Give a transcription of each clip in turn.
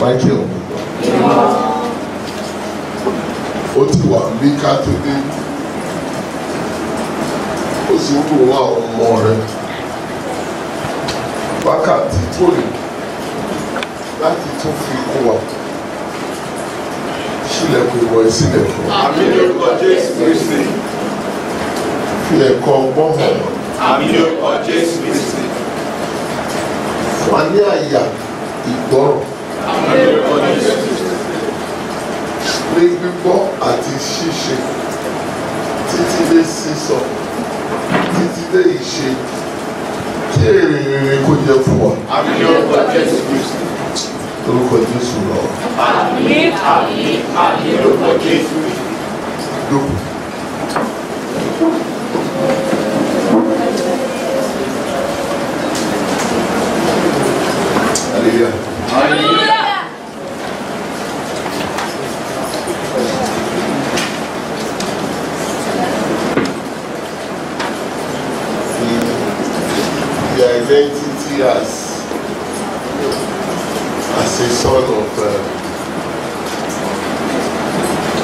Michael. Otiwa Mika today. Osunku wa ọmọ rẹ̀. Wákàtí tó lè láti tún fi kún wa. Ṣílẹ̀kùn ìwọ̀ ìsílẹ̀ fún wa. Àmín lórúkọ Jésù Kristi. Fi ẹ̀kọ́ ọgbọ́n hàn. Àmín lórúkọ Jésù Kristi. Fún wa ní àyà ìgbọ́ràn. Àmín lórúkọ Jésù Kristi. Ní gbígbọ́ àti ṣíṣe títí dé sísọ títí dé ìṣe kí èrè rere kó jẹ fún wa. Àmín lórúkọ Jésù Kristi. Lórúkọ Jésù lọ. Àmín àmín àmín lórúkọ Jésù Kristi. Dókù. Hallelujah. Hallelujah. The identity as a son of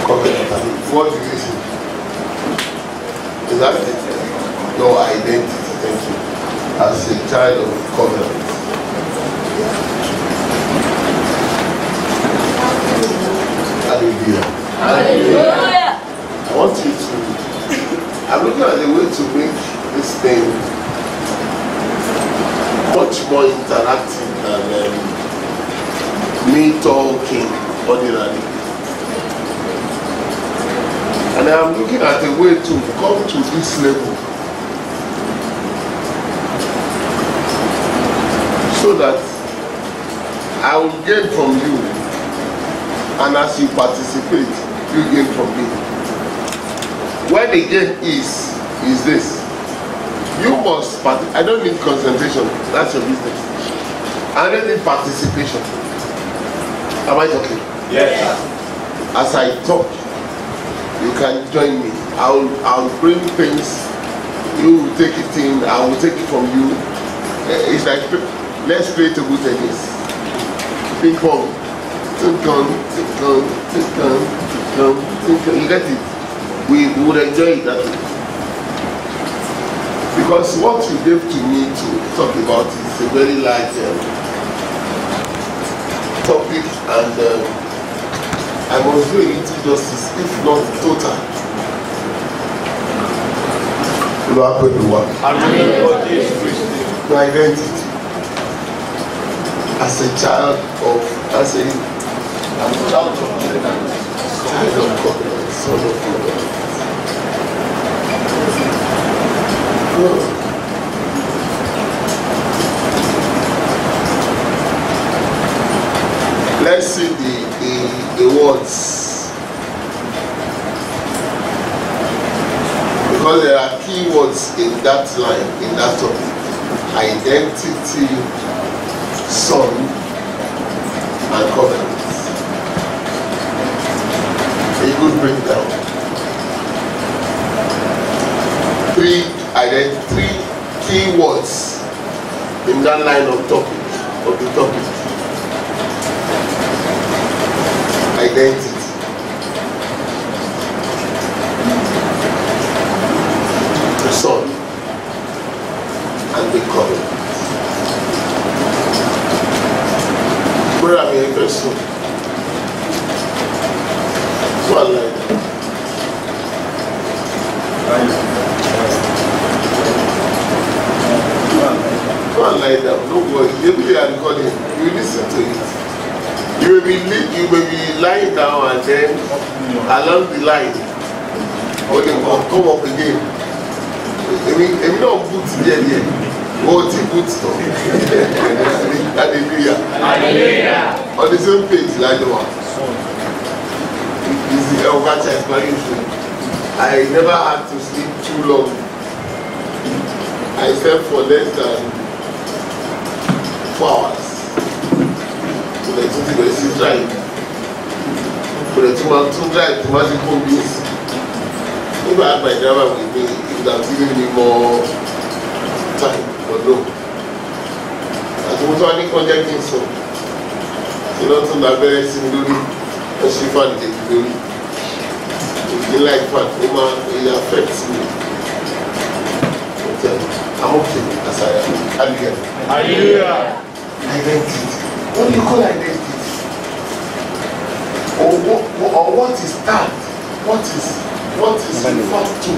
covenant. What do you say? Is that it? Your identity, thank you. As a child of covenant. Hallelujah. Hallelujah. I want you to, I'm looking at the way to make this thing much more interactive than me talking ordinarily. And I'm looking at a way to come to this level so that I will gain from you, and as you participate, you gain from me. Where the gain is this. You must participate. I don't need concentration. That's your business. I don't need participation. Am I talking? Yes. As I talk, you can join me. I'll bring things. You will take it in. I will take it from you. It's like, let's play table tennis. Ping pong. Think on. You get it? We would enjoy it that way. Because what you gave to me to talk about is a very light topic, and I must do a little justice, if not total. My identity as a child of, child of God, son of God. Let's see the words, because there are key words in that line, in that topic. Identity, son, and covenant. A good breakdown. Three key words in that line of the topic. Identity, the son, and the covenant. Where am I in verse 2? Go and lie down. Go and lie down. Don't worry. Maybe they are recording. You listen to it. You may be lying down, and then along the line, or they will come up again. If not put there, what you put stuff. Hallelujah. Hallelujah. On the same page, like the one. This is the Elgacha explanation. I never had to sleep too long. I slept for less than 4 hours. So the two things is drive. But the two drive to magic home use. If I had my driver with me, it would have given me more time. But no. As we were conjecting so You know, to the very similar, Oshoffa and the glory. The life part, it affects me. But I'm okay as I am. Hallelujah. Identity. What do you call identity? Or what is that? What is referred to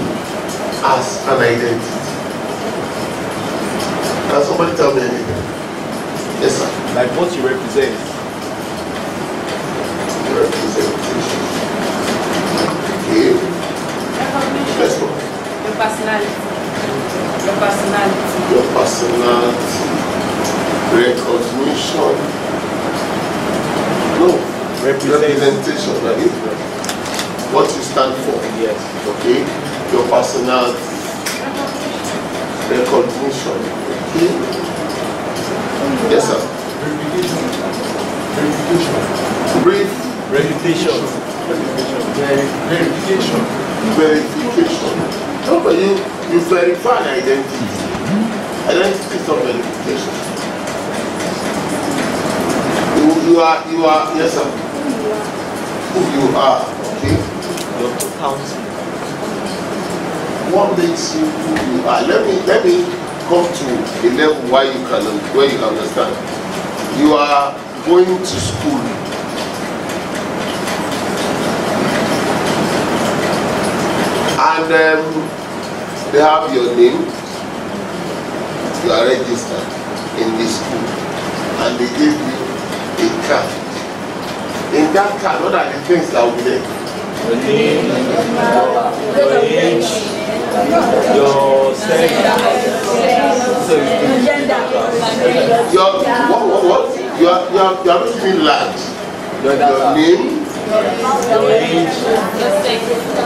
as an identity? Can somebody tell me anything? Yes, sir. Like what you represent. Representation. Okay. Let's go. Your personality. Your personality. Your personality. Recognition. No. Representation. Right? What you stand for. Yes. Okay. Your personality. Recognition. Okay. Yes, sir. Reputation. Verification. No, but you verify an identity. Identity is not verification. You are, yes, sir. Who you are, okay? Your counsel. What makes you who you are? Let me come to a level where you understand. You are going to school. And they have your name. You are registered in this school. And they give you a card. In that card, what are the things that will be there? Your name, your age, your sex, Your what? You are making large. Your name. your age,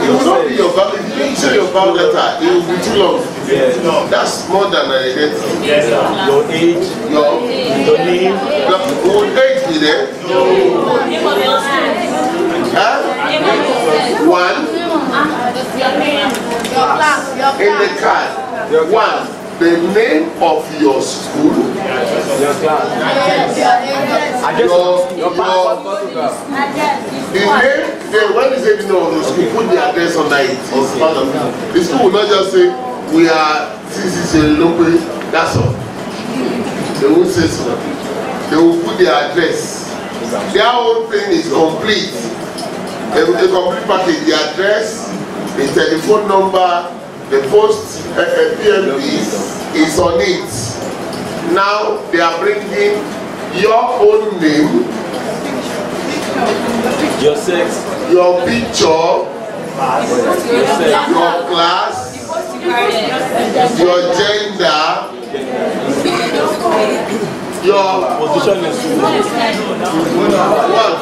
It will not be your value. If you don't say your value letter, it will be too long. yes. That's more than an identity. Yes, your age, Your name, old age be there. Huh? One in the card. One, the name of your school. your class. When you say the name of the school, put the address on it. It's part of it. The school will not just say we are CCC local. That's all. They won't say so. They will put the address. Their whole thing is complete. A complete package. The address, the telephone number, the post PMP is on it. Now they are bringing your own name, Your sex, your picture, your class, your gender, your position in school. what?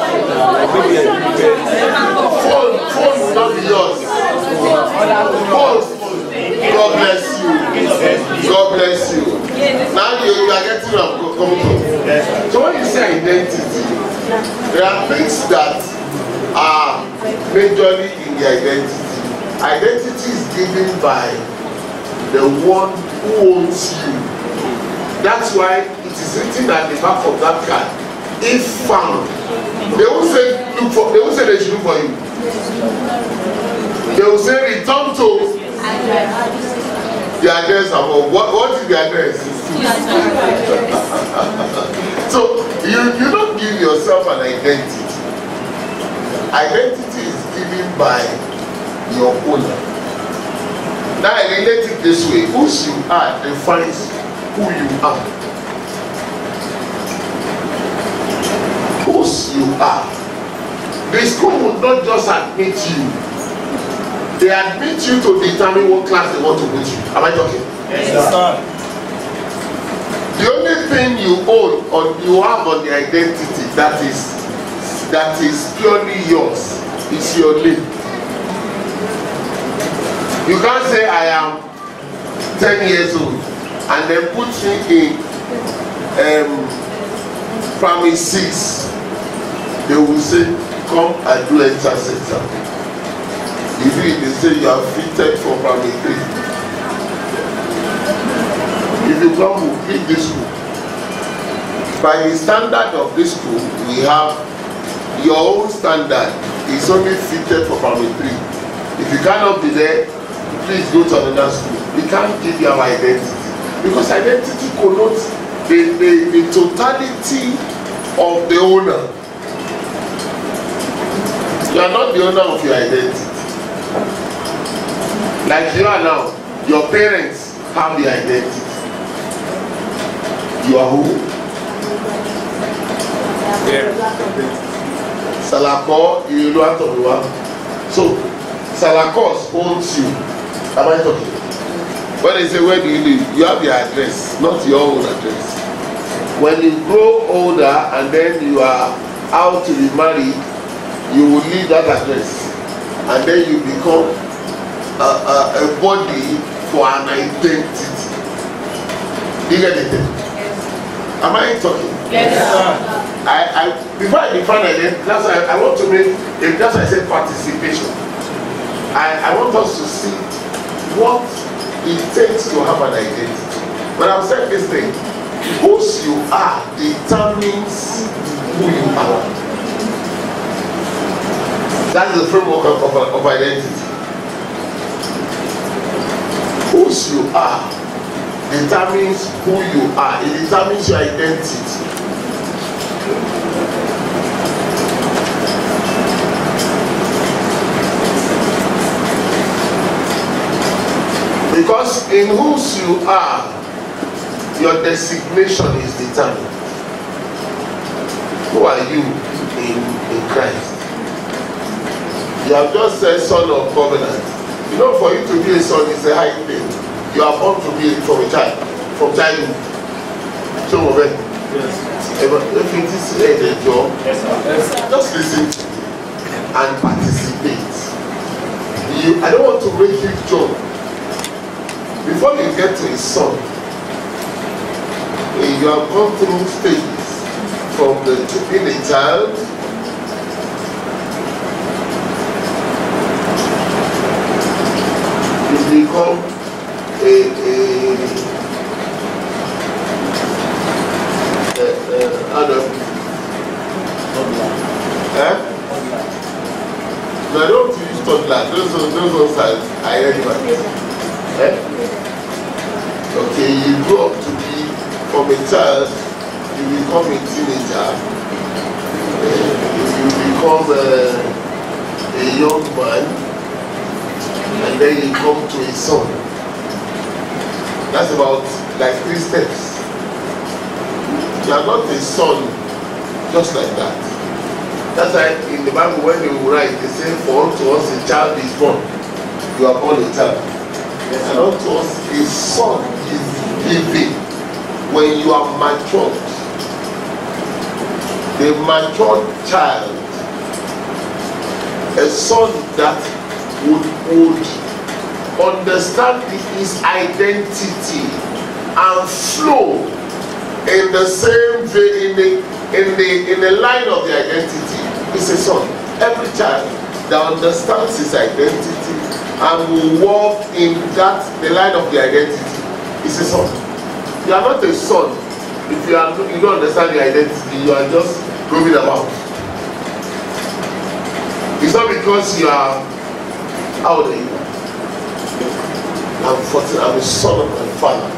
Phone will not be yours. Post. God bless you. God bless you. Now you are getting up. So when you say identity, there are things that are majorly in the identity. Identity is given by the one who owns you. That's why it is written at the back of that card. If found, they will say look for. They will say they should look for you. They will say return to the address of what is the address? So you don't give yourself an identity. Identity is given by your owner. Now I relate it this way. Who you are defines who you are. Who you are. The school will not just admit you. They admit you to determine what class they want to put you. Am I talking? Yes, sir. The only thing you own or you have on the identity that is purely yours is your name. You can't say I am 10 years old and then put me in primary 6. They will say, come and do entrance exam. If they say you are fitted for primary 3. If you come, we'll pick this school. By the standard of this school, we have your own standard is only fitted for primary 3. If you cannot be there, please go to another school. We can't give you our identity. Because identity connotes the totality of the owner. You are not the owner of your identity. Like you are now, your parents have the identity. You are who? Salako, you know what you are. So, Salakos owns you. Am I talking? When they say, where do you live? You have your address, not your own address. When you grow older and then you are out to be married, you will leave that address. And then you become a body for an identity. Do you get it? Yes. Am I talking? Yes. Before I define identity, that's why I want to make, that's why I said participation. I want us to see what it takes to have an identity. When I'm saying this thing, whose you are determines who you are. That's the framework of identity. Whose you are determines who you are. It determines your identity. Because in whose you are, your designation is determined. Who are you in Christ? You have just said son of covenant. You know, for you to be a son is a high thing. You are born to be from a child, from childhood. Some of it. Yes. If it is a job, yes, just listen and participate. I don't want to make you jump. Before you get to a son, you have gone through stages from being a child, you become no, I don't use toddler. Those I read about. Okay, you grow up to be from a child, you become a teenager, you become a young man, and then you come to a son. That's about like 3 steps. You are not a son just like that. That's why in the Bible when they write, they say, for unto us a child is born. You are born a child. And unto us a son is given. When you are matured, the matured child, a son that would understand his identity and flow in the same way, in the line of the identity, is a son. Every child that understands his identity and will walk in the line of the identity is a son. You are not a son if you don't understand the identity. You are just roaming about. It's not because you are out there. I'm 14. I'm a son of my father.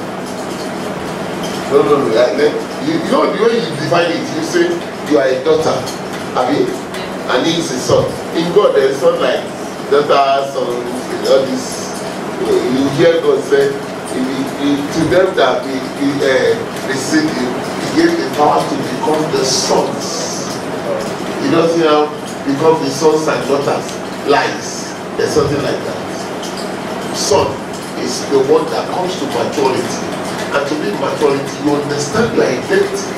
No. You know the way you define it. You say you are a daughter, and he is a son. In God, there is not like daughter, son, all this. You hear God say, to them that receive you, he gave the power to become the sons. He doesn't now become the sons and daughters. Lies. There's something like that. Son is the one that comes to maturity. And to be maturity, you understand your identity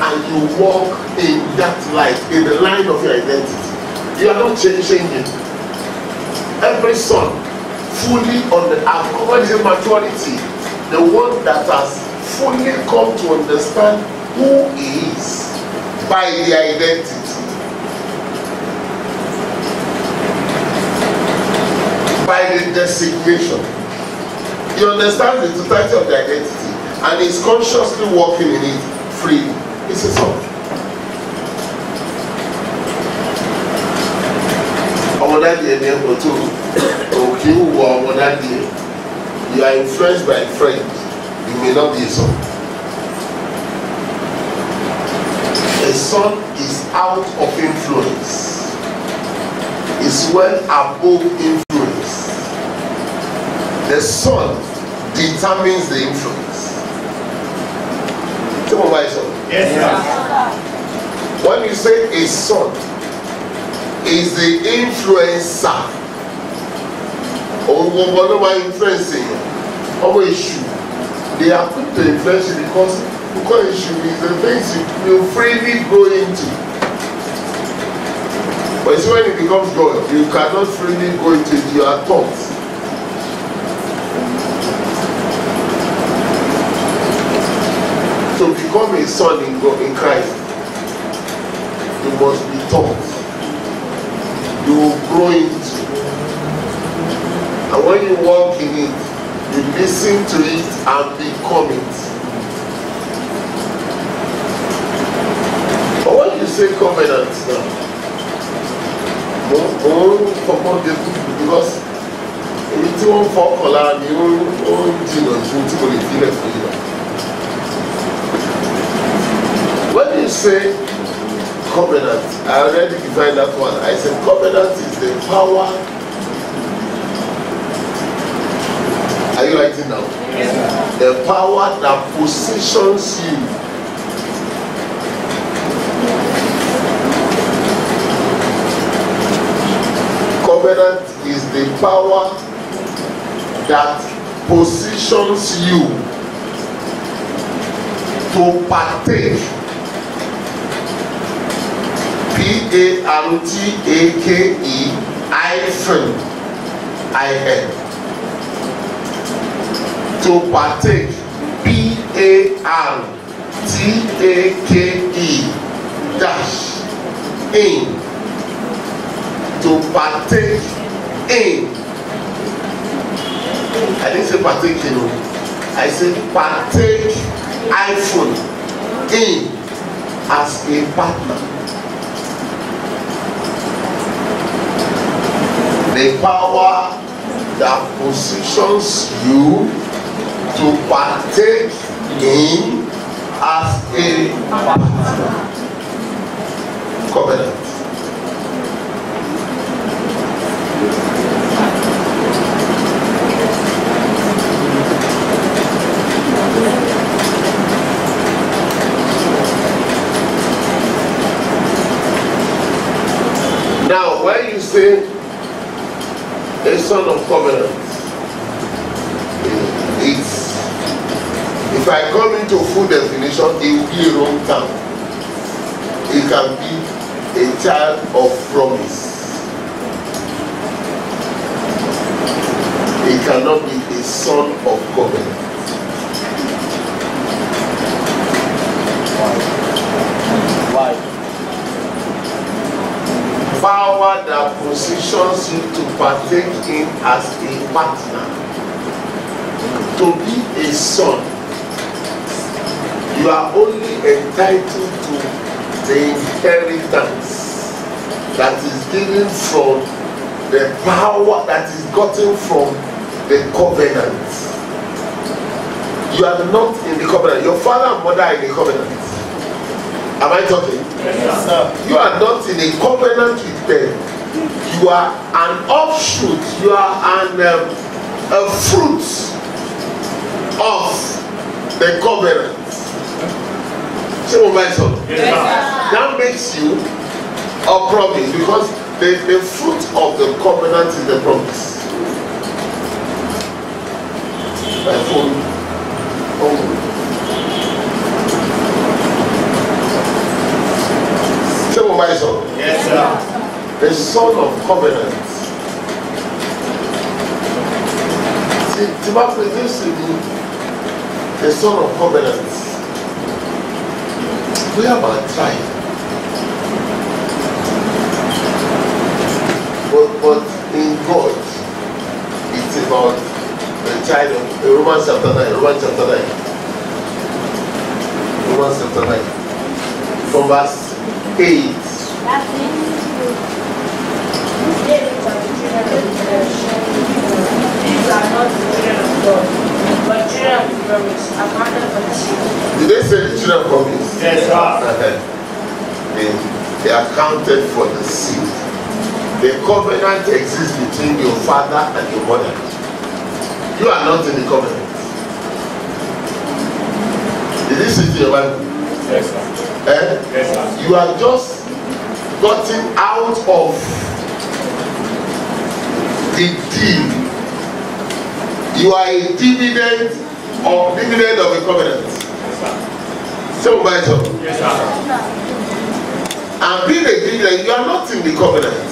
and you walk in that light, in the line of your identity. You are not changing. Every son fully on the maturity, the one that has fully come to understand who he is by the identity, by the designation. He understands the totality of the identity and is consciously walking in it freely. It's a son. You are influenced by friends. You may not be a son. A son is out of influence. Is well above influence. The son determines the influence. Yes, sir. When you say a son is the influencer, influencing issue, they are put to influence you because issue is the things you freely go into. But it's when it becomes God, you cannot freely go into it. You are taught. To become a son in God, in Christ, you must be taught. You will grow into. And when you walk in it, you listen to it and become it. But when you say covenant now, because if you want for color, you won't feel it for you. When you say covenant, I already defined that one. I said covenant is the power. Are you writing now? Yes, sir. The power that positions you. Covenant is the power that positions you to partake. P-A-R-T-A-K-E-I-N. To partake. P-A-R-T-A-K-E dash in. To partake in. I didn't say partake in. I said partake iPhone in as a partner. The power that positions you to partake in as a partner. Covenant. Now, when you say a son of covenant, it's, if I come into full definition, it will be a wrong term. It can be a child of promise. It cannot be a son of covenant. Why? Power that positions you to partake in as a partner. To be a son, you are only entitled to the inheritance that is given from the power that is gotten from the covenant. You are not in the covenant. Your father and mother are in the covenant. Am I talking? Yes, sir. You are not in a covenant with them. You are an offshoot. You are a fruit of the covenant. Yes, sir. That makes you a promise because the fruit of the covenant is the promise. My phone. Yes, sir. The son of covenant. See, the son of covenant. We have a tribe. But in God, it's about the child of Romans chapter 9. Romans chapter 9. from verse 8. These are not the children of God, but children of promise, accounted for the seed. Did they say the children of promise? Yes, sir. They are counted for the seed. The covenant exists between your father and your mother. You are not in the covenant. Did you see your Bible? Yes, sir. Yes, sir. You are just gotten out of the deal. You are a dividend of a covenant. Yes, sir. So much of. Yes, sir. And being a dividend, you are not in the covenant.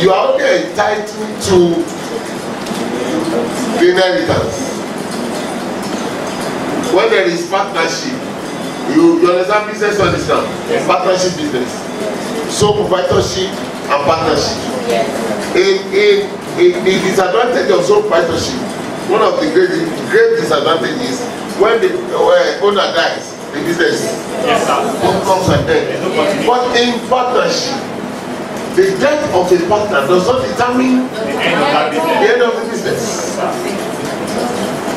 You are only entitled to the inheritance. When there is partnership, you understand business on this now? Yes. Partnership business. So proprietorship and partnership. Yes. In the disadvantage of sole proprietorship, one of the great disadvantages when the owner dies, the business comes and ends. But in partnership, the death of a partner does not determine the end of the business.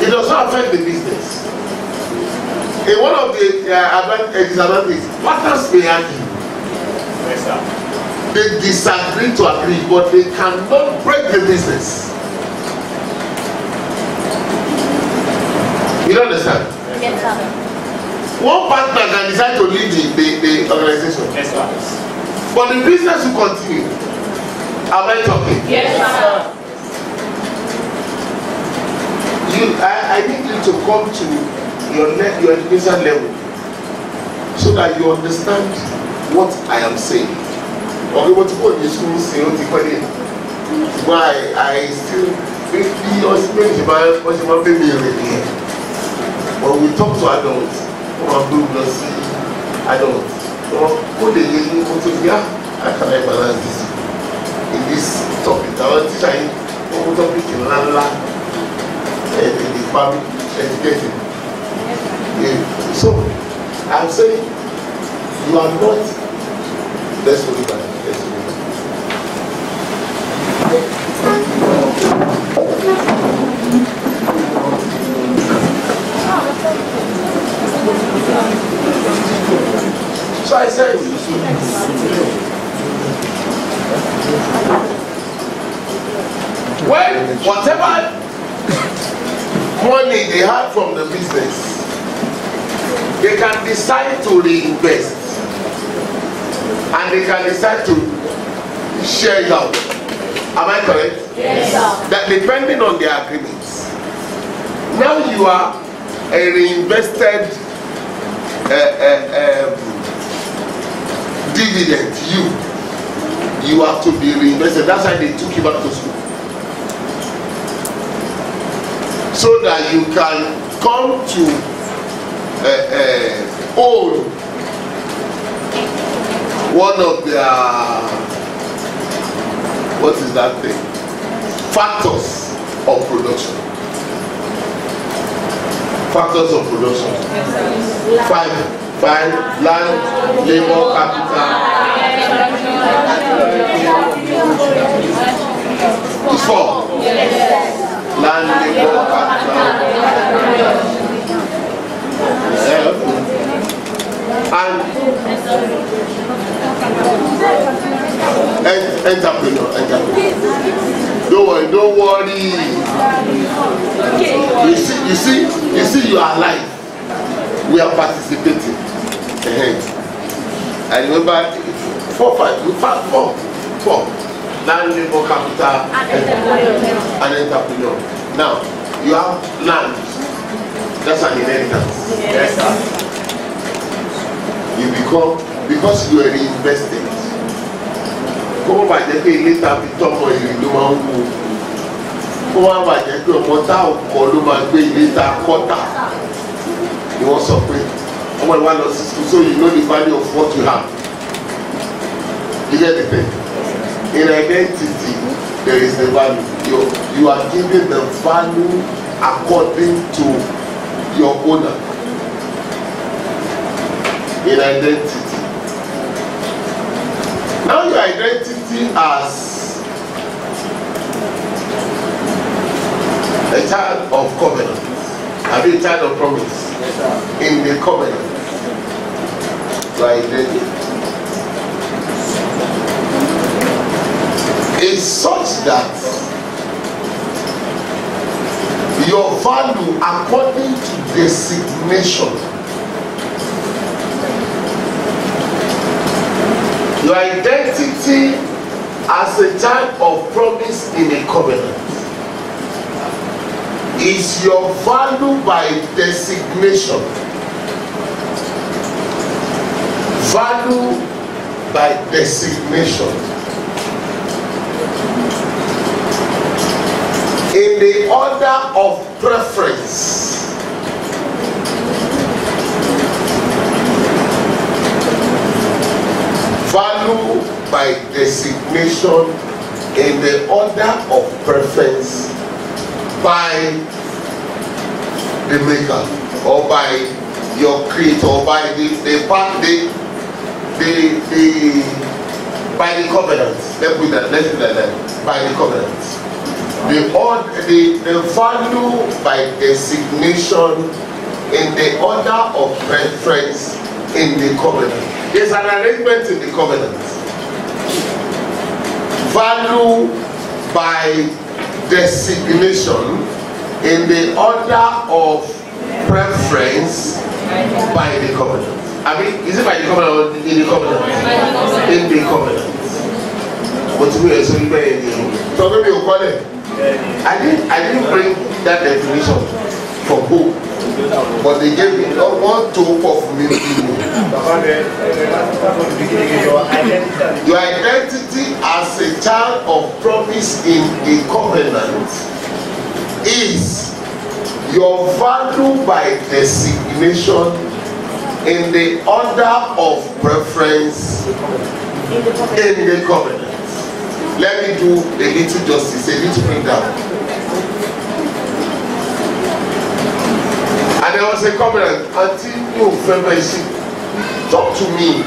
It does not affect the business. In one of the disadvantages, partners may argue. Yes, sir. They disagree to agree, but they cannot break the business. You don't understand? Yes, sir. One partner can decide to leave the organization. Yes, sir. But the business will continue. Am I talking? Yes, sir. I need you to come to your education level so that you understand what I am saying. Okay, what you in school say, why I still when we talk to adults, adults. How can I balance this in this topic? I want to try topic in Lala and in the family education. So I'm saying you are not. Let's look at it. So I said, when whatever money they have from the business, they can decide to reinvest and they can decide to share it out. Am I correct? Yes, sir. That depending on their agreements. Now you are a reinvested dividend. You have to be reinvested. That's why they took you back to school, so that you can come to own one of their, what is that thing, factors of production. Factors of production. Five, land, labor, capital. It's 4. Land, labor, capital. And entrepreneur. Don't worry. You see, you are alive. We are participating. I remember 4. Land, labor, capital, and entrepreneur. Now you have land. That's an inheritance. Yes, sir. You become, because you are reinvested. Come on, later be talk for you. Come on, later quarter. You want something. So you know the value of what you have. You get the thing? In identity, there is the value. You are giving the value according to your owner. In identity, Now your identity as a child of covenant, a child of promise in the covenant. Your identity is such that your value according to designation. Your identity as a child of promise in a covenant is your value by designation. Value by designation. In the order of preference. Value by designation in the order of preference by the maker or by your creator or by by the covenant. Let's put that. By the covenant. The value by designation in the order of preference in the covenant. There's an arrangement in the covenant. Value by designation in the order of preference by the covenant. I mean, is it by the covenant or in the covenant? In the covenant. What do we actually pay in the so maybe you call it. I didn't bring that definition for who, but they gave me one tool of me. Your identity as a child of promise in a covenant is your value by designation in the order of preference in the covenant. Let me do a little justice, a little breakdown. And there was a covenant until you remember, talk to me.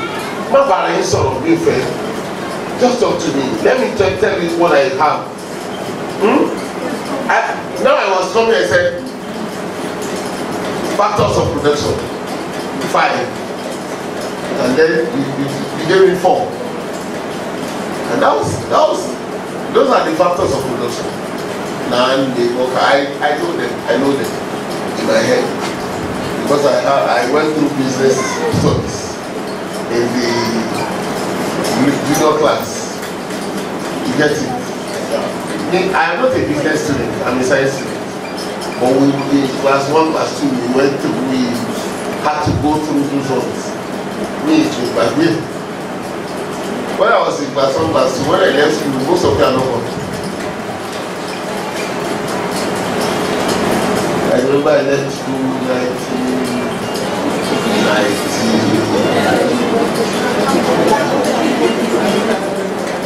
Just talk to me. Let me tell you what I have. Now I was coming and said, factors of production, 5. And then you gave me 4. And those are the factors of production. Now I know them in my head because I went through business studies in the junior class. You get it? I am not a business student. I'm a science student. But in class 1, class 2, we had to go through those ones. Me too, but when I was in class 1, class 2, when I left school, most of them are not coming. I remember I left school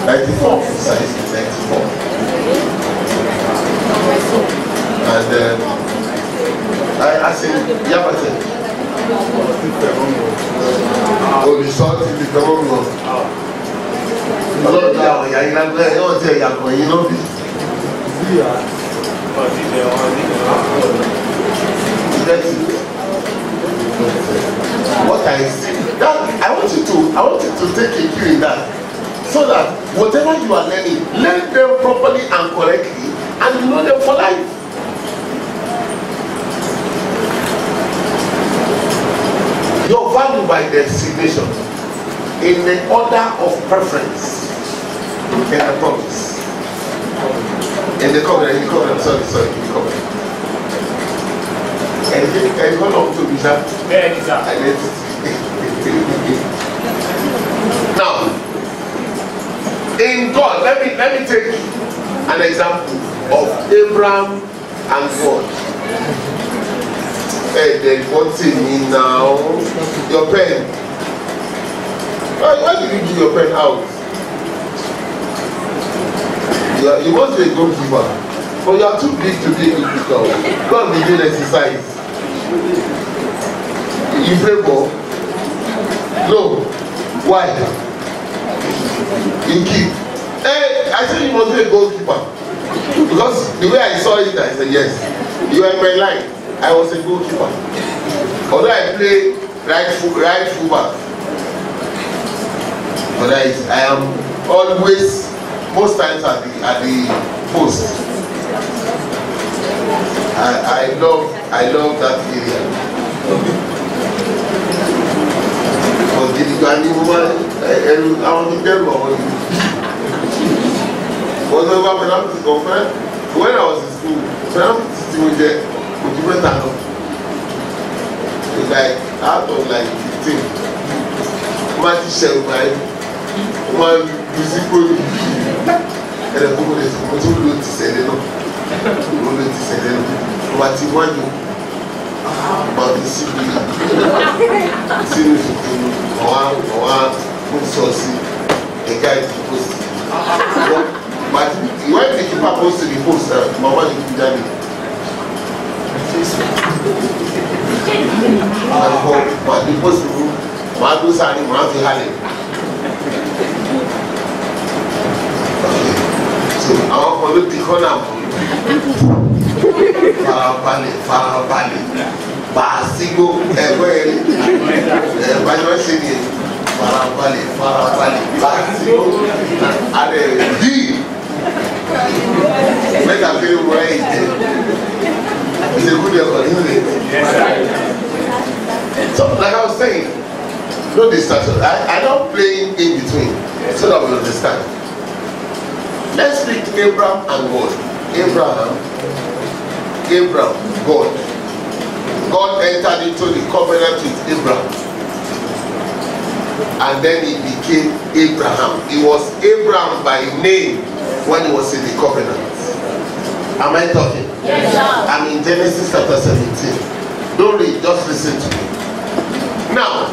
94, precisely 94. And I said, Yabate. Oh, the short is the government. Ọlọ́run ní àwọn ìyá yìí lágbẹ́ ẹ̀ wọ́n ti ẹ̀yà kan yìí lóbi. What I see, that I want you to take a cue in that, so that whatever you are learning, learn them properly and correctly, and you know them for life. Your value by designation in the order of preference. In the promise. In the covenant, sorry, in the covenant. And can you hold on to that identity? Now, in God, let me take an example of Abraham and God. Hey, then what's in me now? Your pen. Why did you give your pen out? You must be a good giver, but you are too big to be a good giver. God will do exercise. You pray more? No. Why? You keep. Hey, I said you must be a goalkeeper. Because the way I saw it, I said, yes. You are in my line. I was a goalkeeper. Although I play right fullback. But I am always, most times at the post. I love that area. Because the Ghanaian woman, I want to tell you. When I was in school, when I was sitting there, it's like out of like 15. My teacher, one musical, and the woman is going to say, no, what you want to about the city, a guy to post. But when the keeper goes to the post, Mama is doing it. But the post room, my goes and my Halley. So I want to the corner. Farabali. Basigo, everybody singing. Farabali. Basigo, and the make a feel right. It's a good opportunity. So, like I was saying, no distraction. I don't play in between so that we understand. Let's speak Abraham and God. Abraham, God. God entered into the covenant with Abraham. And then he became Abraham. He was Abraham by name when he was in the covenant. Am I talking? Yes, sir. I'm in Genesis chapter 17. Don't read, just listen to me. Now,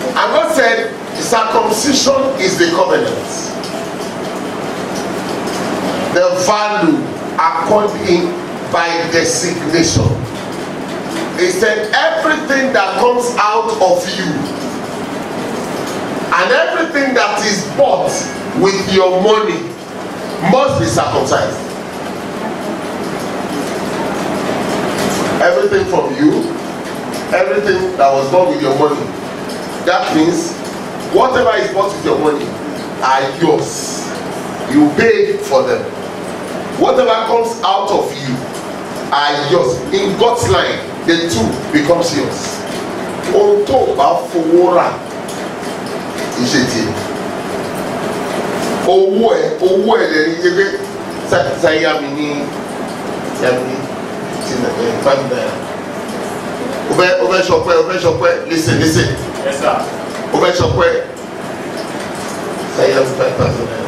and God said, circumcision is the covenant. The value according by designation. He said, everything that comes out of you and everything that is bought with your money must be circumcised. Everything from you, everything that was bought with your money. That means whatever is bought with your money are yours. You pay for them. Whatever comes out of you are yours. In God's line, the two becomes yours. Onto Bafora Ijeti. Owe then you say Yamini Over shopware, listen. Yes, sir. Over shopware. Say Yamini.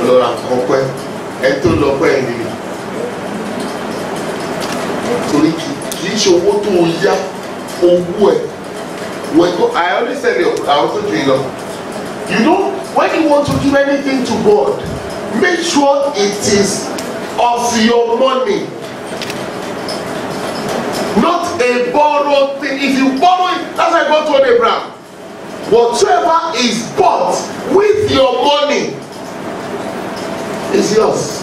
Lord, I'm conquer. And to look where in the I always said I also you know, when you want to give anything to God, make sure it is of your money, not a borrowed thing. If you borrow it, that's why God told Abraham, whatever is bought with your money is yours.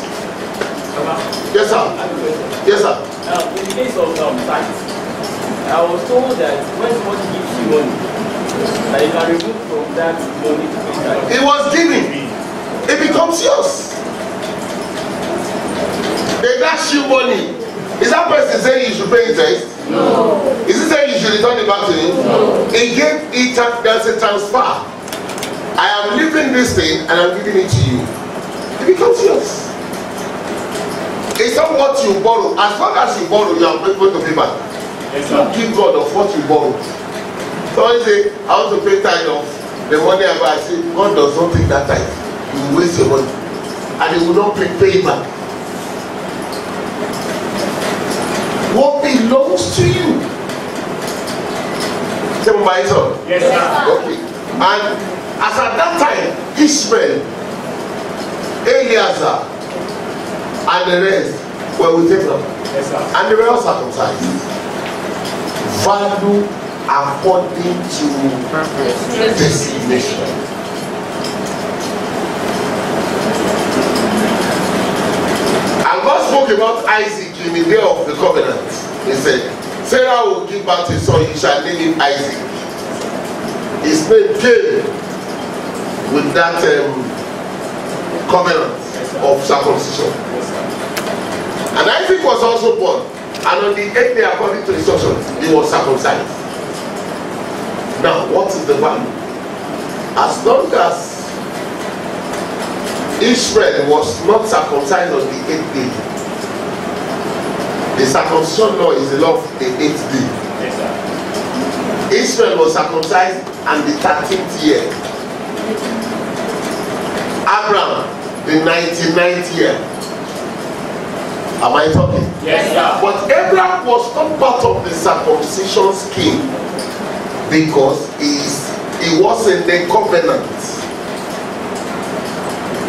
Yes, sir. Yes, sir. In the case of tithes, I was told that when somebody gives you money, that you can remove from that money to pay tithes. It was given. It becomes yours. They dash you money. Is that person saying you should pay interest? No. Is he saying you should return it back to him? No. Again, there's a transfer. I am leaving this thing and I'm giving it to you. It becomes yours. It's not what you borrow. As long as you borrow, you are going to pay back. Yes, don't give God of what you borrow. Somebody say, I want to pay tithe of the money I buy. I say, God does not take that tithe. You will waste your money. And he will not pay it back. What belongs to you? Say, my son. Yes, sir. Okay. And as at that time, Ishmael, Eleazar, and the rest were with Abraham. Yes, sir. And they were all circumcised. Value according to designation. spoke about Isaac in the day of the covenant. He said, Sarah will give birth to a son, you shall name him Isaac. His name came with that covenant of circumcision. And Isaac was also born. And on the 8th day, according to the instruction, he was circumcised. Now, what is the value? As long as Israel was not circumcised on the 8th day, the circumcision law is the law of the 8th day. Yes, Israel was circumcised on the 13th year. Abraham, the 99th year. Am I talking? Yes, sir. But Abraham was not part of the circumcision scheme because he was in the covenant.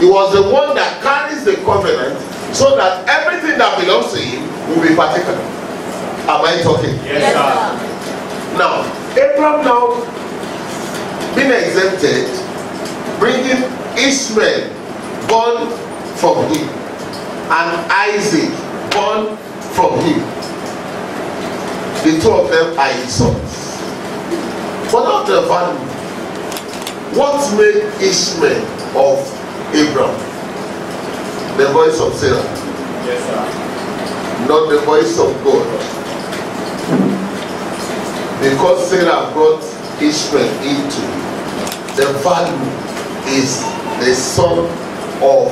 He was the one that carries the covenant so that everything that belongs to him will be partaken. Am I talking? Yes, sir. Now, Abraham now being exempted, bringing Ishmael born from him and Isaac born from him. The two of them are his sons. But not the value. What made Ishmael of Abraham? The voice of Sarah. Yes, sir. Not the voice of God. Because Sarah brought Ishmael into it, the value is the son of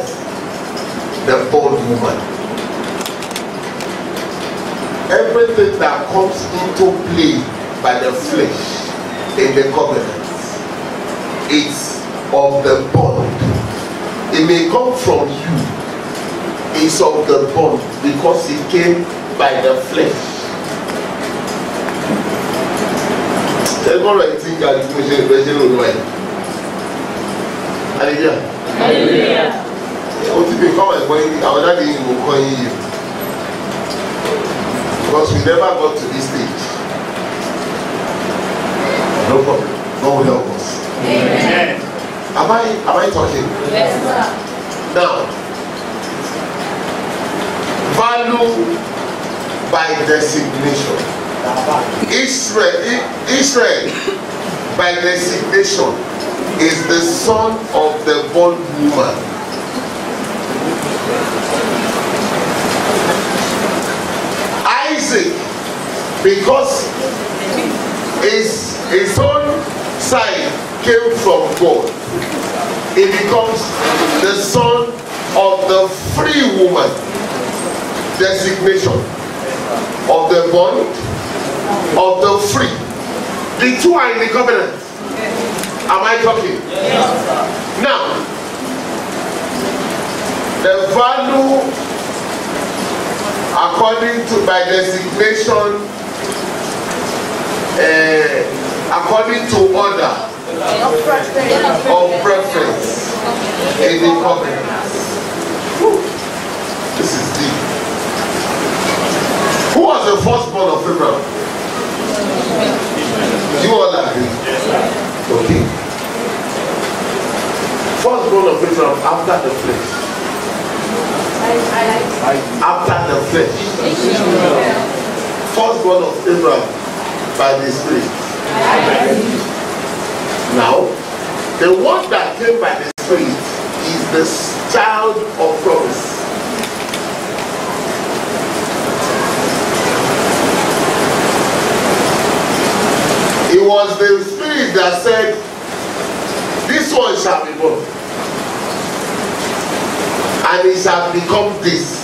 the bondwoman. Everything that comes into play by the flesh in the covenant is of the bond. It may come from you, it's of the bond because it came by the flesh. Hallelujah. Hallelujah. Because we never got to this stage. No problem. God will help us. Amen. Am I talking? Yes, sir. Now, value by designation. Israel by designation is the son of the bondwoman. Isaac, because his own side came from God, he becomes the son of the free woman. Designation of the bond, of the free. The two are in the covenant. Am I talking? Yes. Now, the value according to by designation, according to order of preference in the covenant. This is deep. Who was the firstborn of Abraham? You all agree? Okay. Firstborn of Abraham after the flesh. After the flesh. Firstborn of Abraham by the Spirit. Now, the one that came by the Spirit is the child of promise. It was the Spirit that said, this one shall be born, and it shall become this.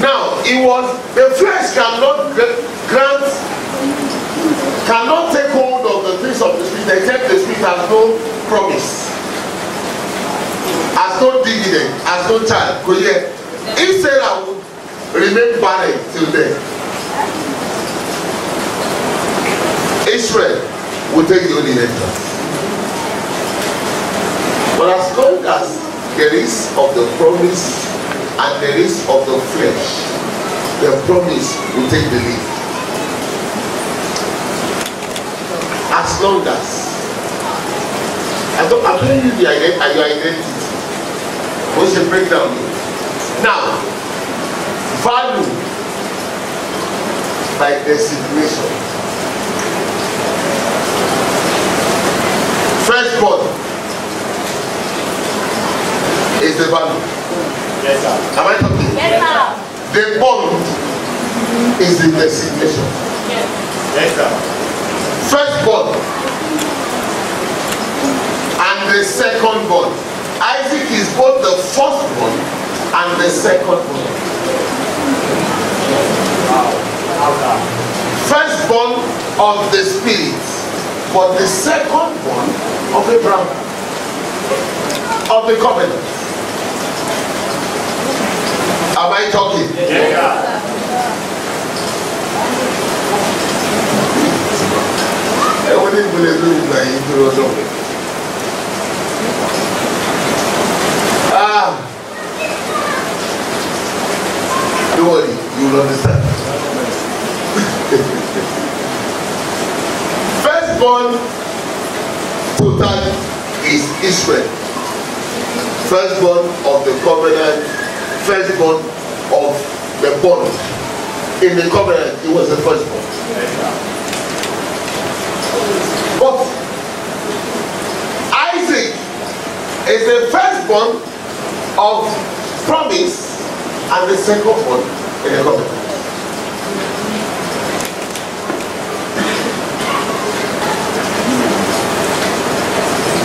Now, it was the flesh cannot take hold of the things of the Spirit except the Spirit has no promise, has no dividend, has no child. If Sarah would remain barren till then, Israel will take the only entrance. But as long as there is of the promise and there is of the flesh, the promise will take the lead. As long as I'm telling you your identity. What's the breakdown? Now, value by designation. Firstborn is the value. Yes, sir. Am I talking? Yes, sir. The bond is the designation. Yes, sir. Firstborn and the secondborn. Isaac is both the firstborn and the secondborn. Wow. Firstborn of the spirit, but the secondborn of Abraham, of the covenant. Am I talking? Yes, sir. Everybody will agree with my introduction. Don't worry, you will understand. Firstborn total is Israel. Firstborn of the covenant, firstborn of the bond. In the covenant, he was the firstborn. But Isaac is the firstborn of promise and the secondborn in the covenant.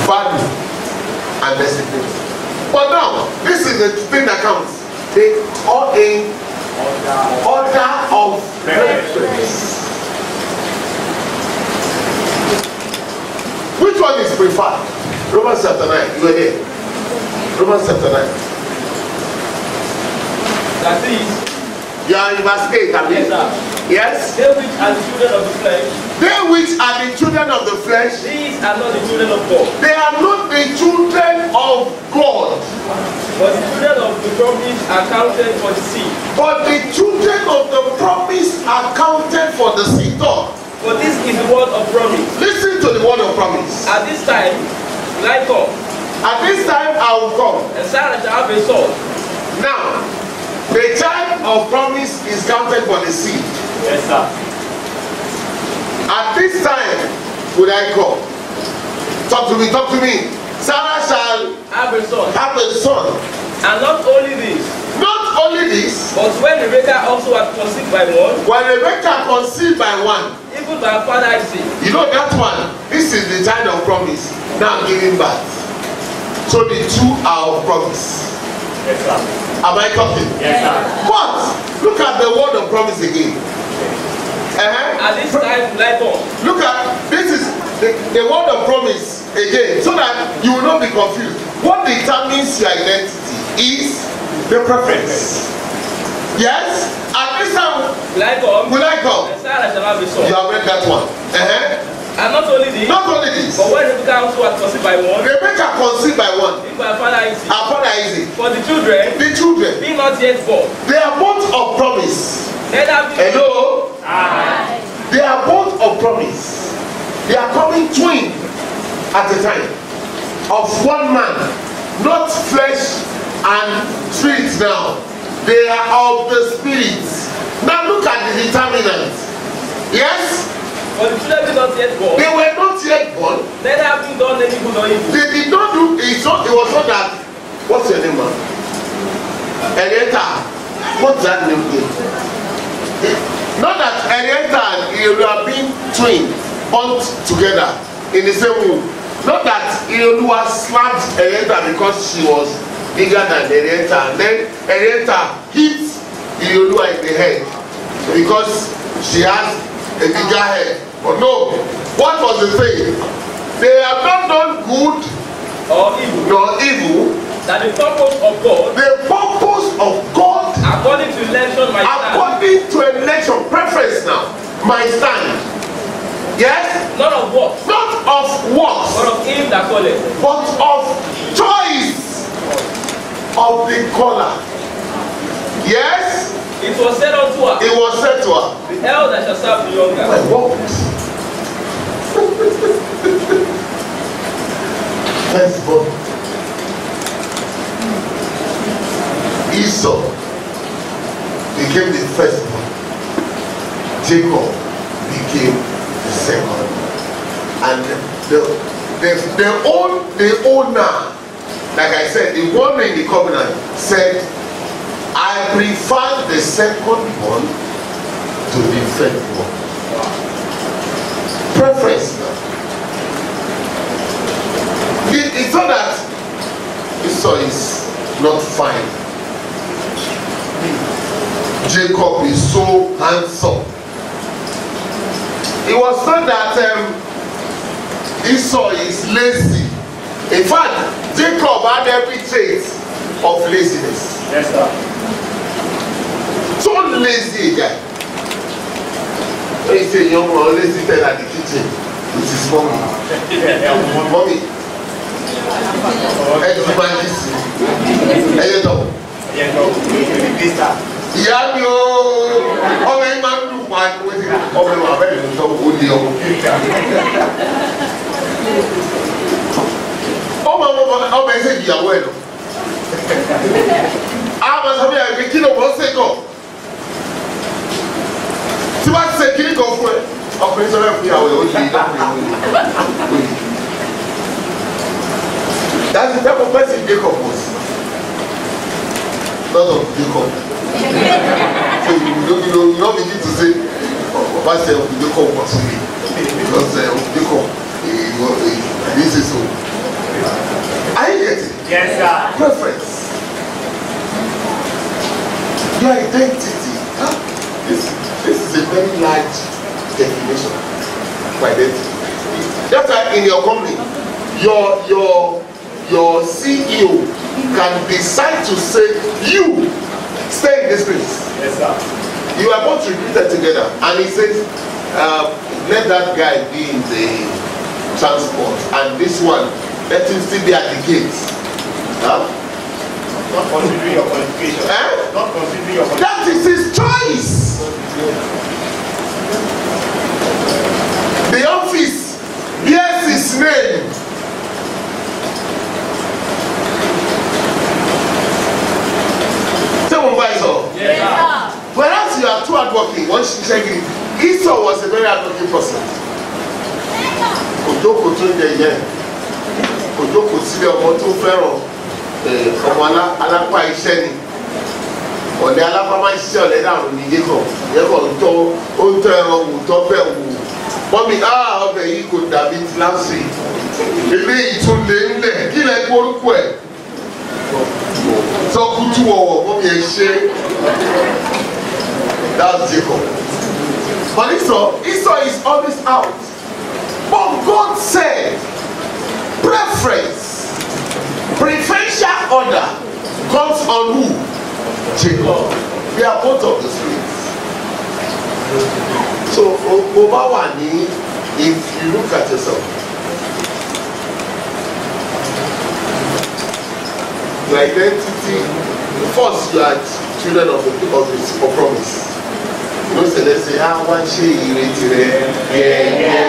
Value and destiny. But now, this is the thing that counts. The order of preference. Which one is preferred? Romans chapter 9. You were there. Romans chapter 9. That is, You are in verse 8, I mean. yes, sir. Yes? They which are the children of the flesh, They which are the children of the flesh, these are not the children of God, they are not the children of God, but the children of the promise are counted for the seed. but the children of the promise are counted for the seed. For this is the word of promise. Listen to the word of promise. At this time, like come, At this time I will come. and Sarah shall have a son. Now, the child of promise is counted for the seed. Yes, sir. At this time would I come. Talk to me, talk to me. Sarah shall Have a son. have a son. And not only this, Not only this, but when Rebekah also had conceived by one, when Rebekah conceived by one, even by her father Isaac, you know that one, this is the child of promise, now giving birth. So the two are of promise. yes, sir. Am I talking? Yes, sir. But look at the word of promise again. At this time, like come, Look at this is the word of promise again, so that you will not be confused. What determines your identity is the preference. Yes? At this time, like come, will I come? and Sarah shall have a son. You have read that one. And not only this, Not only this, but when Rebekah also had conceived by one, Rebekah conceived by one. even by her father Isaac, Her father Isaac. for the children, The children, being not yet born, they are both of promise. neither being Hello? Aye. They are both of promise. They are coming twin at a time of one man, not flesh and spirit now. They are of the spirit. Now look at the determinant. Yes? For the children being not yet born, They were not yet born. neither having done any good or evil. They did not do it. It was not that. What's your name, man? Henrietta. What's that name? Not that Henrietta and Iolu been twin, born together in the same womb. Not that Iolu slapped Henrietta because she was bigger than Henrietta, and then Henrietta hit Iolu in the head because she has a bigger head. But no, what was the thing? They have not done good Or evil. nor evil. That the purpose of God, The purpose of God, according to election, might stand. according to election preference now, my stand. Yes? Not of works, Not of but works, of him that calleth. but of choice of the caller. Yes? It was said unto her, It was said to her, the elder shall serve the younger. my what? Firstborn is Esau became the firstborn. Jacob became the second. And the owner, like I said, the one in the covenant said, I prefer the second-born to the firstborn. Preference now. It's not that Esau is not fine. Jacob is so handsome. It was not that Esau is lazy. In fact, Jacob had every trait of laziness. Yes, sir. So lazy guy. When you say young or lazy fell at the kitchen, it is mommy. Mommy. Ìyá mi o, ọmọ yìí máa ń dùn pa ọmọ ìwà bẹ́ẹ̀ ló sọ ó di ọmọ. Ọmọ ẹsẹ̀ ìyàwó ẹ̀ lọ. Àwọn ọmọ sọ́bí àgbẹ̀ kí ló wọ́n ṣe kọ̀? Tí wọ́n ti ṣe kíní kan fún ẹ, ọkùnrin sọ́bí àgbẹ̀ ìyàwó ẹ̀ ó di ọkùnrin. That's the type of person Jacob was. Not of Jacob. So you don't begin to say, Pastor of Jacob was me. Because Jacob, this is so. Are you getting? Yes, sir. Preference. Your identity. Huh? This is a very large definition of identity. That's why in your company, your CEO can decide to say, you stay in this place. Yes, sir. You are both recruited together, and he says, let that guy be in the transport, and this one, let him still be at the gate. Huh? Not considering your qualification. Not considering your qualification. That is his choice. The office bears his name. Yes, whereas you are too hardworking, once you check it, Esau was a very hardworking person. Ojoko tó ń jẹ yẹn, Ojoko sílẹ̀ ọmọ tó fẹ́ràn ọmọ alápá iṣẹ́ ni. Ọ̀lẹ́ alápá máa ń ṣiṣẹ́ ọ̀lẹ́ dàrú ní Jacob. Jacob ó ń tọ́ ẹran wò tọ́ bẹ́ẹ̀ wò. Mọ́mí ọbẹ̀ yìí kò dàbí ti láṣẹ. Eléyìí tún lé ńlẹ̀ kí lẹ gbórúkọ ẹ̀. Sọkútù ọwọ́ mọ́mí ẹ ṣe. That's Jacob. But Esau is always out. But God said, preferential order comes on who? Jacob. We are both of the spirits. So, Obawani, if you look at yourself, your identity, first you are children of promise. You know, say, let's say, one ṣe ìrètí rẹ̀ gẹ́gẹ́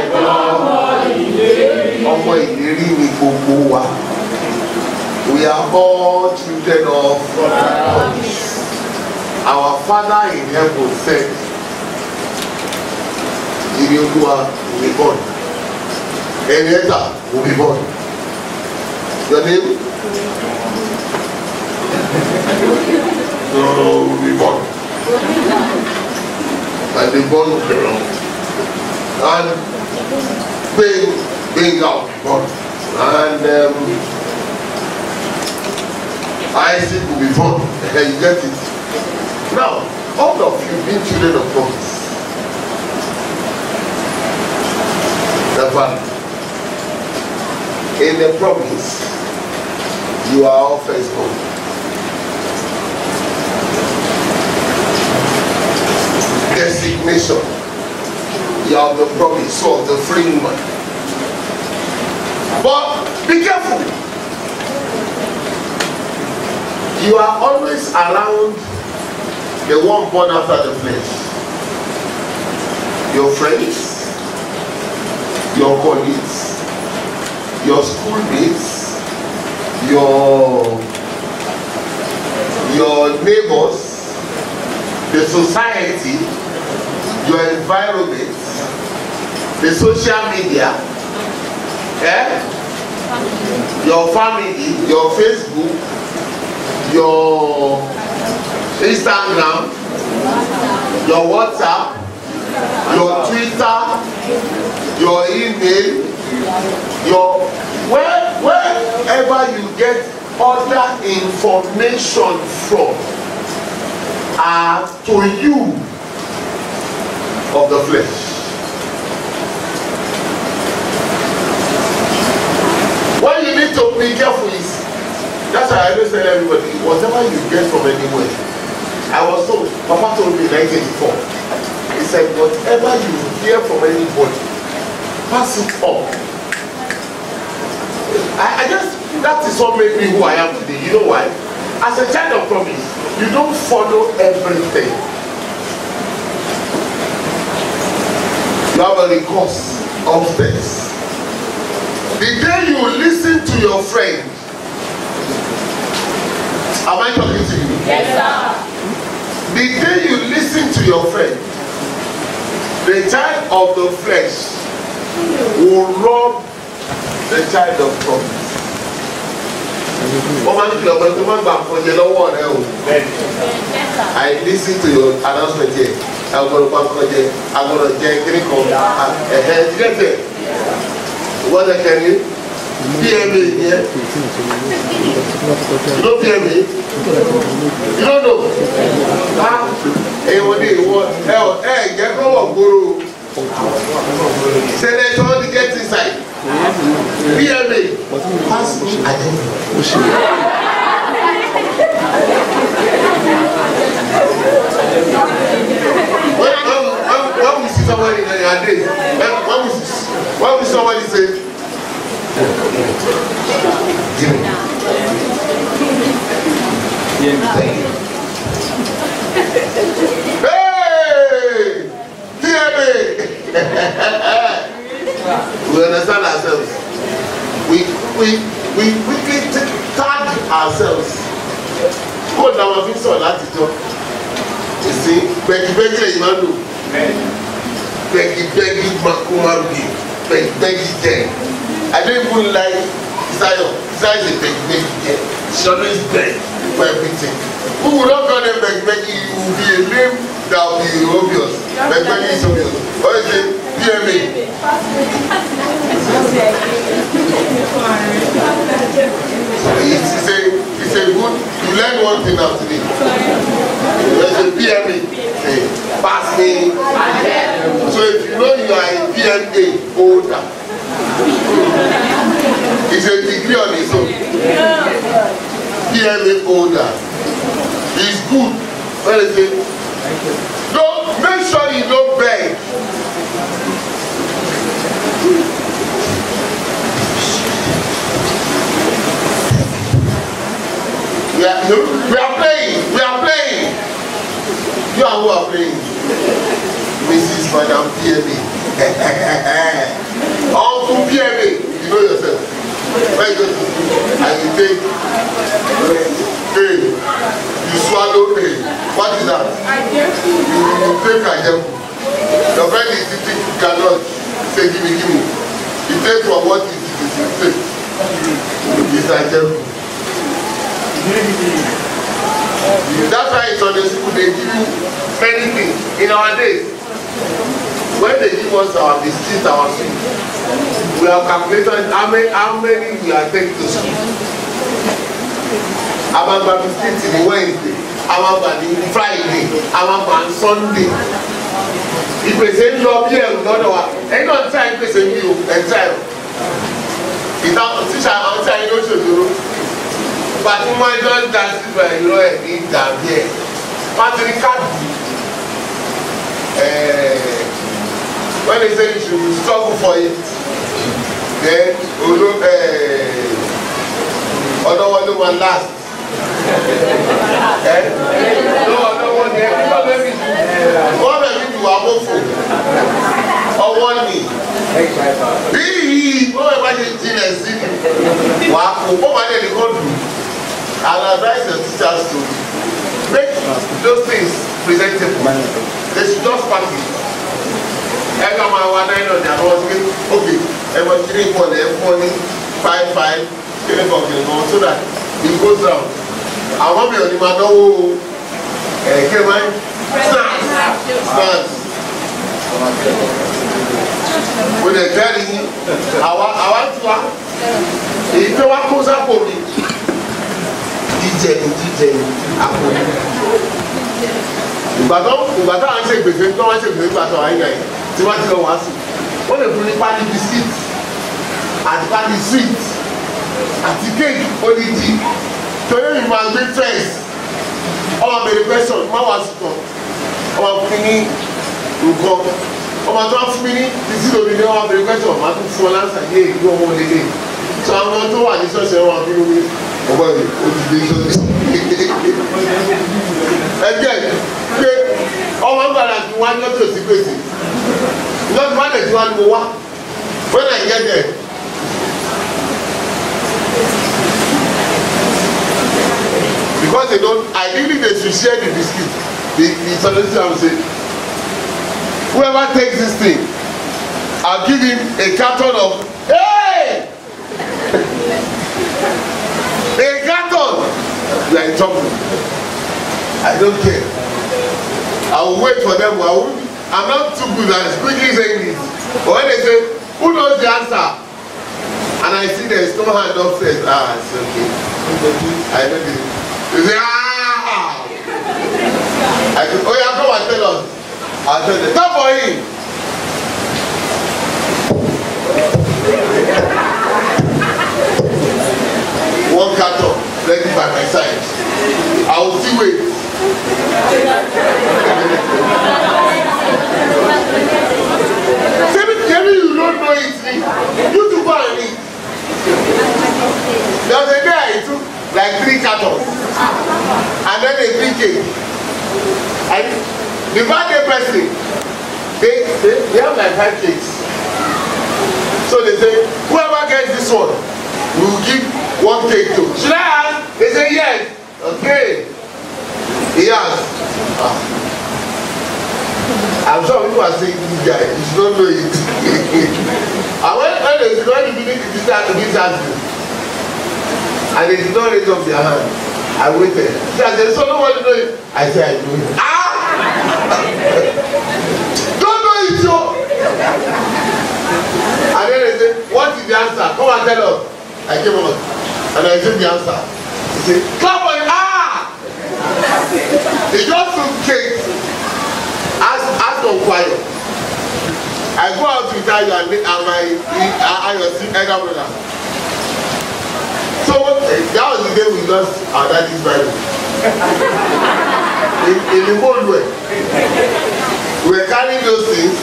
ọmọ ìlérí ni gbogbo wa. We are all children of promise. Our Father in heaven said, Olúwa will be born. Henrietta will be born. Your name? Will be born. And the born of the wrong. And being out born. And Isaac will be born. And you get it. Now, all of you being children of promise. The family. In the promise, you are all firstborn. Designation. You have the promise of the free woman. But be careful. You are always around the one born after the flesh. Your friends, your colleagues, your schoolmates, your neighbors, the society, your environment, the social media, your family, your Facebook, your Instagram, your WhatsApp, your Twitter, your email, your wherever you get other information from are to you of the flesh. What you need to be careful is, that's why I always tell everybody, whatever you get from anywhere. I was told, Papa told me in 1984, he said, whatever you hear from anybody, pass it on. I just, that is what made me who I am today. You know why? As a child of promise, you don't follow everything. You have a recourse of things. The day you listen to your friend, am I talking to you? Yes, sir. The day you listen to your friend, the child of the flesh will rob the child of promise. I listen to your announcement here. I'm going to get it. What I can you? PMA here. You know PMA? You don't know? Hey, what do you want? Hey, get over Guru. Say that you want to get inside. PMA. Pass me when we see somebody in your days, when we somebody say, give me. Hey! PMA! We understand ourselves. We tag ourselves. Go down and fix all that. You see, Becky, you do. Becky, Makumarugi. Becky, Jen. I don't even like Zion. Zion is a Becky Jen. She always beg for everything. Who would not call them Becky? You will be a name that will be obvious. Becky is obvious. What is it? PMA. It's a good, you learn one thing now today. There's a PMA. Pass me. So if you know you are a PMA holder, it's a degree on its own. PMA holder is good. What is it? Don't, make sure you don't beg. We are playing. You are who are playing. Mrs. Madam PMA. Uncle PMA. You know yourself. Very good. And you take you swallow A. What is that? You take a gem. Your friend is sitting, you cannot say give me. You take from what is you take. It's a gem. That's why it's on the school, they give you many things. In our days, when they give us our biscuits, our sweet, we have calculated how many we are taking to school. Amamba biscuits in the Wednesday, Amamba in Friday, Amamba on Sunday. If we say love here, another one, and not try to say you and try. It's not teacher outside, you know. But you might not dance by lawyer in down here. Patrick when they say you should struggle for it, then other one last. No other one there. What maybe you are hopeful or one knee. What about the genius? What about the country? I'll advise your teachers to make those things presentable. They should just pack it. I got my 1 9 on there. I was thinking, okay, I was 3 for them, 5 5, so that it goes down. I want me on the man, no, snacks. With the daddy, I want to. If you want to go for me, DJ, Ìbàdàn à ń ṣe gbèsè tó wọ́n ṣe gbèsè gbàtọ̀ àyíká yìí tí wọ́n ti lọ wá sí wọ́n lè fún ní pálí biskit àti pálí sweet àti kéèkì odidi torí mi máa gbé fẹ́ẹ̀s ọmọ bèrè question má wá sí kan ọmọ fún mi ní nǹkan ọmọ tó wá fún mi ní títí lórí ní ọmọ bèrè question má tún fún ọ láǹsà yé ìlú ọmọ òlélẹ tó àwọn tó wà ní ṣọ́ọ̀ṣì wọn bí wọ́n ọmọ yìí ó ti dé ṣọ́ọ̀ṣì ẹgbẹ́ pé ọmọ gbàdá tí wọ́n á ní ọjọ́ sí gbèsè lọ́dún wá lẹ̀ tí wọ́n á ní mo wá when I get there. Because they don't, ideally they should share the biscuit. The solicitor will say, whoever takes this thing, I'll give him a carton of, hey! A carton! You are in trouble. I don't care. I will wait for them. I'm not too good at quickly saying this. But when they say, who knows the answer? And I see there is no hand upstairs. Ah, it's okay. I know this. You say, ah! I say, oh yeah, come and tell us. I'll tell them. Stop for him! One carton ready by my side. I will still wait. Maybe you don't know it. You to go and eat. There was a day I took like 3 cartons and then a big cake. And the birthday person, they have like 5 cakes. So they say, whoever gets this one, we will give 1 cake to. Should I ask? They say yes. Okay. He asked. I'm sure people are saying this guy, you should not know it. And when the beginning to start to this answer, and they did not raise up their hand, I waited. She said, so nobody know it. I said, I know it. Ah! Don't know it, yo! And then they said, what is the answer? Come and tell us. I came over and I said the answer. He said, clap on it. Ah! They just took cake. Ask on quiet. I go out with her and my elder brother. So that was the day we lost our daddy's Bible. in the whole way. We were carrying those things.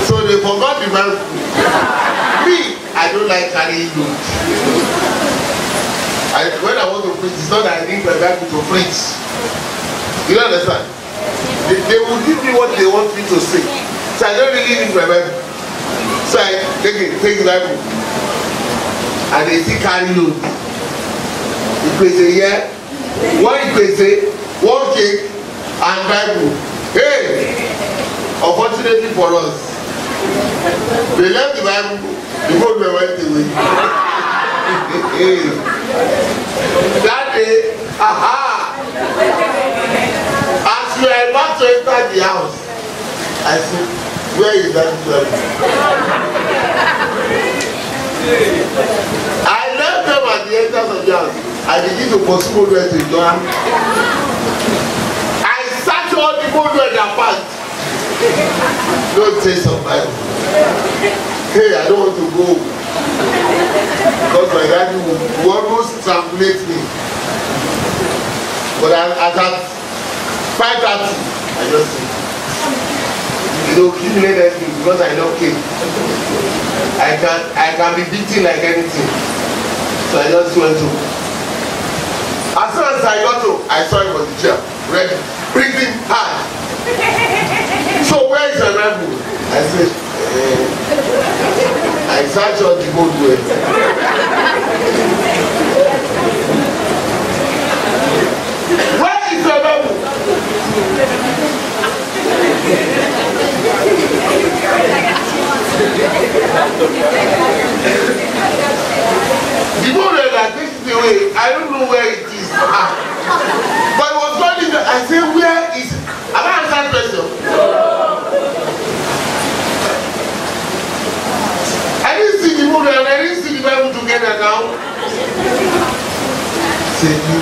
So they forgot the Bible. Me, I don't like carrying those. When I want to preach, it's not that I need my Bible to preach. You don't understand? They will give me what they want me to say. So I don't really need my Bible. So I take the Bible. And they still carry load. You can say, yeah. What you can say, 1 cake and Bible. Hey! Unfortunately for us, they left the Bible before we went away. That day, aha! As we are about to enter the house, I said, where is that Bible? I left them at the entrance of the house. I begin to postpone where to go. I search all the board where they are packed. Don't say some Bible. Hey, I don't want to go. Because my daddy will almost translate me. But at 5:30, I just say, you know, accumulate everything because I don't care. I can be beaten like anything. So I just went to. As soon as I got to, I saw him on the chair, ready, breathing hard. So where is your Bible? I said, I searched on the board way. When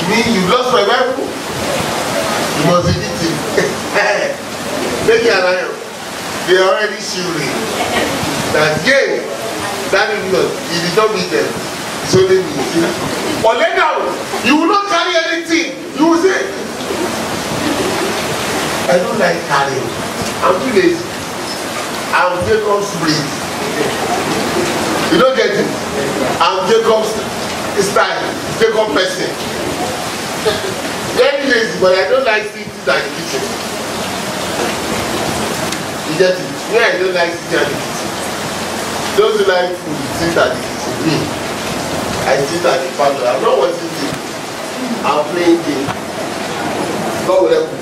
mean you lost my Bible? You must be eating. Take your lion. They are already shivering. That yeah, that is not. He did not meet them. It's only me. Or let down. You will not carry anything. You will say, I don't like carrying. I'm too lazy. I'm Jacob's breed. You don't get it? I'm Jacob's style. Jacob person. Very lazy, but I don't like sitting in the kitchen. You get it? Me, I don't like sitting in the kitchen. Those who like food sit at the kitchen. Me, I sit at the parlor. I'm not watching TV. I'm playing game. God will help me.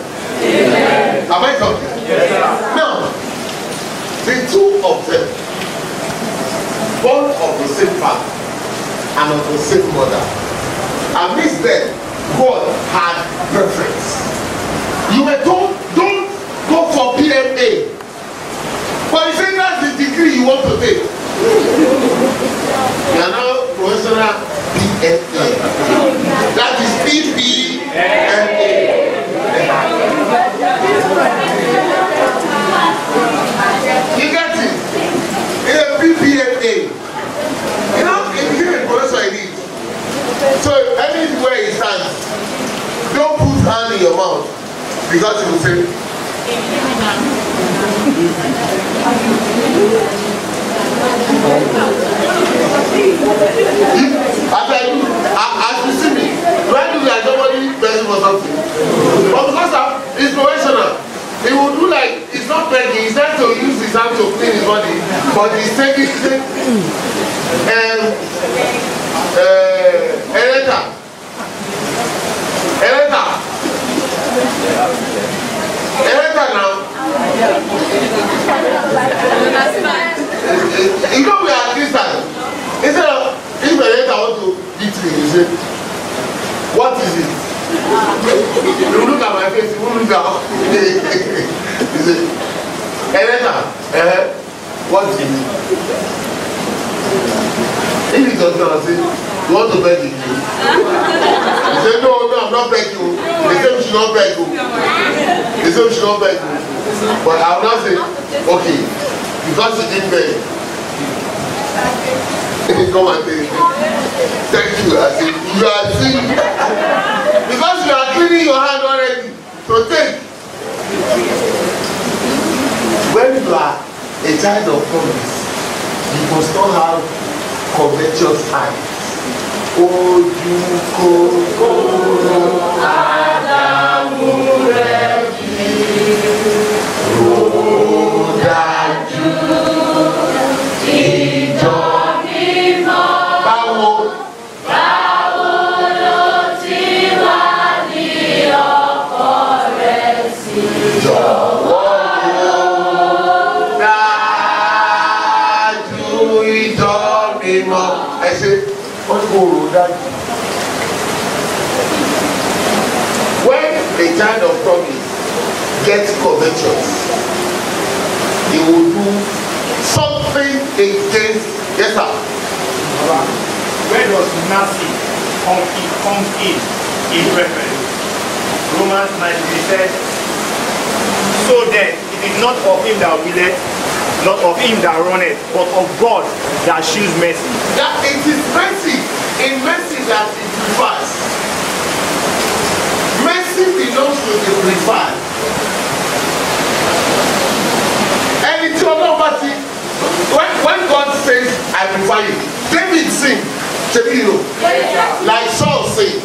Am I talking? Yes, sir. Now, the two of them, born of the same father and of the same mother, amidst them, God had preference. You were told, don't go for PMA. But he said that's the degree you want to take. You are now professional PMA. That is PPMA. You get it? It's a PPMA. You know, it became a professor I need. So anywhere he stands, don't put hand in your mouth because he will say. As you see me, when you like somebody begging for something, but because it's professional, he will do like it's not begging. He's trying to use his hand to clean his body, but he's taking now. You know we are Christians. Instead of if Eleta want to eat me, you say, what is it? You look at my face, you won't look down. You say, Eleta, what is it? If he does not say, you want to beg you? He say, no, I'm not begging you. They say we should not beg you. They say we should not beg you. But I will not say, okay, because you didn't beg. Come and say, thank you. I say, you are seeing. Because you are cleaning your hand already. So take. When you are a child of promise, you must not have covetous eyes. Oh, you go, Adamu, oh, that you, ìjọ mímọ́, báwo ló ti wà ní ọkọ rẹ̀ sí jọ̀wọ́ dájú ìjọ mímọ́. Ẹ ṣe wọ́n kò rò dájú. When a child of promise gets covetous, he will do something against. Yes, sir. Where does mercy comes in preference? Romans 9 says, so then it is not of him that willeth, not of him that runneth, but of God that shews mercy. That it is mercy, in mercy that it prefers. Mercy belongs to the preferred. And it's your property. When God says, I prefer you, David sing, like Saul sing.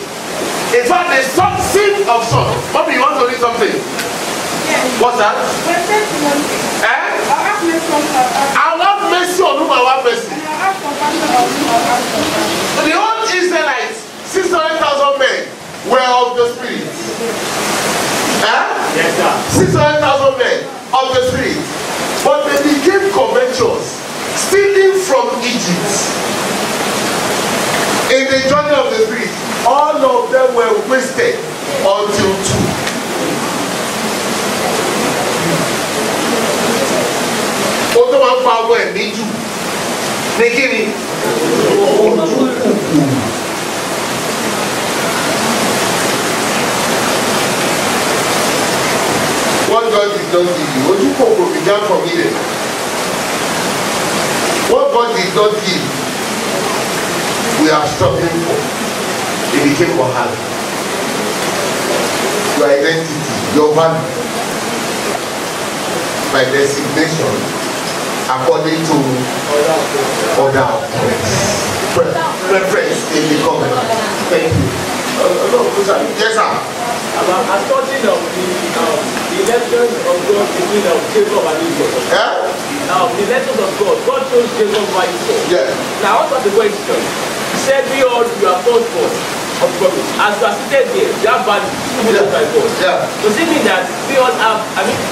In fact, the son sing of Saul. Maybe you want to read something? Yes. What's that? I'll have mercy on whom I have mercy. The old Israelites, 600,000 men, were of the Spirit. Yes, sir. 600,000 men of the Spirit. But they became covetous, stealing from Egypt. In the journey of the Spirit, all of them were wasted until 2. Ó tó máa ń fa ọgbọ́n ẹ̀ méjì ní kíni? Ojukoko began from Eden. What God did not give, we are struggling for. It became Wahala. Your identity, your value, by designation, according to other preference in the covenant. Thank you. Yes, sir. I'm talking of the election of God between Jacob and Esau. Yeah? The election of God. God chose Jacob over Esau. Yeah. Now, what was the question? He said, we all, you are called forth of promise. As you are seated there, you have value given by God. Yeah. Does it mean that we all have,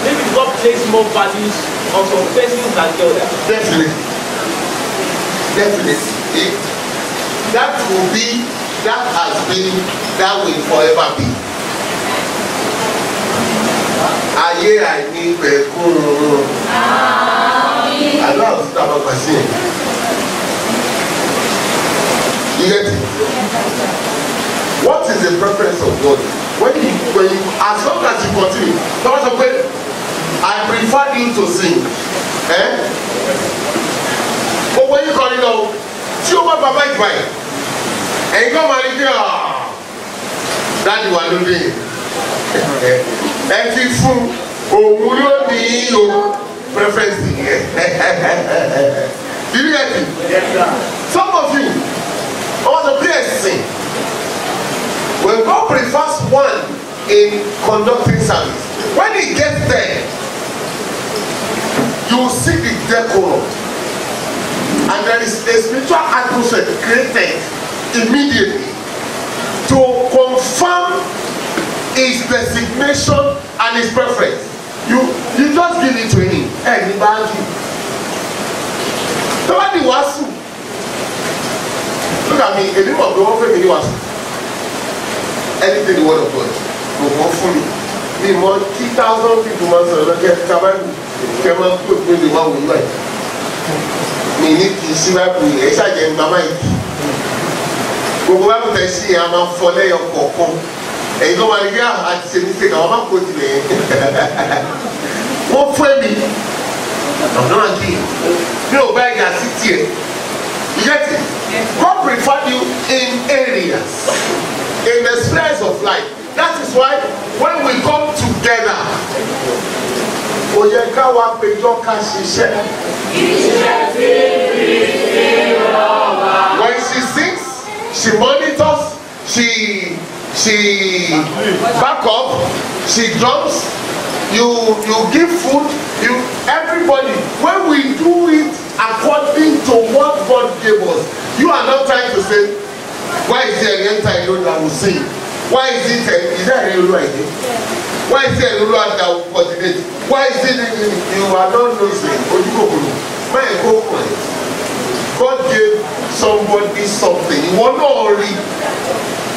maybe God place more values on some persons than the other? Definitely. That will be, that has been, that will forever be. Ayé àìní ìpẹ̀kun. Allah is about machine. You get it? What is the preference of God? When you, as long as you continue, someone say, I prefer you to sing. But when you call it out, tí o bá bàbá ìgbà yìí, ẹ̀yin kan máa ní kí dáàdi wà lóde ẹ fi fún òun ló ní o preference yẹn. Did you get it? Yes, sir. Some of you, all the blessing, when God prefers one in conducting service, when he gets there, you see the decorum. And there is a spiritual atmosphere created immediately to confirm his designation and his preference. You just give it to him. Anybody. Nobody wants to. Look at me. A little of the one family wants anything the word of God. Go on fully. Me more 2,000 people must have get covered. Come on, put me the one we like. Mi ní kì í sí báàbù yìí ẹ ṣàjẹ́ ń bàbá yìí gbogbo báàbù tẹ̀ sí yẹn a máa fọ lẹ́yọ kọ̀ọ̀kan ẹ̀yin tó máa ní kí àti ṣe ní sèkà wọ́n máa kó tilẹ̀ yẹn wọ́n fún ẹ̀mí ọ̀nà àti mi ò bá ẹ̀yà sí tiẹ̀ you get it? God preferred you in areas in the spheres of life. That is why when we come together ó yẹ ká wá péjọ ká ṣiṣẹ́. When she sings, she monitors, she back up, she drums, you give food, everybody. When we do it according to what God gave us, you are not trying to say, why is there an entire alone that will sing? Why is there a real idea? Why is there a Lulu that will coordinate? Why is it you are not losing? God gave somebody something. You will not read.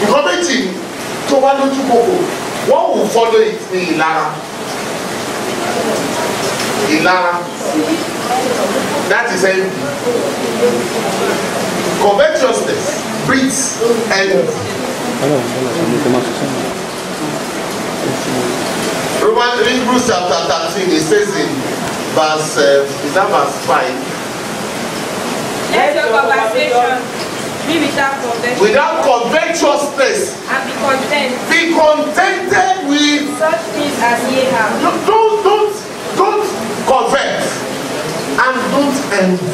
You come to what will follow it in Ilara? Ilara. That is envy. Covetousness breeds envy. Hebrews chapter 13, it says in verse, is that verse 5? Let your conversation be without covetousness. Without covetousness. And be content. Be contented with such things as ye have. Don't covet. And don't envy.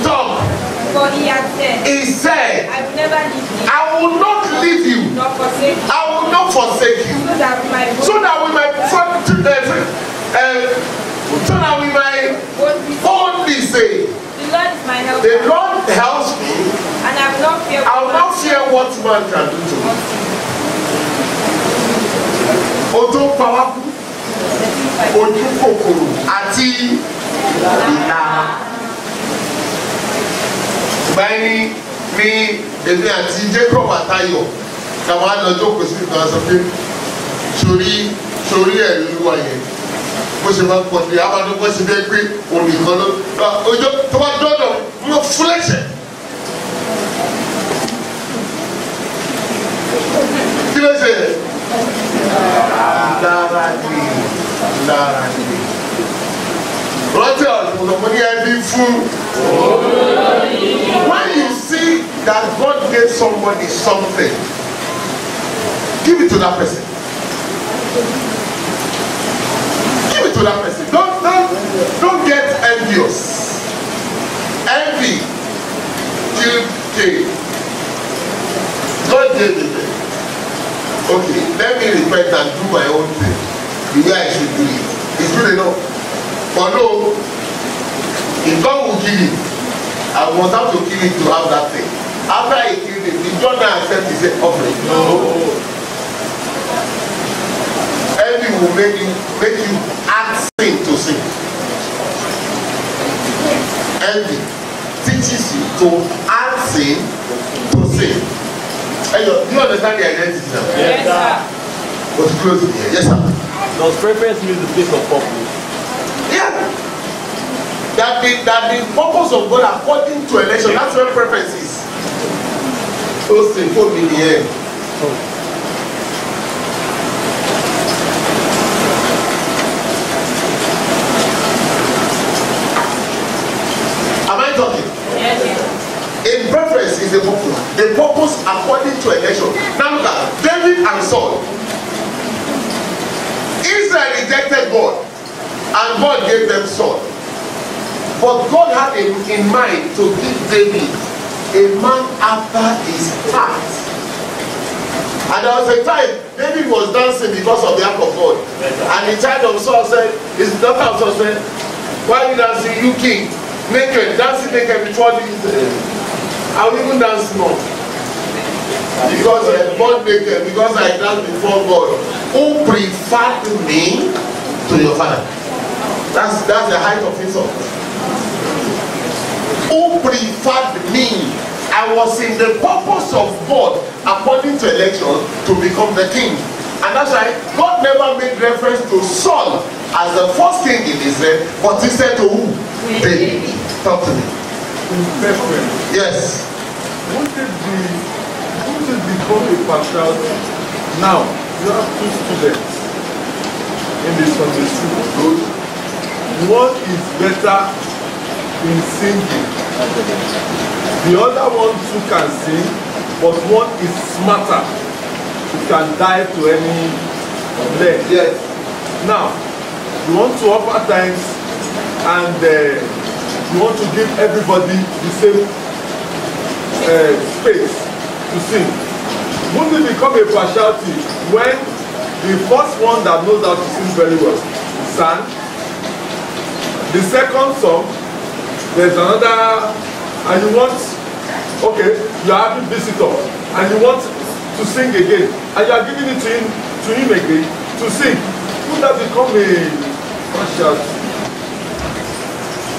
Talk. For he had said. He said. I will never leave you. I will not leave you. Nor forsake you. I will not forsake you. So that we might boldly say, the Lord is my helper. the Lord helps me, and I will not fear what man can do to me. Ojo powerful, ojú kòkòrò àti ìlara. Báyìí ni èmi àti Jacob àtayọ̀ kàwọn àlọ́jọ́ kò sí ìtàn sọ pé sórí ẹ̀ ló wà yẹn. Bó ṣe máa ń pọ̀ ní àwọn àdúgbò ṣe dé pé òun nìkan ló ojú tó bá dọ́dọ̀ mọ́ fúlẹ̀ṣẹ̀. Kí ló ṣe? Lára ni. When you see that God gave somebody something, give it to that person. Give it to that person. Don't get envious. Envy killed Cain. God gave it. Okay, let me repent and do my own thing the way I should do it. It's good enough. But no, if God will give it, I must have to kill it to have that thing. After I kill it, if God not accept his offering, no. Envy will make you add sin to sin. Envy teaches you to add sin to sin. Do you understand the identity now? Yes, sir. But close it here. Yes, sir. Does preference mean the place of purpose? Yeah. That the purpose of God according to election, that's where preference is. So simple in the end. Am I talking? Yes. In preference is the purpose. The purpose according to election. Now look at David and Saul. Israel rejected God and God gave them Saul. But God had in mind to give David a man after his heart. And there was a time David was dancing because of the act of God. And the child of Saul said, his daughter of Saul said, why are you dancing, you king? Naked, dancing naked before the I will even dance more. Because I born naked, because I dance before God. Who preferred me to your father? That's the height of insult. Who preferred me? I was in the purpose of God according to election to become the king. And that's why God never made reference to Saul as the first king in Israel, but he said to who? David. Talk to me. Yes. Won't it become a partiality? Now, you have two students in the Sunday school. Good. One is better in singing. The other one too can sing, but one is smarter. He can dive to any leg. Yes. Now, you want to offer thanks and you want to give everybody the same space to sing. Wouldn't it become a partiality when the first one that knows how to sing very well sang? The second song, there's another, and you want, okay, you are having visitor, and you want to sing again, and you are giving it to him again to sing. Would that become a partiality?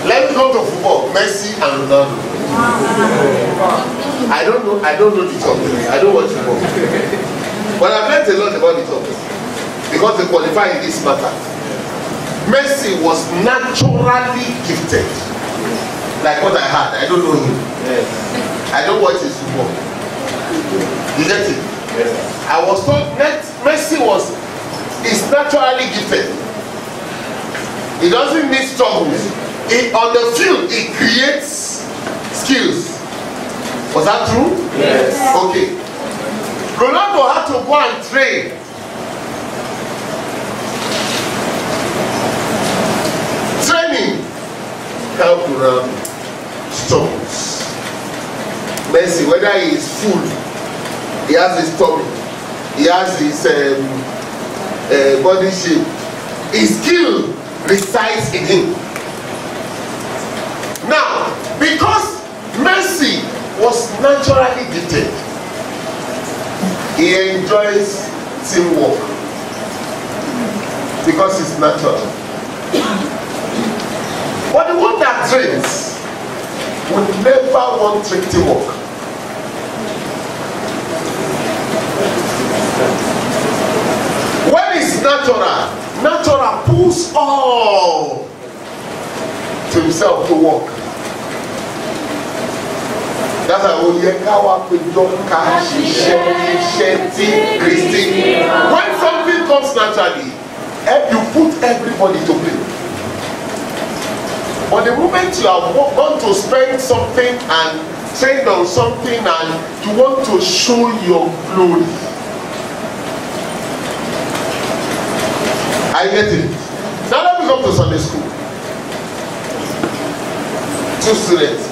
Let's go to football. Messi and Ronaldo. I don't know the topic. I don't watch football. But I've learned a lot about the topic. Because they qualify in this matter. Messi was naturally gifted. Like what I had. I don't know him. Yes. I don't watch his football. You get it? Yes. I was told Messi is naturally gifted. He doesn't need struggles. On the field, it creates skills. Was that true? Yes. Okay. Ronaldo had to go and train. Training helped Ronaldo. Struggles. Messi, whether he is full, he has his tummy, he has his body shape, his skill resides in him. Now, because Messi was naturally gifted, he enjoys teamwork because it's natural. But the one that trains would never want teamwork. When it's natural pulls all to himself to work. That's why when something comes naturally, you put everybody to play. But the moment you have gone to spend something and trained on something and you want to show your glory, I get it. Now let me come to Sunday school. Two students,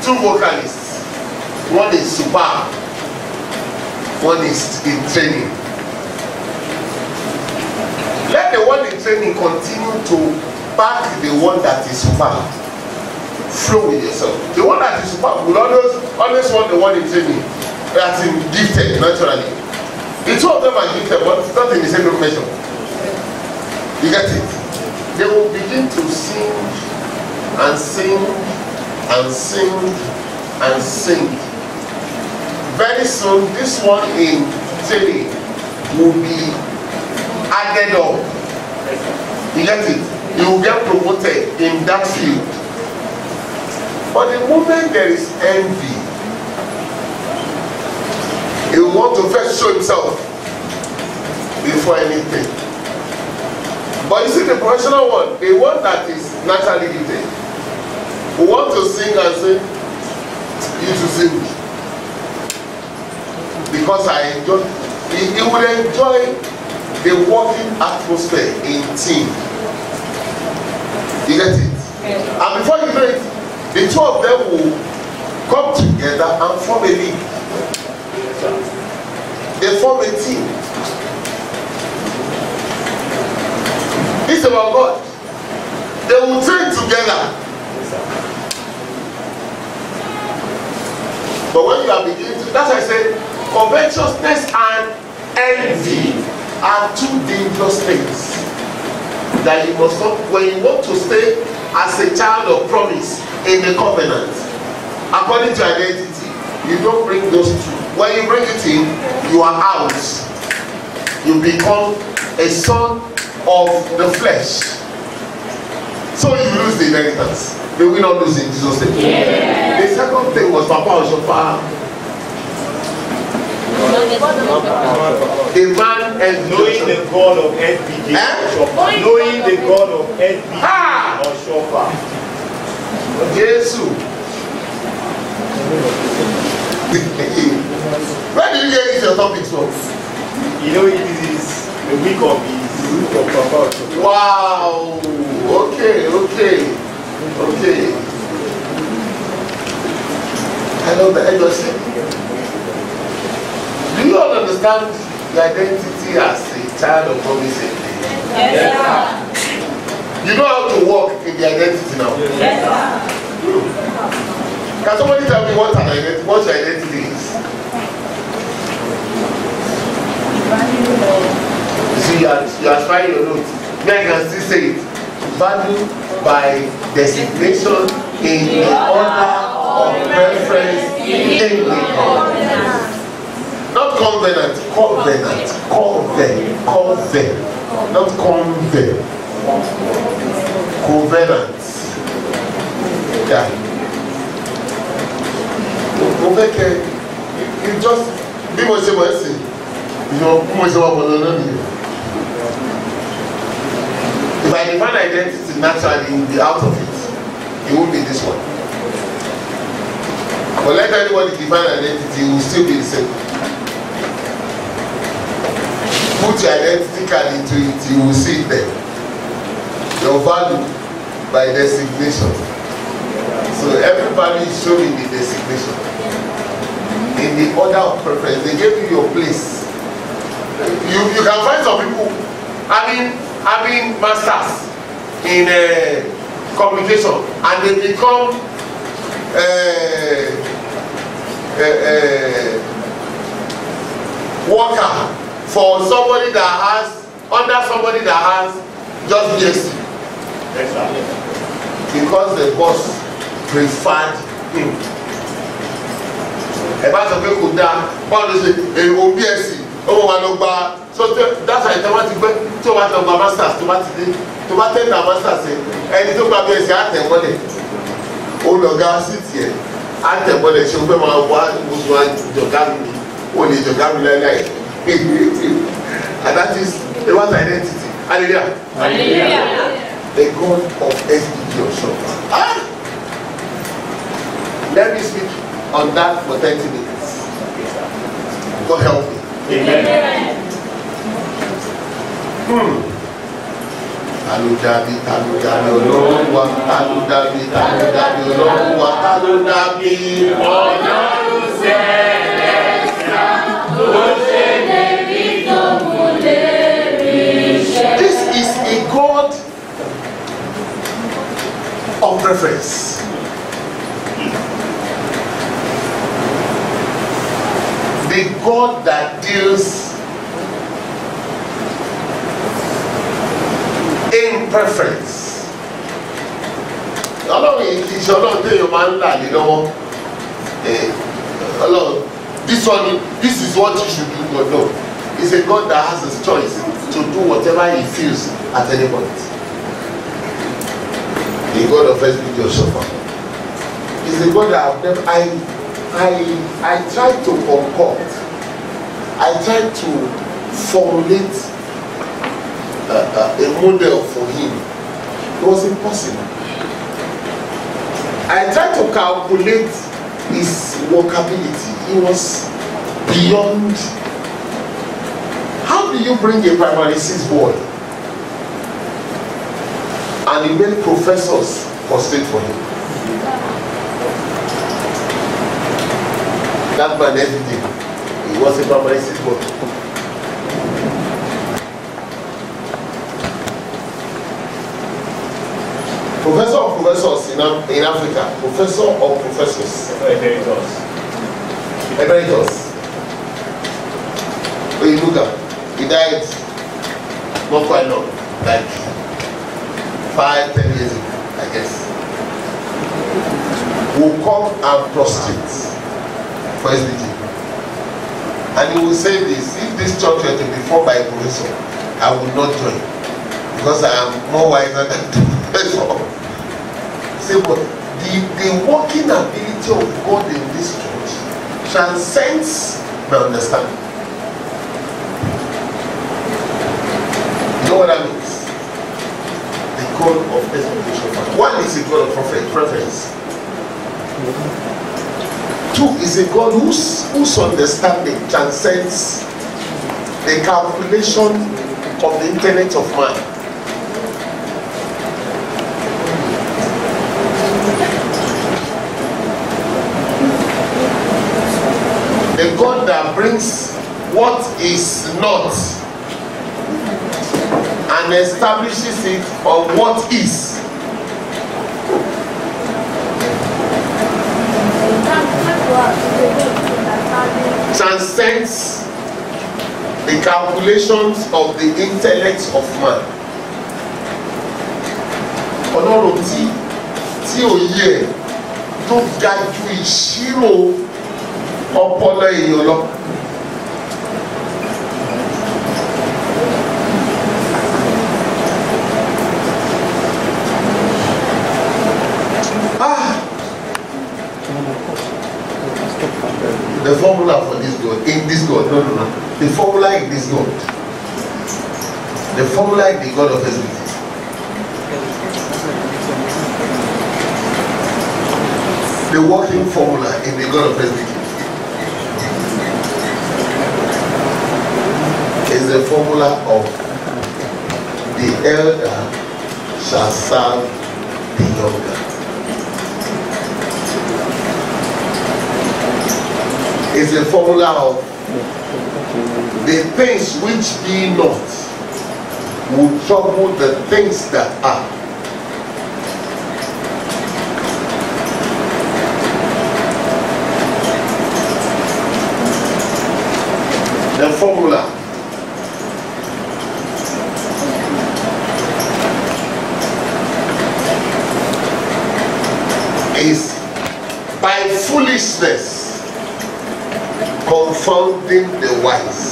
two vocalists. One is superb, one is in training. Let the one in training continue to back the one that is superb. Flow with yourself. The one that is superb will always want the one in training that's in gifted naturally. The two of them are gifted, but not in the same measure. You get it? They will begin to sing and sing and sing and sing. Very soon, this one in training will be added up. You get it? You will get promoted in that field. But the moment there is envy, he will want to first show himself before anything. But you see the professional one, the one that is naturally gifted, who want to sing and say, you to sing. Because I enjoy, he will enjoy the working atmosphere in team. You get it? And before you know it, the two of them will come together and form a league. They form a team. It's about God. They will train together. But when you are beginning to, that's why I said, covetousness and envy are two dangerous things that you must not, when you want to stay as a child of promise in the covenant, according to identity, you don't bring those two. When you bring it in, you are out. You become a son of the flesh. So you lose the inheritance. May we not lose in Jesus' name. Yeah. The second thing was Papa Oshoffa. The man and knowing the God of SBJ Oshoffa. Knowing the God of SBJ Oshoffa. Jesus. Where did you get your topics from? You know, this is the week of Papa Oshoffa. Wow. Okay. I love the agency. Do you all understand your identity as a child of promise? Yes, sir. You know how to walk in the identity now? Yes, sir. Can somebody tell me what your identity is? You see, you are trying your notes. Then I can still say it. Value by designation in the order of preference in the covenant. Not covenant, covenant. Not convent. Covenant. Yeah. You just be more mercy. You know, if I define identity naturally, you will be out of it. It won't be this one. But let anybody define identity, it will still be the same. Put your identity card into it, you will see it there. Your value by designation. So everybody is showing the designation. In the order of preference, they gave you your place. You can find some people having masters in communication and they become worker for somebody that has under somebody that has just BSc. Because the boss preferred him. About sọ pé kò dáa báwo ló ṣe èrò BSc ọmọ wa ló gba so that's why ìtàn wá ti gbé tí o bá tẹ gba masters tó bá ti dé tó bá tẹ gba masters ẹni tó gba BSc á tẹ̀ mọ́lẹ̀ ó lọ ga sí tiẹ̀ á tẹ̀ mọ́lẹ̀ ṣe o fẹ́ máa wá gbogbo àjọ̀gá mi o lè jọ̀gá mi láíláí and that is the one's identity. Hallelujah. Hallelujah. The God of SBJ Oshoffa. Let me speak on that for 30 minutes. God help me. Amen. Taludabi, taludabi, Olúwa, taludabi, taludabi, Olúwa, taludabi. Ọlọ́run Sẹ́lẹ̀sà tó ṣe lè rí tó mú lè rí iṣẹ́. This is a God of preference. The God that deals in preference. Ọlọ́run yìí kì í ṣe Ọlọ́run tí èèyàn máa ń là ní lọ́wọ́. Ọlọ́run, this is what you should do, God no. He's a God that has his choice to do whatever he feels at any point. The God of SBJ Oshoffa. He's a God that I've never, I try to concoct, I try to formulate a model for him. It was impossible. I tried to calculate his workability. It was beyond. How do you bring a primary 6 boy and you make professors prostrate for him? That man every day, he was a primary 6 boy. Professor of professors in Africa, professor of professors. Emeritus. When you look at, he died not quite long, like 5-10 years ago, I guess. Will come and prostrate for SBJ. And he will say this: if this church were to be formed by a professor, I would not join, because I am more wiser than the professor. Say, but the working ability of God in this church transcends my understanding. You know what that means? The God of SBJ Oshoffa. One is a God of preference. 2 is a God whose understanding transcends the calculation of the intellect of man. The God that brings what is not and establishes it on what is. Transcends the calculations of the intellect of man. Ọlọ́run tí òye ẹ̀ tó ga ju ìṣirò ọpọlọ èèyàn lọ. The formula for this God, in this God, no. The formula in this God. The formula in the God of SBJ. The working formula in the God of SBJ is the formula of the elder shall serve the younger. Is the formula of the things which be not will trouble the things that are. The formula is by foolishness confounding the wise.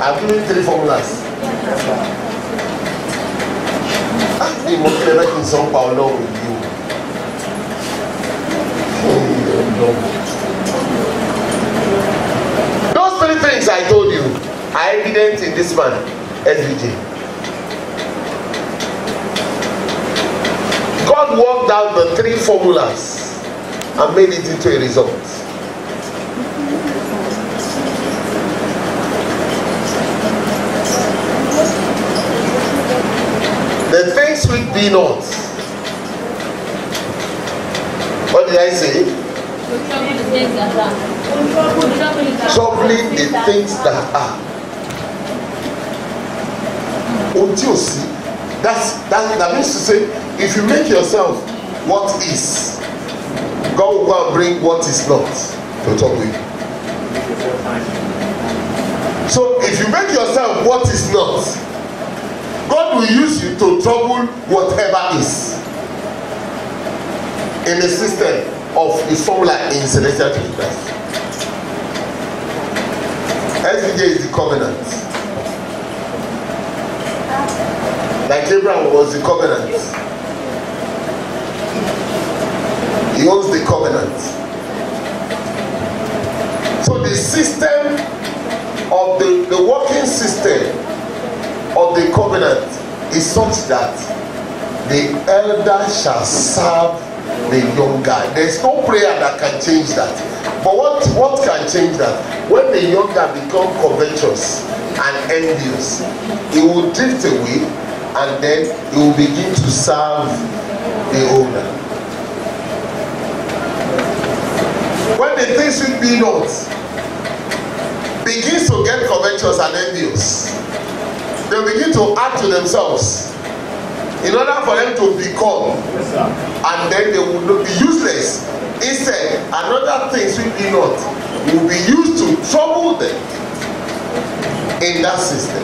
I've given 3 formulas. things I told you are evident in this man, SBJ. God worked out the 3 formulas and made it into a result. The things which be not. What did I say? Troubling the things that are. Until see, that means to say, if you make yourself what is, God will go and bring what is not to talk with you. So if you make yourself what is not, God will use you to trouble whatever is in the system of the formula in celestial Christ. SBJ is the covenant. Like Abraham was the covenant. He owns the covenant. So the system of the working system of the covenant is such that the elder shall serve the younger. There's no prayer that can change that. But what can change that? When the younger become covetous and envious, he will drift away and then he will begin to serve the older. When the things will be not begins to get covetous and envious, they begin to add to themselves in order for them to become, and then they will be useless. Instead, another things will be not will be used to trouble them in that system.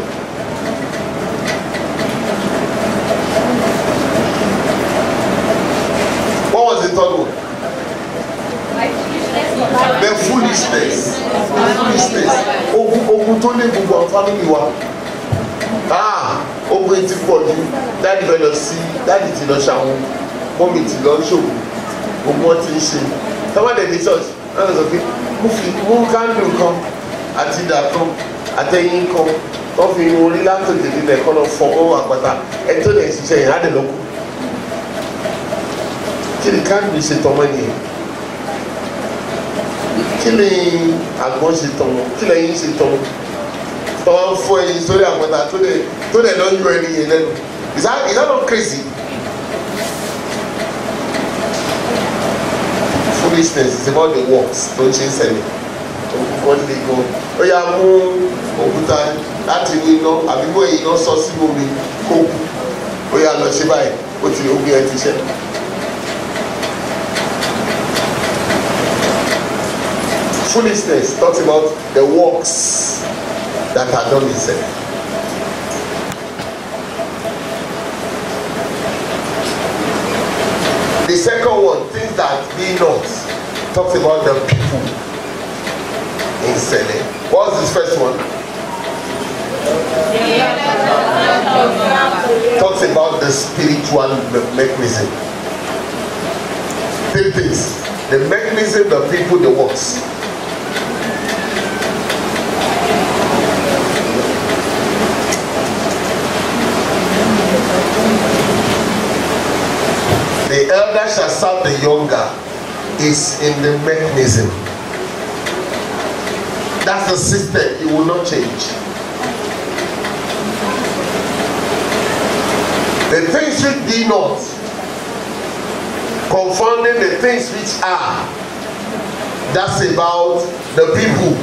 What was the third one? The foolishness. The foolishness. Ogun tó lé gbogbo àwọn family wa. Ogun ti pọ̀ jù. Dáàdì bẹ́ẹ̀ lọ sí, dáàdì ti lọ ṣàwọn, mọ́mì ti lọ ṣòwò, gbogbo wọn ti ń ṣe. Tọ́wọ́dẹ̀ ní church, wọ́n lọ sọ pé mú kándù kan àti ìdà kan àtẹ̀yìn kan, wọ́n fi orí látòkè nílẹ̀ kọ́ lọ fọwọ́ àpáta. Ẹni tó lè ṣiṣẹ́ yẹn á dẹ̀ lọ́kù. Kí ni kándù ṣe tọmọ nìyẹn? Kí ni àgbọn ṣe tọmọ? Kí lẹ́yìn ṣe tọmọ? Tọ́wọ́ fún ẹyin sórí àpáta tó lè lọ yọ ẹni yẹn lẹ́nu. Is that not crazy? Foolishness is about the works tó ń ṣe ń ṣẹlẹ̀. Wọ́n lè gan. Ó yà mú òkúta láti inú iná àbí mú ẹ̀yìn iná sọ sínú omi kó kú. Ó yà lọ ṣe báyìí, ó ti ogun ẹ ti ṣẹ́. Foolishness talks about the works that are done in self. The second one, things that be not, talks about the people in selling. What's this first one? Talks about the spiritual mechanism. 3 things: the mechanism, the people, the works. The elder shall serve the younger is in the mechanism. That's the system. It will not change. The things which be not, confounding the things which are. That's about the people.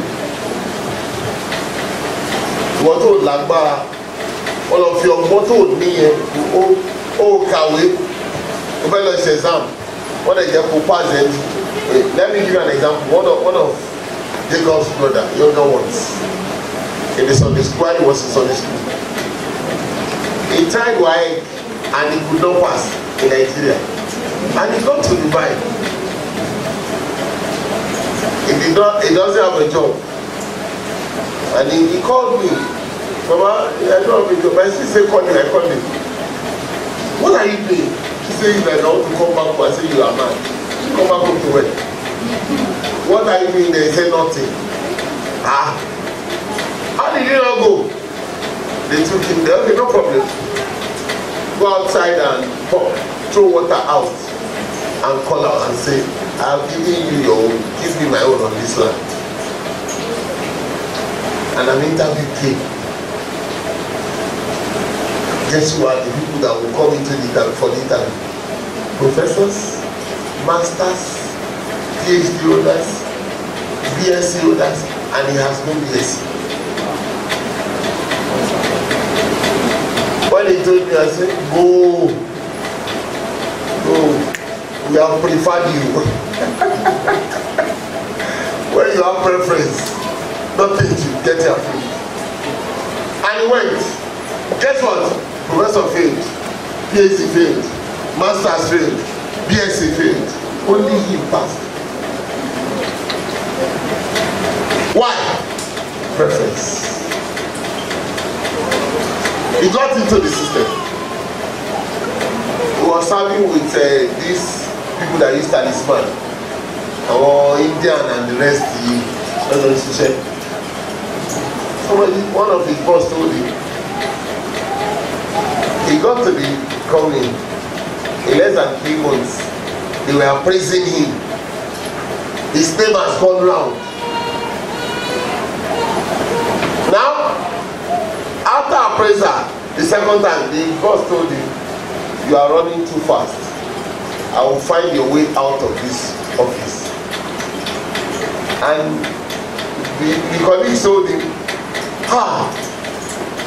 What would lágbára? All of your motto ní kàwé. Fellowship exam. What is your pass it? Let me give you an example. One of Jacob's brother, younger ones, in the Sunday school, he was in Sunday school. He tried why and he could not pass in Nigeria. And he got to Dubai. He doesn't have a job. And he called me. Mama, I don't have a job. My sister called me, I called him. What are you doing? He says that I want to come back home. I say, you are mad. Come back home to work. What are you doing there? He said, nothing. took him there. Okay, no problem. Go outside and throw water out and call out and say, I have given you your own, give me my own on this land. And an interview came. Guess who are the people that will come into the interview for the interview? Professors, masters, PhD holders, BSc holders, and he has no BSc. When he told me, I said, go. We have preferred you. When you have preference, nothing to get your food. And he went. Guess what? Professor failed, PhD failed, Masters failed, BSc failed. Only he passed. Why? Preference. He got into the system. He was serving with these people that use talisman. Our Indian and the rest, somebody, one of his boss told him, he got to the company in less than 3 months. They were praising him. His name has gone round. Now, after appraisal, the second time, the boss told him, you are running too fast. I will find your way out of this office. And the colleague told him,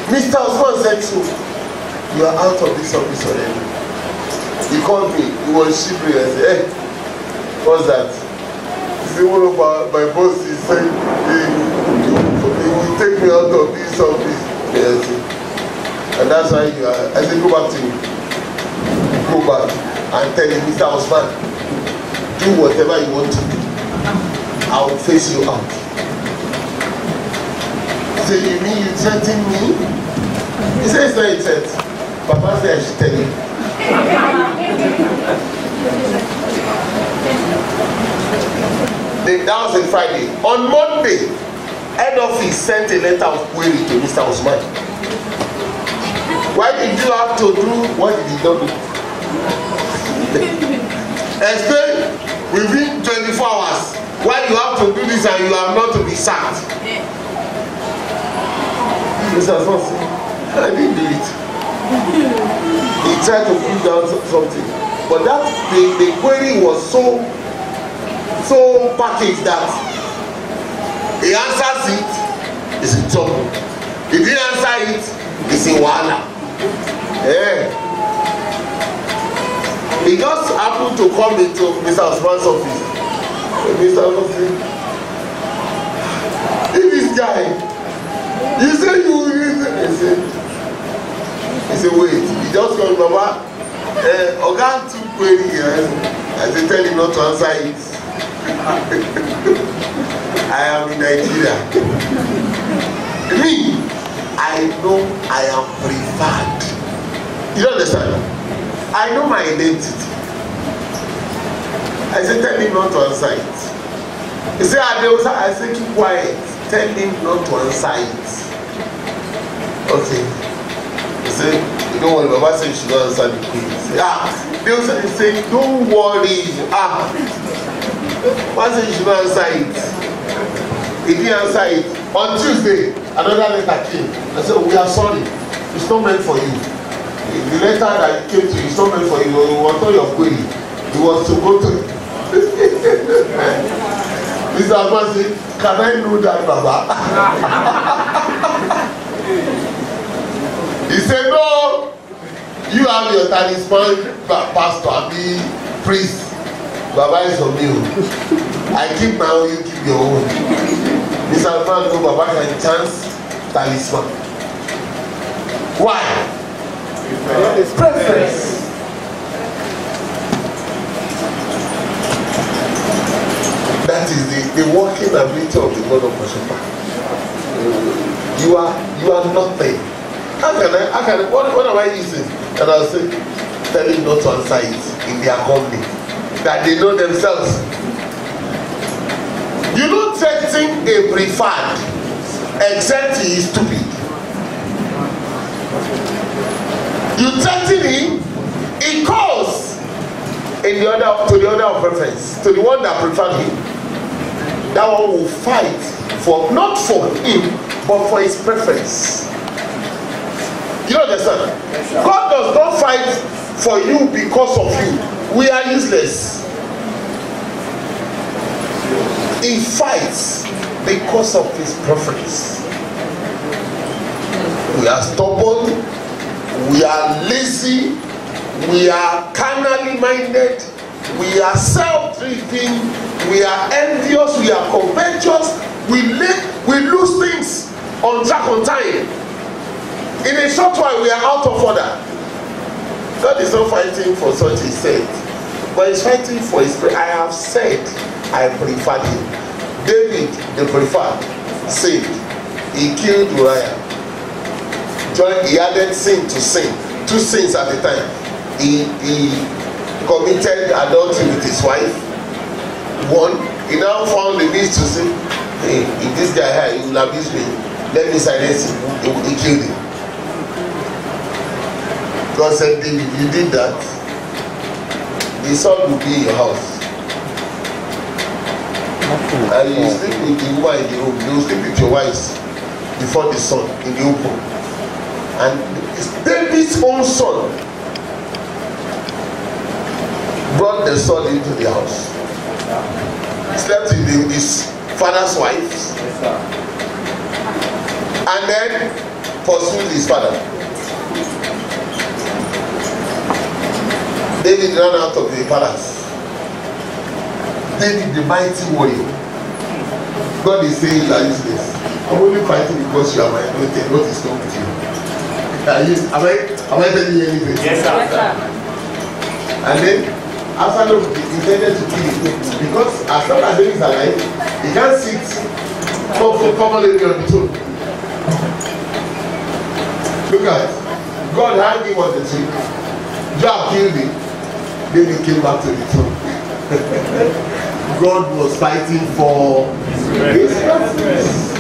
Mr. Osman said so. You are out of this office already. He called me. He was shivering. I said, hey, what's that? He said, one of my bosses said, he will take me out of this office. Yes. And that's why you are. I said, go back to him. Go back and tell him, Mr. Osman, do whatever you want to do. I will face you out. He said, you mean you threaten me? He said, it's not a threat. Papa said I should tell you. That was on Friday. On Monday, head office sent a letter of query to Mr. Osman. Why did you have to do what did he not do? Explain within 24 hours why you have to do this and you are not to be sacked. Mr. Osman said, I didn't do it. He tried to pull down something, but that the query was so packaged that he answers it, it's in trouble. He didn't answer it, it's in wahala. Yeah. He just happened to come into Mr. Osman's office. Mr. Osman said, hey, this guy, you say you will. He said, wait, he just called Baba. Oga took query here. I said, tell him not to answer it. I am in Nigeria. Me, I know I am preferred. You don't understand? I know my identity. I said, tell him not to answer it. He said, I said, keep quiet. Tell him not to answer it. Okay. He said, you know what, Baba said you should not answer the query. They also say, don't worry. Baba said you should not answer it. He didn't answer it. On Tuesday, another letter came. I said, we are sorry. It's not meant for you. The letter that came to you is not meant for you. It was not your query. It was to go to. Mr. Osman said, can I know that, Baba? He said, no, you have your talisman, pastor, and be priest. Baba is on me. I keep my own, you keep your own. Mr. Osman, no, Baba can chance talisman. Why? It's preference. That is the working ability of the God of Oshoffa. You are nothing. How can I, what am I using? And I'll say, tell him not to answer it in their company. That they know themselves. You don't threaten a preferred except he is stupid. You threaten him, he calls to the order of preference, to the one that preferred him. That one will fight for, not for him, but for his preference. You understand? Yes, God does not fight for you because of you. We are useless. He fights because of his preference. We are stubborn, we are lazy, we are carnally minded, we are self-driven, we are envious, we are covetous, we lose things on track on time. In a short while we are out of order. God is not fighting for such, he said, but he's fighting for his prayer. I have said I preferred him. David, the preferred, saved. He killed Uriah. He added sin to sin. 2 sins at a time. He committed adultery with his wife. 1, he now found the means to say, hey, if this guy here, he will abuse me, let me silence him. He killed him. God said, David, you did that, the son will be in your house. And you sleep with the woman in the room, you sleep with your wives before the son in the open. And it's David's own son brought the son into the house. He slept with his father's wives, and then pursued his father. David ran out of the palace. David, the mighty warrior. God is saying you are useless. I'm only fighting because you are my anointed. What is wrong with you? Am I telling you anything? Yes, sir. Yes, sir. And then Absalom intended to kill him because as long as David is alive, he can't sit comfortably on the throne. Look at it. God hung him on the tree. Joab killed him. David came back to the throne. God was fighting for his preference.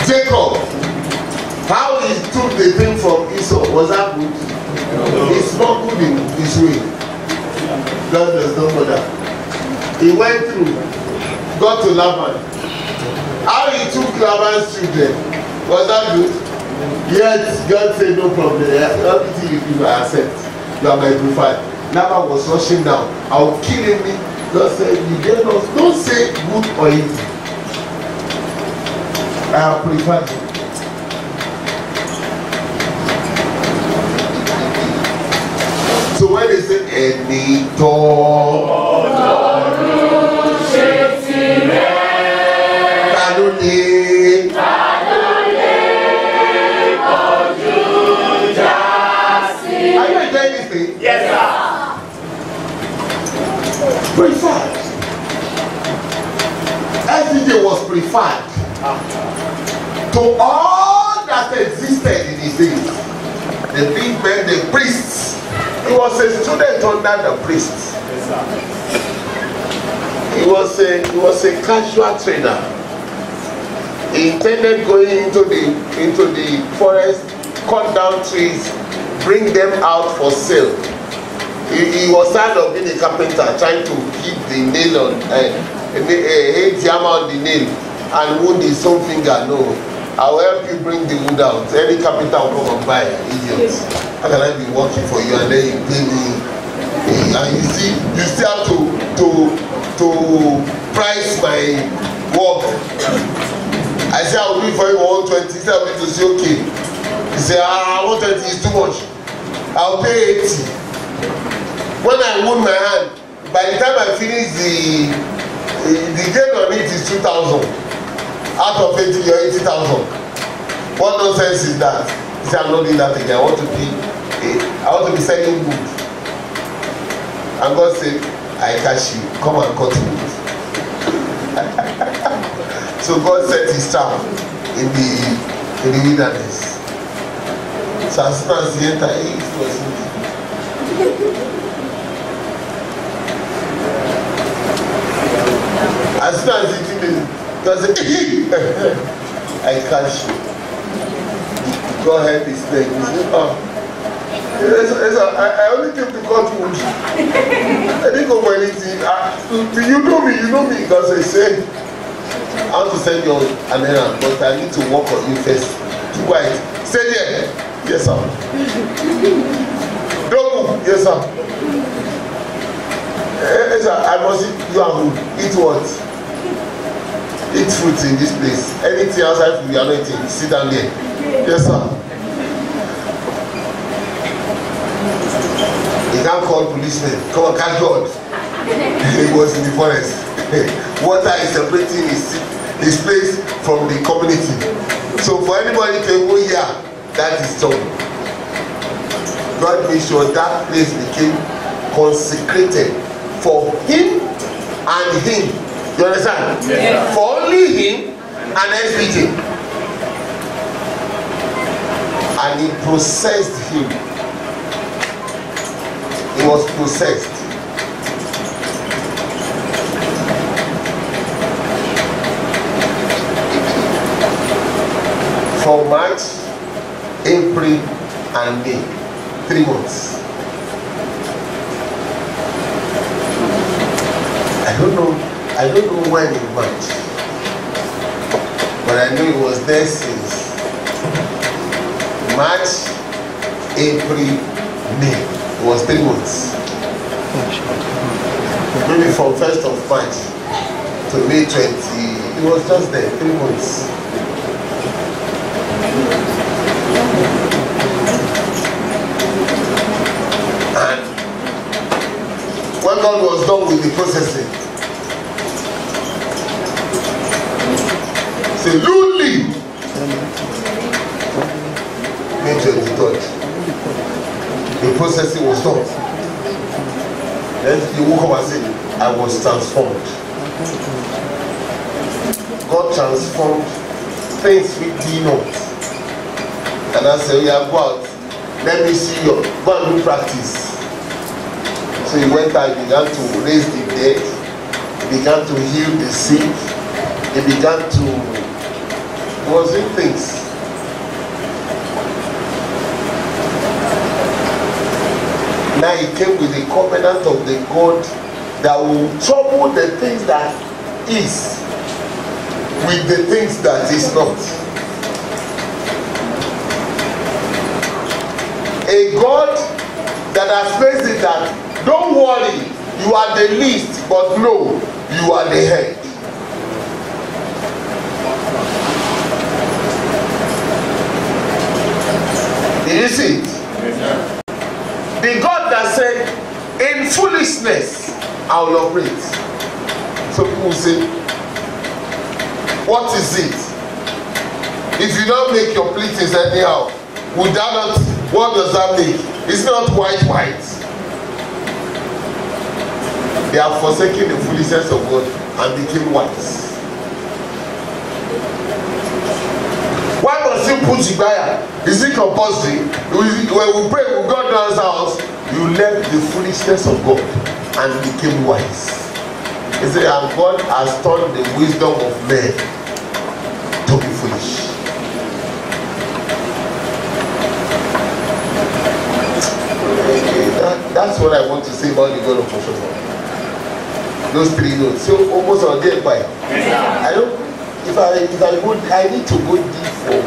Jacob, how he took the thing from Esau, was that good? He smuggled in his way. God does not bother. He went through, got to Laban. How he took Laban's children, was that good? Yet God said no problem. Everything you do I accept. You are my preferred. Laban was rushing down. I will kill him. God said, you dare not. Don't say good or evil. I have preferred him. So when they say any door, are you enjoying this thing? Yes, sir. Preferred. SBJ was preferred to all that existed in his days. The big men, the priests. He was a student under the priests. Yes, sir. He was a casual trader. He intended going into the forest, cut down trees, bring them out for sale. He was tired of being a carpenter, trying to keep the nail on, hit the hammer on the nail and wound his own finger. No, I'll help you bring the wood out. Any carpenter will come and buy, idiots. How can I be working for you and then you pay me? And you still have to price my work. I say I will do it for you for 120. He said I will to say okay. He said 120 is too much. I'll pay 80. When I wound my hand, by the time I finish the gain on it is 2,000. Out of 80, you're 80,000. What nonsense is that? He said I'm not doing that again. I want to be selling wood. And God said, I catch you. Come and cut wood. So God set his trap in the wilderness. So as soon as he entered, it was as soon as he did it, God said, I catch you. God help his leg. I only came to cut wood. I didn't go for anything. You know me, because I said I want to send you an errand, but I need to work on you first. Too quiet. Stay there. Yes, sir. Don't move. Yes, sir. Yes, sir. I must eat you and food. Eat what? Eat fruits in this place. Anything outside food, you are not eating. Sit down there. Yes, sir. You can't call policemen. Come on, catch God. He was in the forest. Water is separating his place from the community. So for anybody to go here, that is so. God made sure that place became consecrated for him and him. You understand? Yes. For only him and SBJ. And he processed him. He was processed. For March, April, and May, 3 months. I don't know when in March, but I know it was there since March, April, May. It was 3 months. Maybe from 1st of March to May 20, it was just there, 3 months. And when God was done with the processing, say, Luli! May 23rd. The processing was done. Then he woke up and said, I was transformed. God transformed things we did not. And I said, yeah, go out. Let me see your, go and do practice. So he went out, he began to raise the dead, he began to heal the sick, he began to, he was doing things. Now he came with the covenant of the God that will trouble the things that is with the things that is not. A God that has placed it that, don't worry, you are the least, but no, you are the head. Did you see it? Yes, the God that said, in foolishness, I will operate. So people say, what is it? If you don't make your pleadings anyhow, would that not, what does that mean? It's not white. They have forsaken the foolishness of God and became wise. Why must you put Jibaya? Is it compulsory? When we pray with God in our house, you left the foolishness of God and became wise. He said, and God has turned the wisdom of men to be foolish. That's what I want to say about the God of Oshoffa. Those 3 notes. So almost on day by. I don't. If I go, I need to go deep for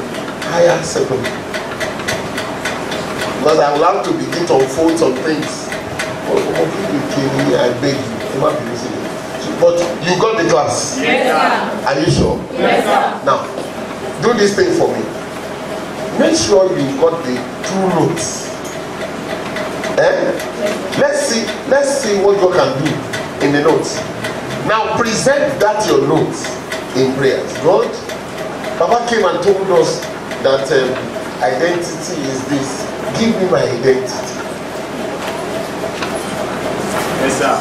higher secondary. Because I will have to begin to unfold some things. I beg you. But you got the class. Yes, sir. Are you sure? Yes, sir. Now, do this thing for me. Make sure you got the 2 notes. Let's see what God can do in the notes. Now present that your notes in prayers. God, Papa came and told us that identity is this. Give me my identity. Yes, sir.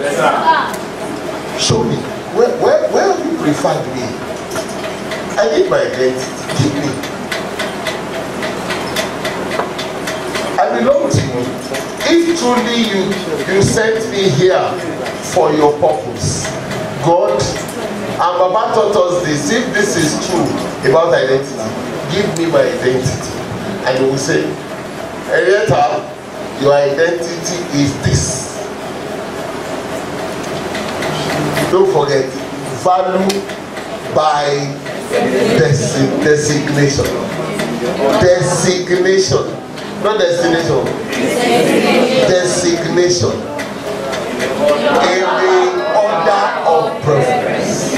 Yes, sir. Show me. Where have you preferred me? I need my identity. Give me. I belong to you. If truly you sent me here for your purpose, God, and Baba taught us this, if this is true about identity, give me my identity. And he will say, Henrietta, your identity is this. Don't forget, value by designation. Designation. Not destination. Designation. In the order of preference.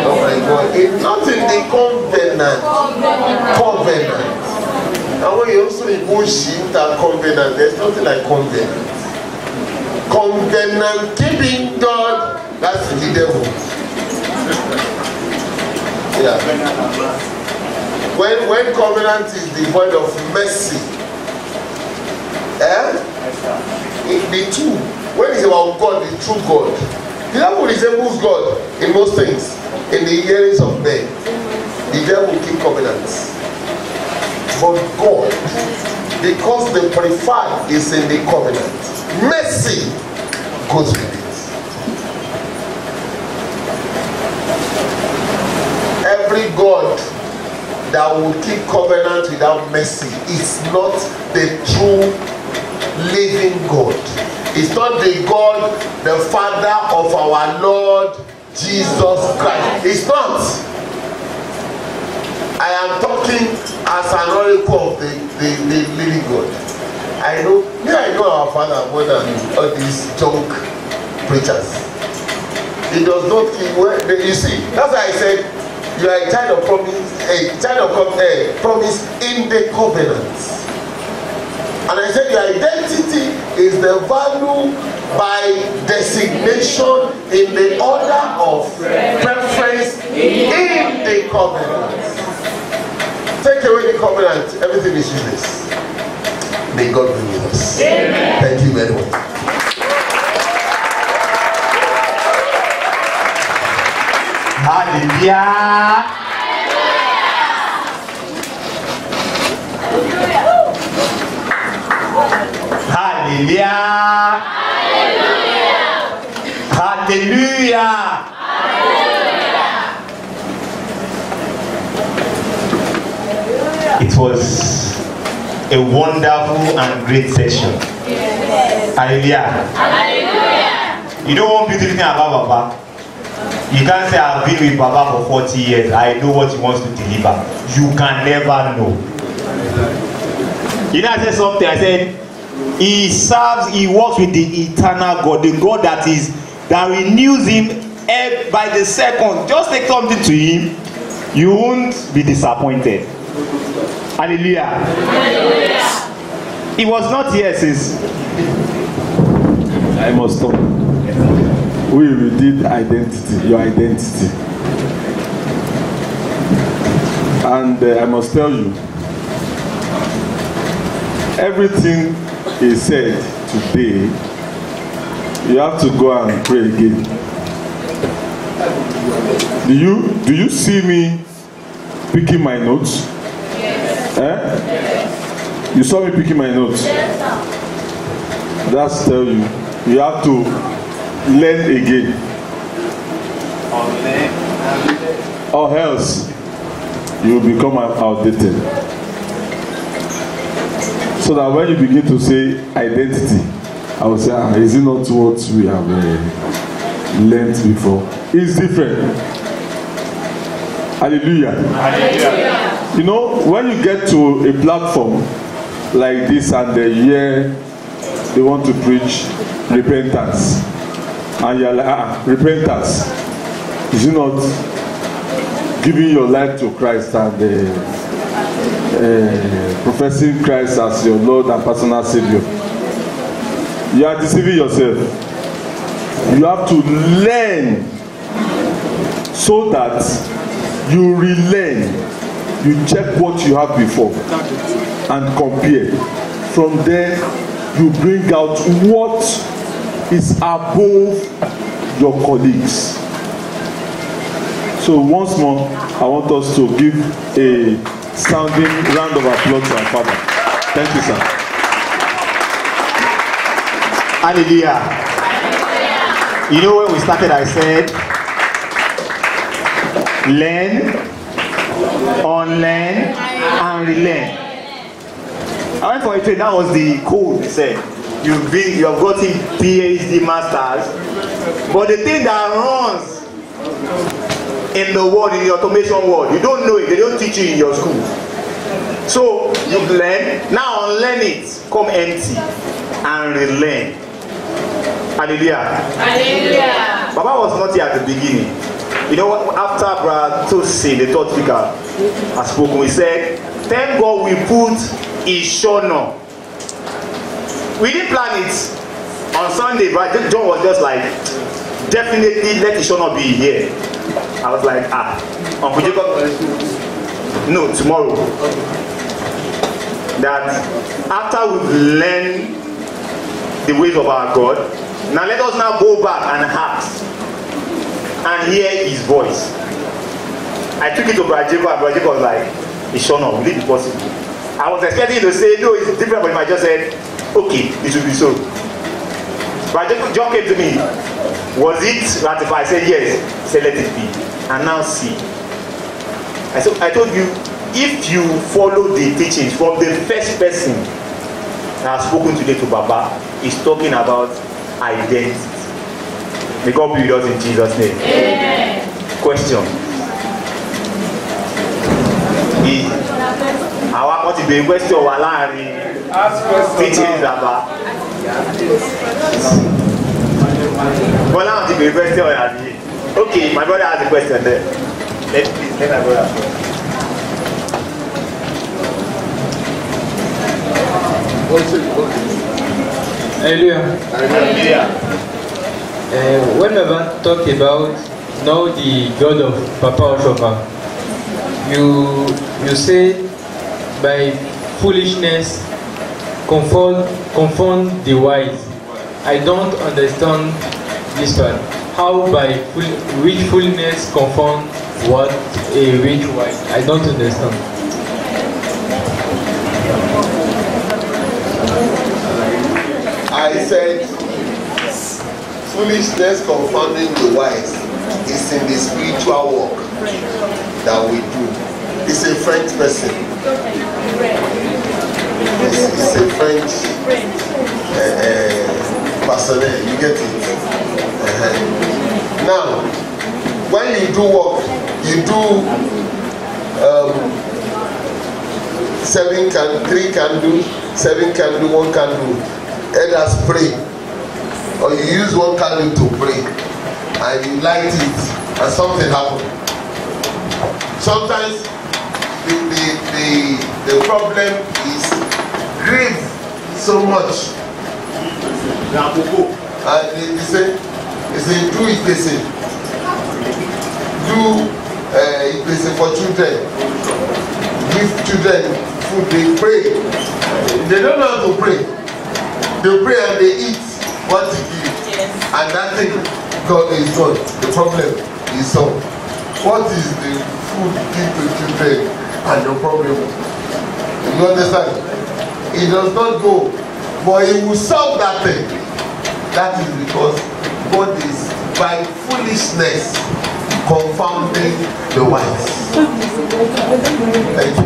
Oh my God. It's not in the covenant. Covenant. And when you also negotiate and covenant, there's nothing like covenant. Covenant keeping God, that's the devil. Yeah. When covenant is devoid of mercy, the two, when it's about God, the true God, the devil resembles God in most things. In the hearings of men, the devil keep covenants. But God, because the preferred is in the covenant, mercy goes with it. Every God that will keep covenant without mercy is not the true living God. It's not the God, the Father of our Lord Jesus Christ. It's not. I am talking as an oracle of the living God. I know our Father more than all these junk preachers. He does not keep where you see. That's why I said you are a child of promise, promise in the covenant. And I said your identity is the value by designation in the order of preference in the covenant. Take away the covenant, everything is useless. May God be with us. Amen. Thank you very much. Hallelujah. Hallelujah. Hallelujah. It was a wonderful and great session. Hallelujah. Hallelujah. You know one beautiful thing about Baba? You can't say I've been with Baba for 40 years. I know what he wants to deliver. You can never know. You know, I said something. I said, he works with the eternal God, the God that renews him by the second. Just take something to him, you won't be disappointed. Hallelujah. Hallelujah. He was not here since. I must stop. We did identity, your identity. And I must tell you, everything he said today, you have to go and pray again. Do you see me picking my notes? Yes. Yes. You saw me picking my notes? Yes, sir. That's tell you have to learn again. Or else you will become outdated. So that when you begin to say identity, I will say, is it not what we have learned before? It's different. Hallelujah. Hallelujah. You know, when you get to a platform like this and they want to preach repentance, and you're like, repentance, is it not giving your life to Christ and professing Christ as your Lord and personal Savior? You are deceiving yourself. You have to learn so that you relearn. You check what you have before and compare. From there, you bring out what is above your colleagues. So once more, I want us to give a sounding round of applause to our Father. Thank you, sir. Hallelujah. You know, when we started, I said, learn, Unlearn and relearn. I went for a trade. That was the code. They said you have gotten PhD, masters, but the thing that runs in the world, in the automation world, you don't know it. They don't teach you in your school. So you've learned. Now unlearn it. Come empty and relearn. Hallelujah. Hallelujah. Baba was not here at the beginning. You know what? After Brother Tosin, the third speaker, has spoken, we said, thank God we put Ishona. We didn't plan it on Sunday, but John was just like, definitely let Ishona be here. I was like, Uncle Jacob, no, tomorrow. That after we've learned the ways of our God, now let us now go back and ask and hear his voice. I took it to Brother Jacob, and Brother Jacob was like, Ishona, will it be possible? I was expecting him to say, no, it's different, but I just said, okay, it will be so. Brother Jacob John came to me, was it ratified? I said, yes. He said, let it be. And now see. I told you, if you follow the teachings from the first person that has spoken today to Baba, he's talking about identity. May God be with us in Jesus' name. Amen. Question. Àwa kan ti bèrè question wà láàrin teachings Baba. Bọ́lá àwọn ti bèrè question wà ní. Okay, my brother has a question there. Let my brother first. Hallelujah. When Baba talk about now the God of Papa Oshoffa, you say by foolishness confound the wise. I don't understand this part. How by which foolishness confound what a which wise? I don't understand. I said foolishness confounding the wise is in the spiritual work that we do. It's a French person. It's a French personnel. You get it? Now, when you do work, you do 3 candle, 7 candle, 1 candle. Elders pray, or you use 1 candle to pray, and you light it, and something happens. Sometimes the problem is grief so much. And they say do it, they say do it for children, give children food, they pray, they don't know how to pray. They pray and they eat what to give. Yes. And that thing God is gone. The problem is solved. What is the food you give to children and your problem? You understand? It does not go. But it will solve that thing. That is because God is by foolishness confounding the wise. Thank you.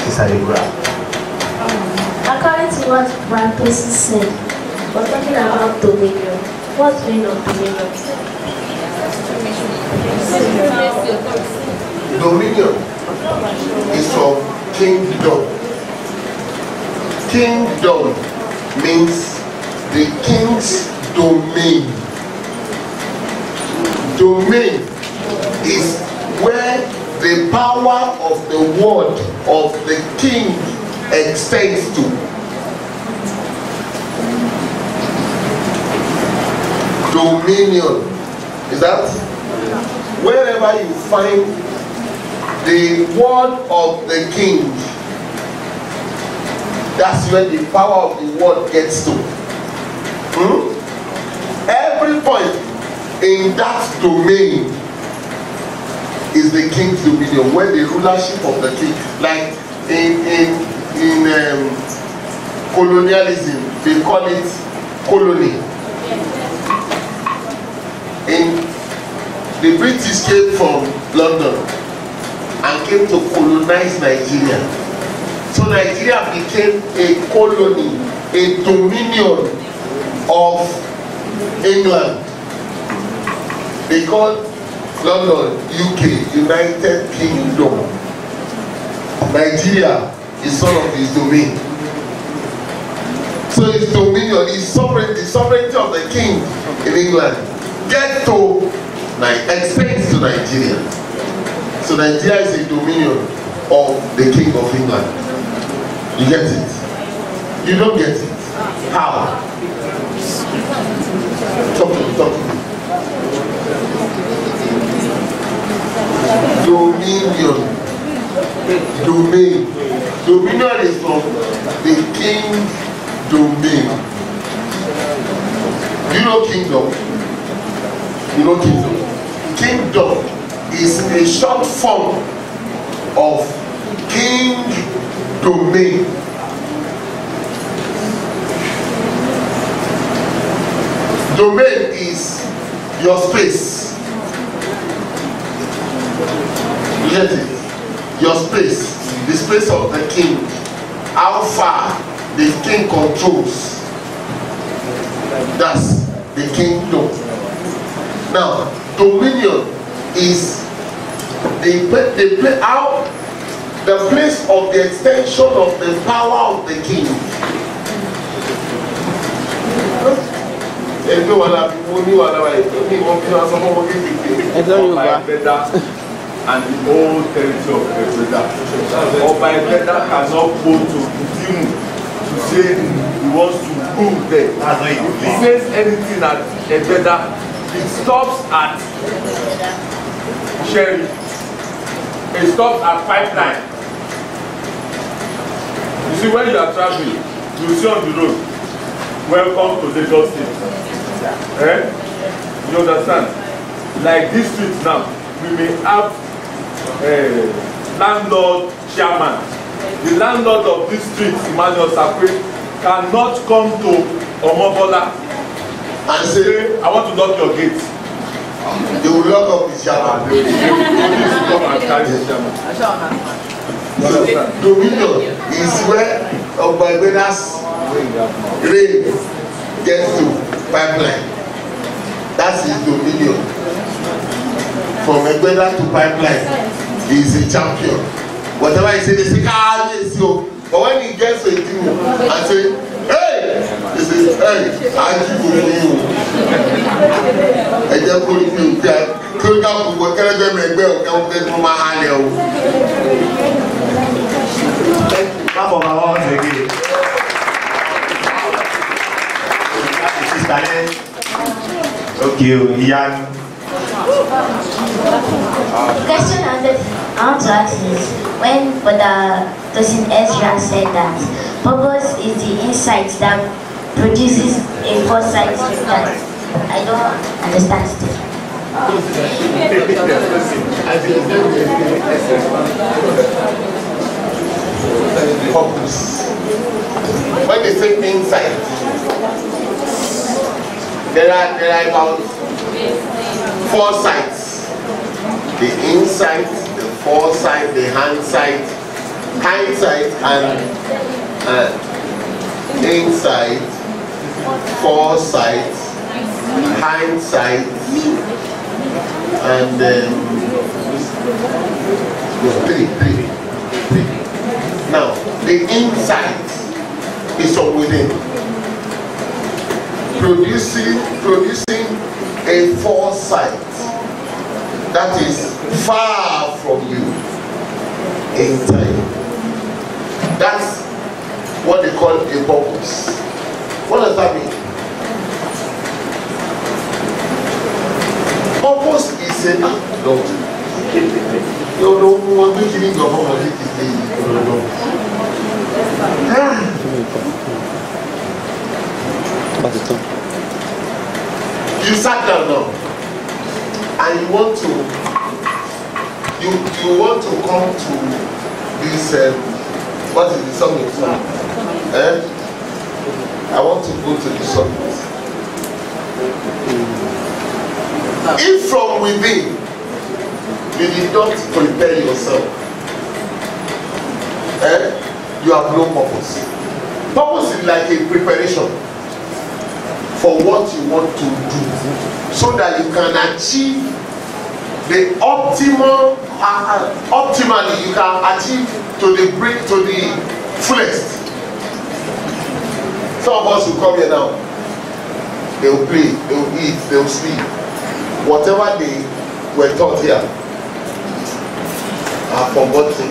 Sister Deborah. According to what one person said, we're talking about dominion. What's meaning of dominion? Dominion is from kingdom. Kingdom means the king's domain. Domain is where the power of the word of the king extends to. Dominion is that wherever you find the word of the king, that's where the power of the word gets to. Every point in that domain is the king's dominion, where the rulership of the king, like in colonialism, they call it colony. The British came from London and came to colonize Nigeria. So Nigeria became a colony, a dominion of England. They called London, UK, United Kingdom. Nigeria is one of his domain. So his dominion, his sovereignty, the sovereignty of the king in England extends to Nigeria. So Nigeria is a dominion of the king of England. You get it? You don't get it? How? Talk to me. Dominion. Dominion is from the king's domain. You know kingdom? You know kingdom? Kingdom is a short form of king domain. Domain is your space. You get it? Your space, the space of the king. How far the king controls. That's the kingdom. Now, dominion is the place of the extension of the power of the king. And the whole territory of Ebreda. Oba Ebreda cannot go to Dimu to say he wants to move there. If he says anything at Ebreda, it stops at Sherry. It stops at Pipeline. You see, when you are traveling, you see on the road, welcome to Lagos State. You understand? Like this street now, we may have landlord chairman. The landlord of this street, Emmanuel Sakwe, cannot come to Omobola and say, I want to knock your gate. They will lock up his chairman. They will come and carry the chairman. Dominion is where Obaibeda's rain gets to Pipeline. That's his dominion. From Egbeda to Pipeline, he is a champion. Whatever he say, they say, yes, yo. But when he gets to a team and say, hey, he says, hey, I give you. I just put it in there. Could not work out them and go from my hand. Clap of our hands again. Okay, Ian. The question I want to ask is, when Brother Tosin Ezra said that purpose is the insight that produces a foresight that I don't understand still. Purpose. When they say insight, there are about 4 sides. The insight, the foresight, the hindsight, and insight, foresight, hindsight, and three. Now, the insight is from within, producing a foresight that is far from you in time. That's what they call a purpose. What does that mean? Purpose is a no, I'm making your home. You sat down now and you want to come to this what is the song it's I want to go to the summit. If from within you did not prepare yourself, you have no purpose. Purpose is like a preparation for what you want to do, so that you can achieve the optimally you can achieve to the fullest. Some of us will come here now, they will play, they will eat, they will sleep. Whatever they were taught here, I have forgotten.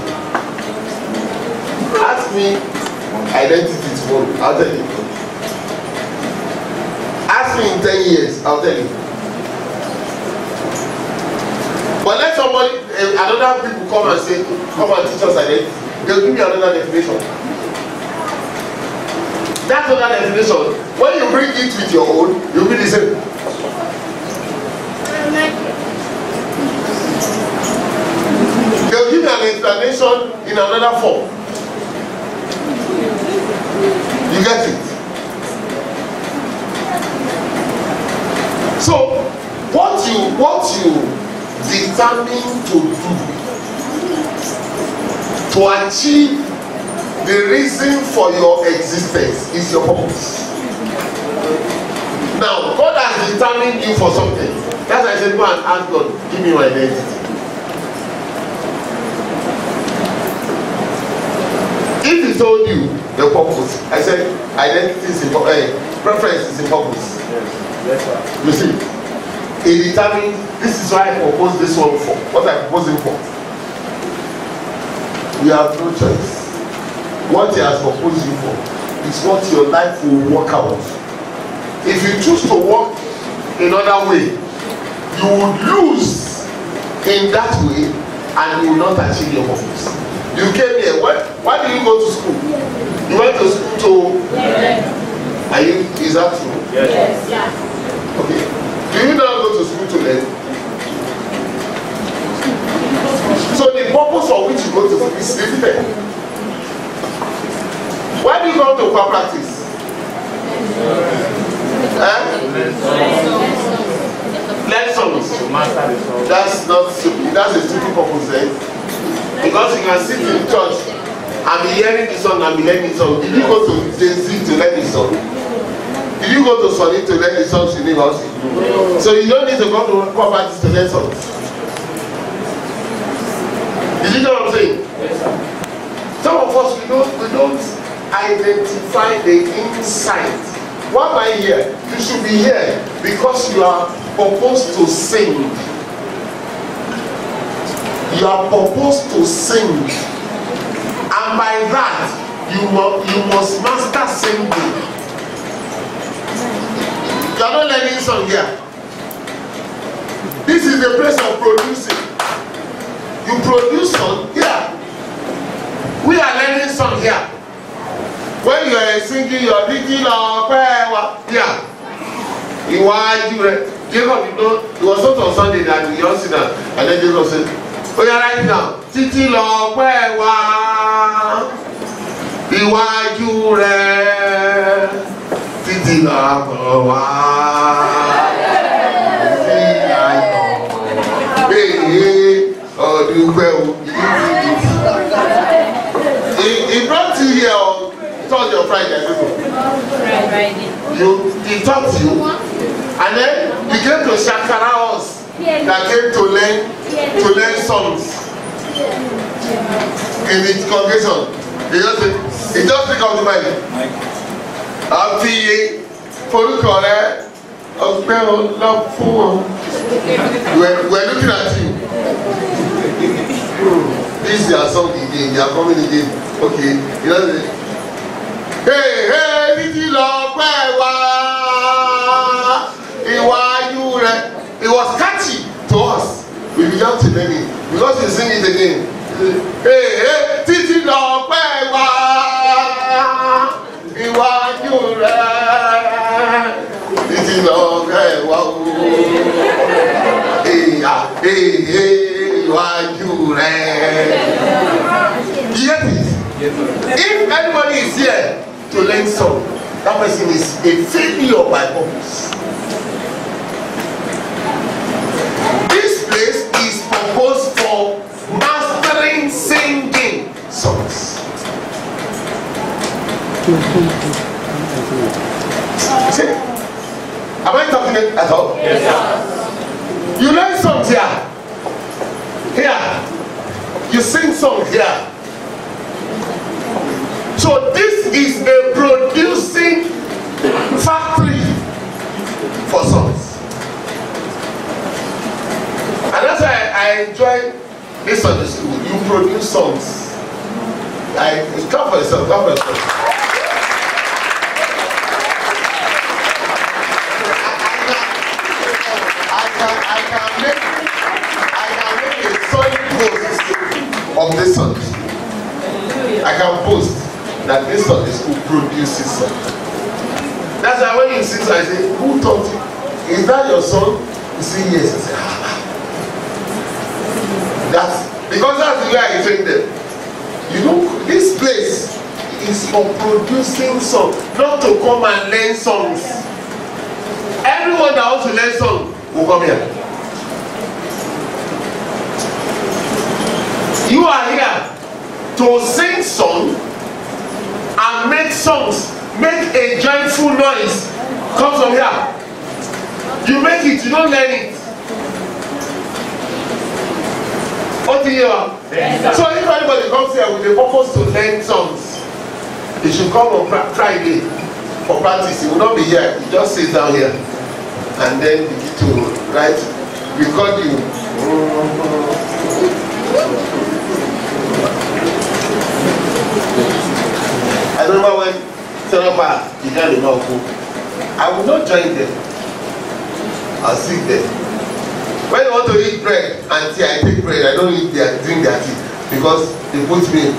Ask me identity tomorrow, I'll tell you. Ask me in 10 years, I'll tell you. But let somebody, another people come and say, come and teach us identity. They'll give me another definition. That other definition, when you bring it with your own, you'll be the same. They'll give you an explanation in another form. You get it? So, what you determine to do to achieve the reason for your existence is your purpose. Now, God has determined you for something. That's why I said, go and ask God, give me my identity. If He told you the purpose, I said, identity is in preference is in purpose. Yes, sir. You see, He determined, this is why I propose this one for. What I propose Him for. You have no choice. What He has proposed you for is what your life will work out. If you choose to walk another way, you would lose in that way and you will not achieve your purpose. You came here. Why did you go to school? You went to school to... Yes. Are you, is that true? Yes. Yes. Okay. Do you now go to school to learn? So the purpose for which you go to school is different. Why do you go to choir practice? Learn songs. That's not stupid. That's a stupid purpose there. Because you can sit in church and be hearing the song and be learning the song. Did you go to JC to learn the song? Did you go to Sunday to learn the songs in university? So you don't need to go to choir practice to learn songs. Did you know what I'm saying? Yes, sir. Some of us we don't identify the insight. Why am I here? You should be here because you are proposed to sing. You are proposed to sing, and by that you must master singing. You are not learning song here. This is the place of producing. You produce song here. We are learning song here. When you are singing your little yeah. Jacob, you know, it was not on Sunday that we all sit down, and then Jacob said, oh yeah, right now, títí lọ pẹ́ wá, iwájú rẹ̀, títí lọ pẹ́ wá, sí ayọ̀, bẹ́ẹ̀ ọdún pẹ́ o. He brought you here on Thursday or Friday, he taught you, and then you came to Shakara us. That came to learn songs in the congregation. He just pick up the mic. Happy forúkọ rẹ ọpẹ́ ọlá fún ọ. We're looking at you. This is your song again. You are coming again. Okay. You know. Hey, títí lọ pẹ́ wá iwájú rẹ. It was catchy to us. We began to learn it because we sing it again. Hey, títí lọ pẹ́ wá iwájú rẹ̀, títí lọ pẹ́ wá o. Iwájú rẹ̀. You get it? If anybody is here to learn song, that person is a failure by purpose. This place is proposed for mastering singing songs. See? Am I talking at all? Yes, sir. You learn songs here. Here. You sing songs here. So this is a producing factory for songs. And that's why I enjoy this Sunday school. You produce songs. Come for yourself, come for yourself. I can make a solid post of this Sunday school. I can post that this Sunday school produces songs. That's why when you sing, I say, who taught you? Is that your song? You say yes. I say, that's because that's the way I train them. You know, this place is for producing songs, not to come and learn songs. Everyone that wants to learn songs will come here. You are here to sing songs and make songs, make a joyful noise. Come from here. You make it, you don't learn it. What do you hear? Yes, so if anybody comes here with a purpose to learn songs, he should come on Friday for practice. He will not be here. He just sits down here and then begin to write, record you. I remember when Senator began the Malco, I would not join them. I'll sit there. When I want to eat bread and tea, I take bread. I don't drink their tea because they put milk.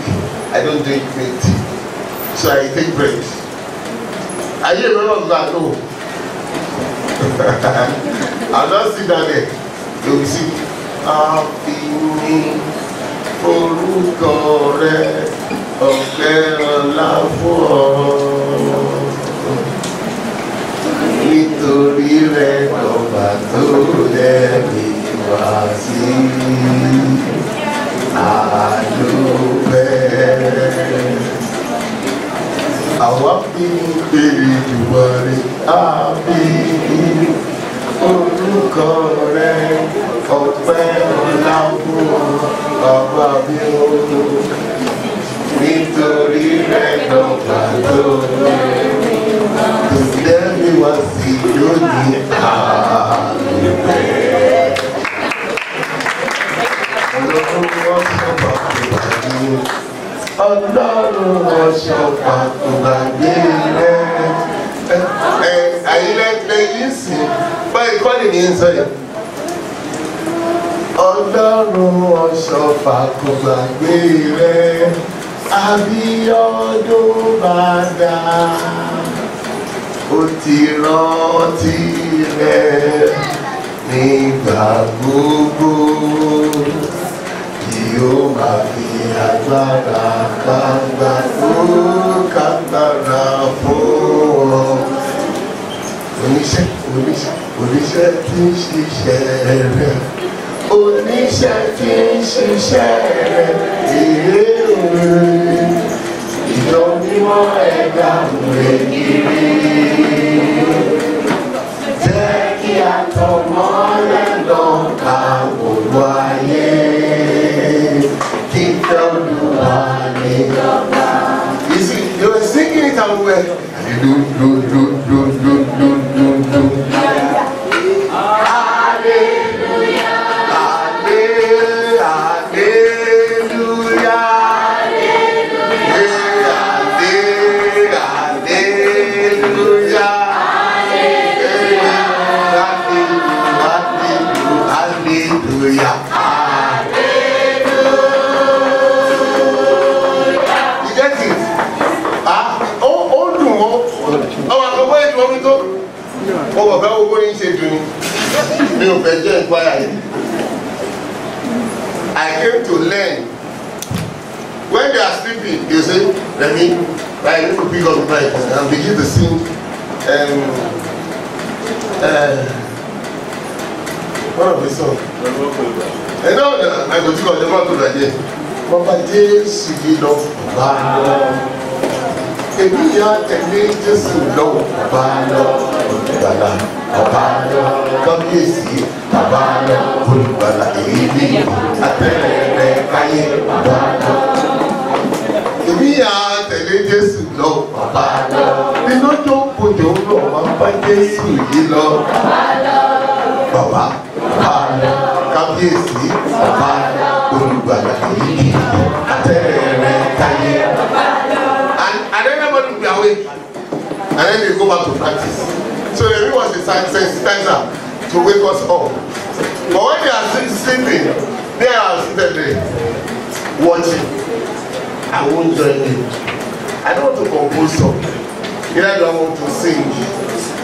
I don't drink milk tea. So I take bread. Are you remember that? No. I'll not sit down there. They will see. Orúkọ rẹ̀ ọ̀pẹ́ ọlá fún ọ. Nítorí rẹ̀ ọba tó lẹ́bi wá sí àdúpẹ́. Àwa bí pèrè jùwárí àbí orúkọ rẹ̀ ọ̀pẹ́ ọlá fún ọ. Bàbá mi ò nítorí rẹ̀ ọba tó lẹ́bi tó lẹ́bi wá sí lónìí àdúpẹ́. Ọlọ́run Ọ̀ṣọ́fà kò gbàgbé rẹ̀. Àyílẹ̀ yìí sì báyìí kọ́ ni ń sọ yìí. Ọlọ́run Ọ̀ṣọ́fà kò gbàgbé rẹ̀. Abíọ́dún bàdà ó ti rántí rẹ̀ nígbà gbogbo. Yóò máa fi agbára kágbára fún ọ. Oníṣẹ́ tí ń ṣiṣẹ́ rẹ̀. Oníṣẹ́ tí ń ṣiṣẹ́ rẹ̀. Ìjọ mímọ́ ẹ̀dá rẹ̀ kiri. Jẹ́ kí a tọ̀ mọ́lẹ̀ lọ ká gbogbo ayé. You see, they were singing it and we were I came to learn. When they are sleeping, they say, Remy, I need to pick up the mic and begin to sing. One of the songs. I know that I go to the mouth of the day. Baba Jésù yìí lọ bá lọ. Èmi yà tẹ̀lé Jésù lọ bá lọ. Olùgbàlà bàbá lọ. Kábíyèsí bàbá lọ. Olùgbàlà èyí àtẹ̀lẹ̀ káyé bàbá lọ. Èmi yà tẹ̀lé Jésù lọ bàbá lọ. Nínú tó bòjò lọ máa bá Jésù yìí lọ. Bàbá lọ. Kábíyèsí bàbá lọ. Olùgbàlà èyí àtẹ̀lẹ̀ káyé bàbá lọ. And then everybody will be awake. And then they go back to practice. So the real was the sensitizer to wake us up. But when they are sleeping, they are sitting there watching. I won't join you. I don't want to compose song. Either do I want to sing.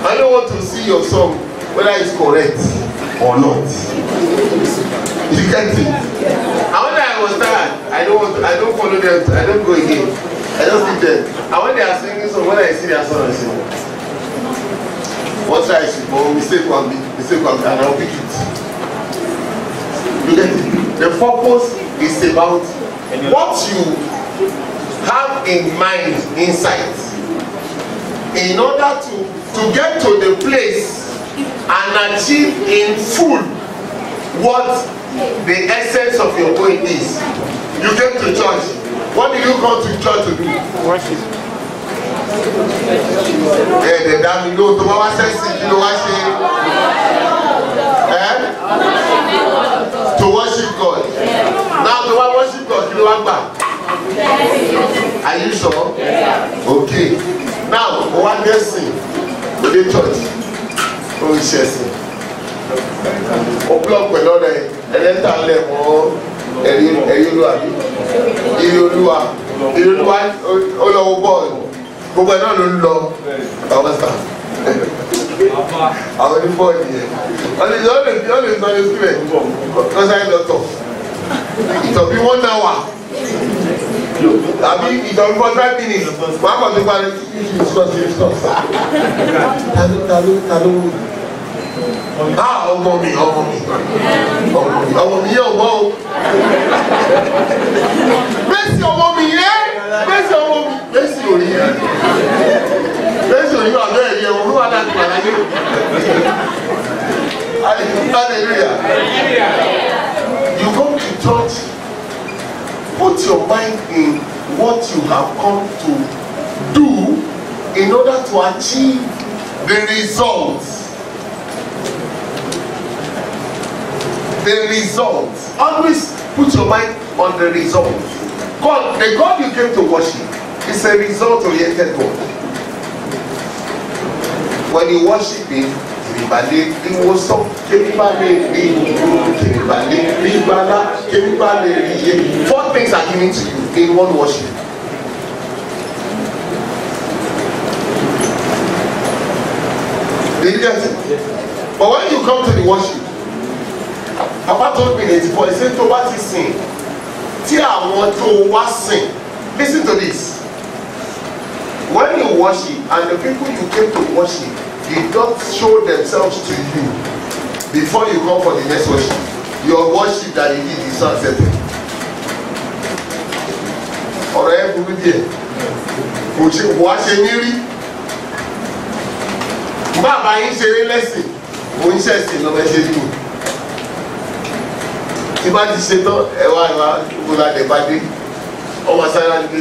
I don't want to see your song, whether it's correct or not. You get it? And when I was tired, I don't follow them, I don't go again. I just sit there. And when they are singing song, when I see their song, I say, what try it? But mistake one, and I'll pick it. You get it? The purpose is about what you have in mind, inside, in order to get to the place and achieve in full what the essence of your going is. You came to church. What did you come to church to do? Worship. The damn you know to our sense you know to worship God. Now to worship God, you know what? Are you sure? Okay. Now, one day sing to the church. Oh, we share sing. O block pẹ̀lú ọ̀rẹ́ ẹlẹ́ta lẹ́mọ̀ Ìrìolúwa olówó bọ́ọ̀lù gbogbo ẹ̀ náà ló ń lọ àwọn sà àwọn ní bọ́ọ̀lù yẹn ọ̀lẹ́ sọ ní sílẹ̀ kọ́sáì lọ́tọ̀ ìtọ̀bí 1 hour àbí ìtọ̀bí 45 minutes wọ́n á kàn tó parí ọmọ mi yóò mọ́ o bẹ́sì ọmọ mi yẹ́ bẹ́sì orí wà bẹ́ẹ̀ yẹ òun wà láti wà láyé hallelujah. You come to church, put your mind in what you have come to do in order to achieve the results. The result. Always put your mind on the result. God, the God you came to worship is a result-oriented God. When you worship Him, four things are given to you in one worship. Did you get it? But when you come to the worship, Papa told me in 84, he said, to what he sing? Listen to this. When you worship, and the people you came to worship did not show themselves to you before you come for the next worship, your worship that you did is not accepted. Ọ̀rẹ́ burú díẹ̀, wàá ṣe ní rí. Bàbá yín ṣeré lẹ́sìn, mo ń ṣẹ̀sìn lọ́mọ ṣe rí mi. Tí bá ti ṣe tán, ẹ̀wà ìwòlá dẹ̀bàdé, ọmọ sára ní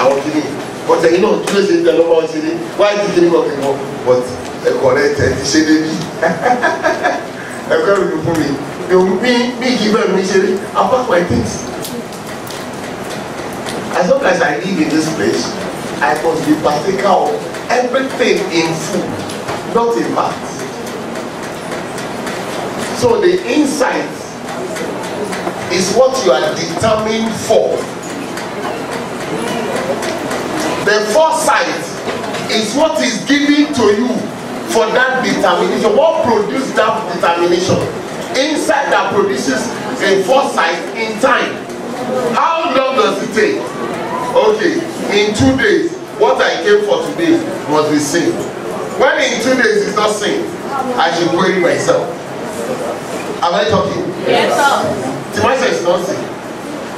àwọn kìíní. Ọ̀tẹ̀ yìí náà dúró ṣe ń tẹ lọ́wọ́ ṣe ní, wáyé ti kìíní kọ̀ọ̀kan wọn, but ẹ̀kọ́ rẹ̀ tẹ̀ ti ṣe débi. Ẹ̀kọ́ rẹ̀ ló fún mi. Mi kì í bẹ̀rù mi ṣeré, I pack my things. As long as I live in this place, I must be partaker of everything in full, not in part. So the insight is what you are determined for. The foresight is what is given to you for that determination. What produces that determination? Insight that produces a foresight in time. How long does it take? Okay, in 2 days, what I came for today must be sin. When in 2 days is not sin, I should query myself. Am I talking? Yes, sir. Timothy is not sin.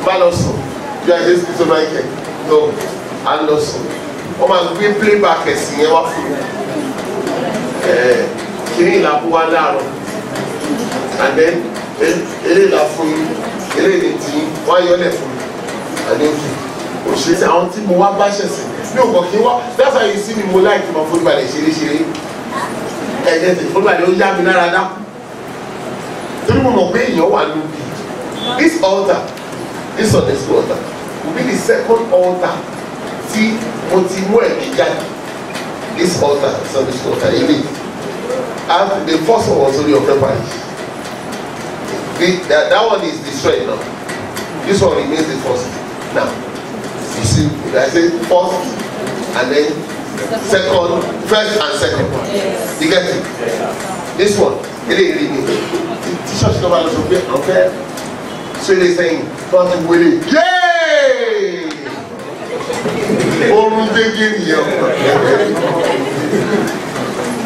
Man also. You are just so like it. No. And also. Oh man, we play back a singer. Killing la buana. And then, ele la fun, ele ni ti, why you left fun? And then, oh, she said, I want to move back. No, but that's why you see me more like my football. Shiri. And then the football, you have been around. This altar, this on this altar, will be the second altar. See, this altar, so this altar, and the first one was only of the parish. That one is destroyed now. This one remains the first. Now, you see, I say first and then second, first and second. You get it? This one, it remains. Church number is okay. So they saying, "Don't worry, yay!"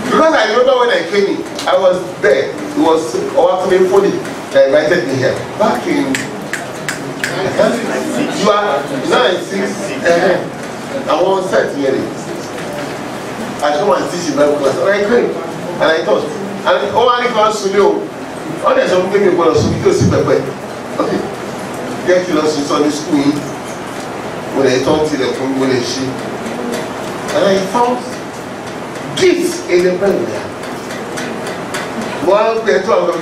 Because I remember when I came in, I was there. It was Owatome Fodi that invited me here. Back in you are 96. I was set here. I come and teach in Bible class, and I came and I thought, and all I class to know. Oh, there's something you want to see Pepe. Okay. Get you lost in Sunday school when I talked to the congregation. And I found gifts in the Bible. One person of the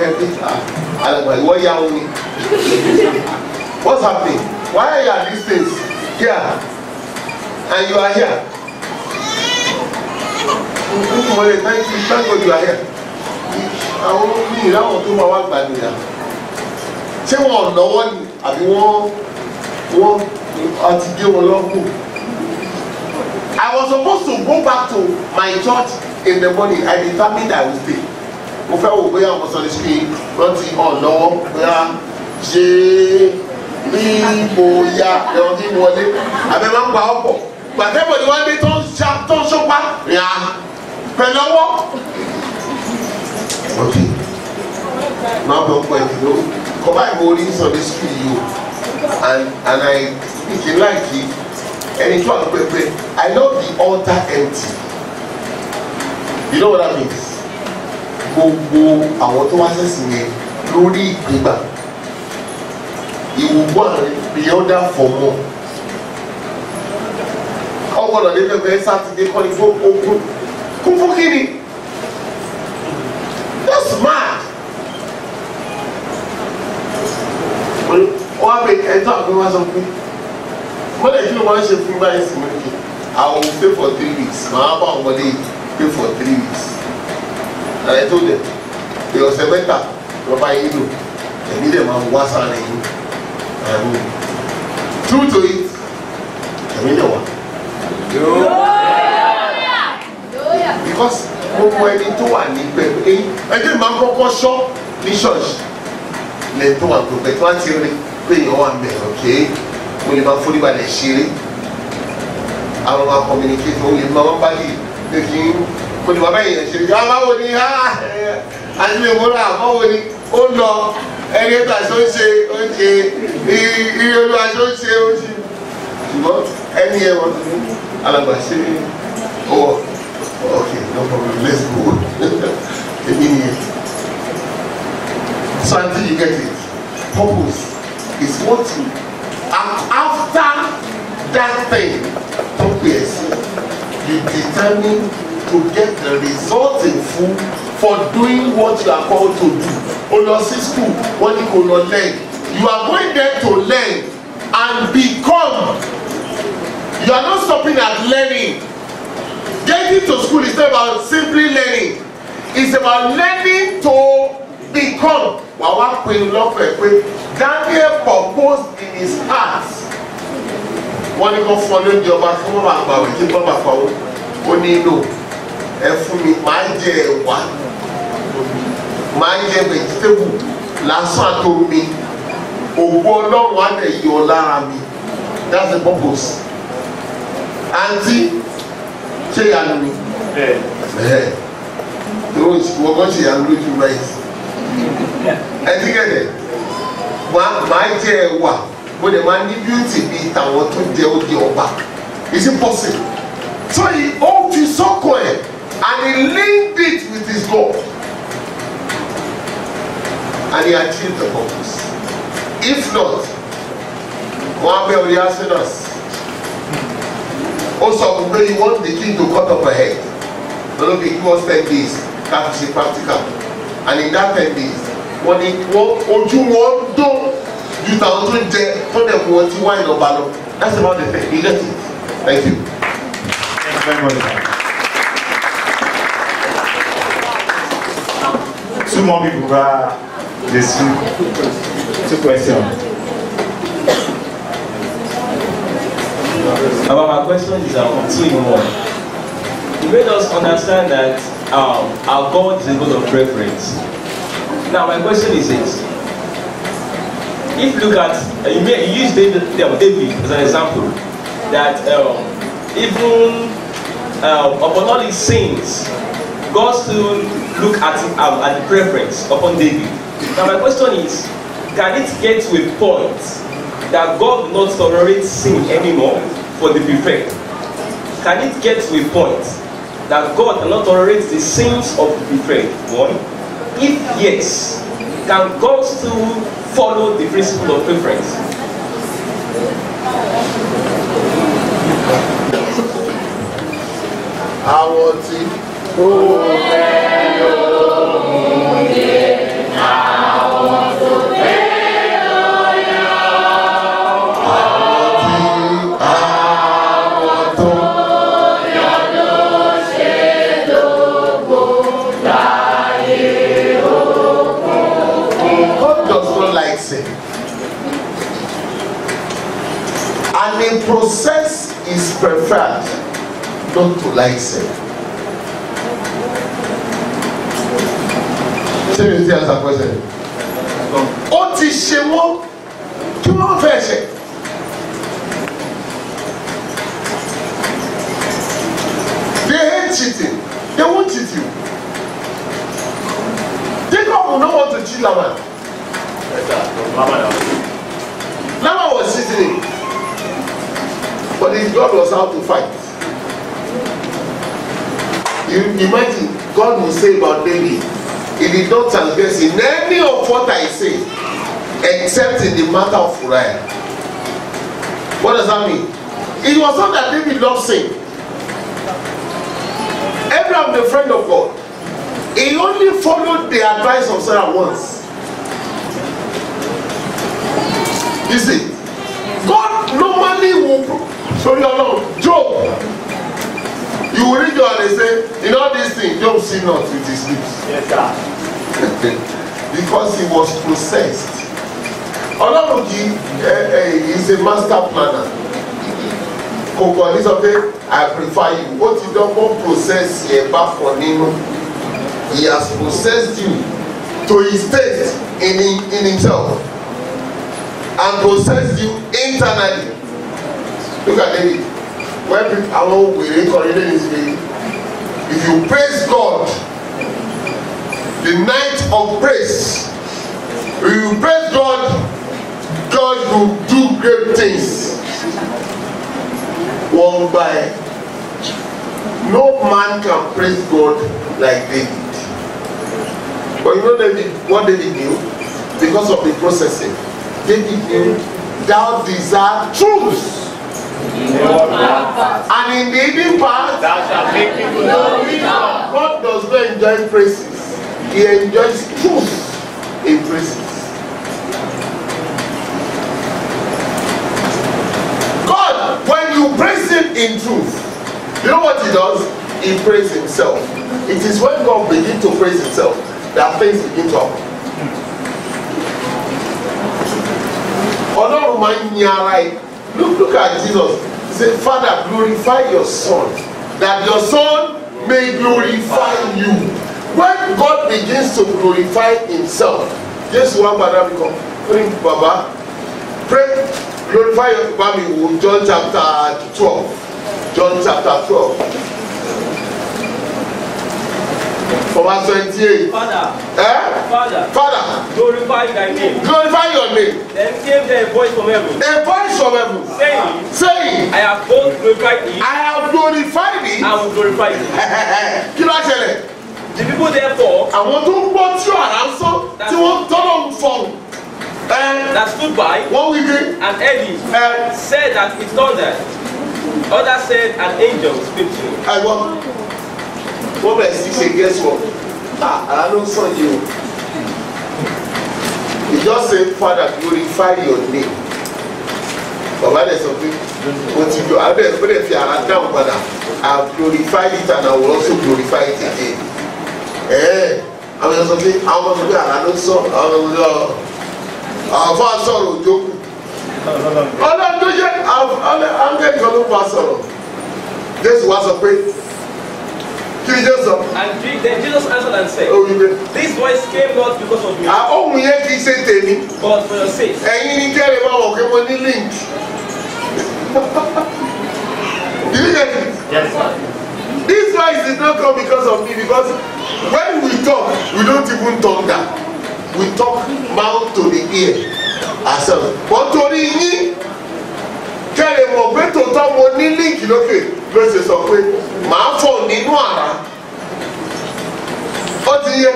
what's happening? Why are you at these things here? And you are here. Thank you, thank God you are here. Àwọn ní ìráwọ̀ tó máa wá gbàdúrà ṣé wọn lọ́wọ́ ni àbí wọ́n àti gé wọn lọ́gùn. I was supposed to go back to my church in the morning. I determined I would stay. Mo fẹ́ wò bóyá ọmọ sọ̀rọ̀ sí rántí ọ̀lọ́wọ́ bóyá ṣe ní bóyá ẹ̀rọ tí wọlé àbẹ̀ máa ń pa ọ̀pọ̀ gbàtẹ́bọ̀ ni wọ́n dé tó ń ṣọ́pá rìn à pẹ̀lú ọwọ́. Okay. Now don't point you. Come back mornings on this video, and I speak like it. And it's what I love the altar empty. You know what that means? Go. I want to access me. Glory, river. You will go and be order for more. How about the very Saturday calling for open? Come for kidding. That's mad. What make I talk about something? What I do want to say by I will stay for 3 weeks. My husband will pay for 3 weeks. And I told them, it was a better Papa Indo. I need them on WhatsApp and true to it, I mean the one. Because gbogbo ẹni tó wà ní pẹ̀lú ẹjẹ́ máa ń kọ́kọ́ ṣọ́ ní ṣọ́ọ̀ṣì lẹ́yìn tó wà pẹ̀lú tó wá ti rí pé èèyàn wà mẹ́ ọ̀kẹ́ mo lè máa fún níbalẹ̀ ṣeré àwọn máa communicate mo lè máa wọ́n bá yìí pé kí n mo lè máa bá èèyàn ṣeré kí wọ́n báwo ni àti lè múra báwo ni ó lọ ẹni ẹgbà tó ń ṣe ó ń ṣe iye olúwa tó ń ṣe ó ń ṣe ṣùgbọ́n ẹni ẹ̀ wọ́n ti ní alàgbà ṣe ó. Okay, no problem. Let's go. So until you get it, purpose is what you after that thing purpose you determine to get the result in full for doing what you are called to do. Olosi school, what you call learn. You are going there to learn and become. You are not stopping at learning. Getting to school is not about simply learning. It's about learning to become. Wawa Queen Lope, Daniel proposed in his heart. When you go follow the over, come back, but keep on back forward. Only no. And for me, my dear one, my dear vegetable, last one told me, oh, no one day you'll learn me. That's the purpose. Auntie, ṣé ìyanu ni? Wọ́n kàn ṣe ìyanu lójú báyìí. Ẹ ti gẹ̀dẹ̀, màá jẹ ẹwà, mo dẹ̀ máa ní beauty bíi tàwọn tó jẹ oúnjẹ ọba. Is it possible? So he ought to suckle it and he linked it with his God. And he achieved the purpose. If not, one will be us. Also, he wants the king to cut off her head. Don't give us 10 days. That is practical. And in that 10 days, when he wants you want to you don't want to wine or battle. That's about the thing. You get it. Thank you. Thank you very much. Two more people are this two questions. My question is 2 in 1. You made us understand that our God is a God of preference. Now my question is this. If you look at, you use David as an example, that even upon all his sins, God still look at the preference upon David. Now my question is, can it get to a point that God will not tolerate sin anymore for the preferred? Can it get to a point that God cannot tolerate the sins of the preferred? 1. If yes, can God still follow the principle of preference? And the process is preferred not to like sin. Ṣé mi ti answer question? Ó ti ṣe wọ́n kí wọ́n fẹ́ ṣe. They hate cheating. They won't cheat you. Jacob will not want to cheat Laban. Laban was cheating. But his God was out to fight. You imagine, God will say about David, he did not transgress in any of what I say, except in the matter of Uriah. What does that mean? It was not that David loved sin. Abraham, the friend of God, he only followed the advice of Sarah once. You see, God normally will. So you know, Job, you will read Job and they say, in all these things, Job sinned not with his lips. Yes, sir. Because he was processed. Olamuki is a master planner. I prefer you. What you don't want to process here back for him, he has processed you to his taste in himself and processed you internally. Look at David. When we recorded this video, if you praise God, the night of praise, if you praise God, God will do great things. One by no man can praise God like David. But you know David, what David knew? Because of the processing, David knew thou desire truth. And in the evening part, God does not enjoy praises. He enjoys truth in praises. God, when you praise him in truth, you know what he does? He praises himself. It is when God begins to praise himself that things begin to happen. Look at Jesus. He said, Father, glorify your Son, that your Son may glorify you. When God begins to glorify himself, just one Father become, Baba, pray, glorify your Baba in John chapter 12. John chapter 12. From verse 28. Father. Father. Glorify thy name. Glorify your name. Then came there a voice from heaven. A voice from heaven. Saying. I have both glorified thee. I have glorified thee. I will glorify thee. Kí ló ṣẹlẹ̀? The people therefore. Àwọn tó ń gbọ́ tí ọ̀rá ń sọ tí wọ́n tọ́lọ̀ ń fọ̀hún. That stood by. Wọ́n wí pé. And heard it. Said that it thundered. Others said an angel spake to him. Wọ́n bẹ̀rẹ̀ sí ṣe guess what? Àrà ló ń sàn yìí o. He just say Father glorify your name. Bàbá dẹ̀ sọ pé o ti jọ abẹ́ ìpínlẹ̀ fi àrà dáhùn padà. I have glorified it and I will also glorify it again. Àwọn èèyàn sọ pé àwọn ọmọ sọ pé àrà ló ń sọ àwọn ọmọ sọ àwọn fún asọ̀rọ̀ òjò kù. Ọlọ́run tó jẹ́ áńgẹ́lì kan ló fa sọ̀rọ̀. Jésù wá sọ pé. And then Jesus answered and said, this voice came not because of me, but for your sake. Do you get it? Yes, sir. This voice did not come because of me, because when we talk, we don't even thunder. We talk mouth to the ear ourselves. But to the ear, kẹ́lẹ̀ mọ̀ pé tòótọ́ mo ní líǹkì lókè ló ṣe sọ pé màá fọ̀ nínú àrá. Ó ti yẹ.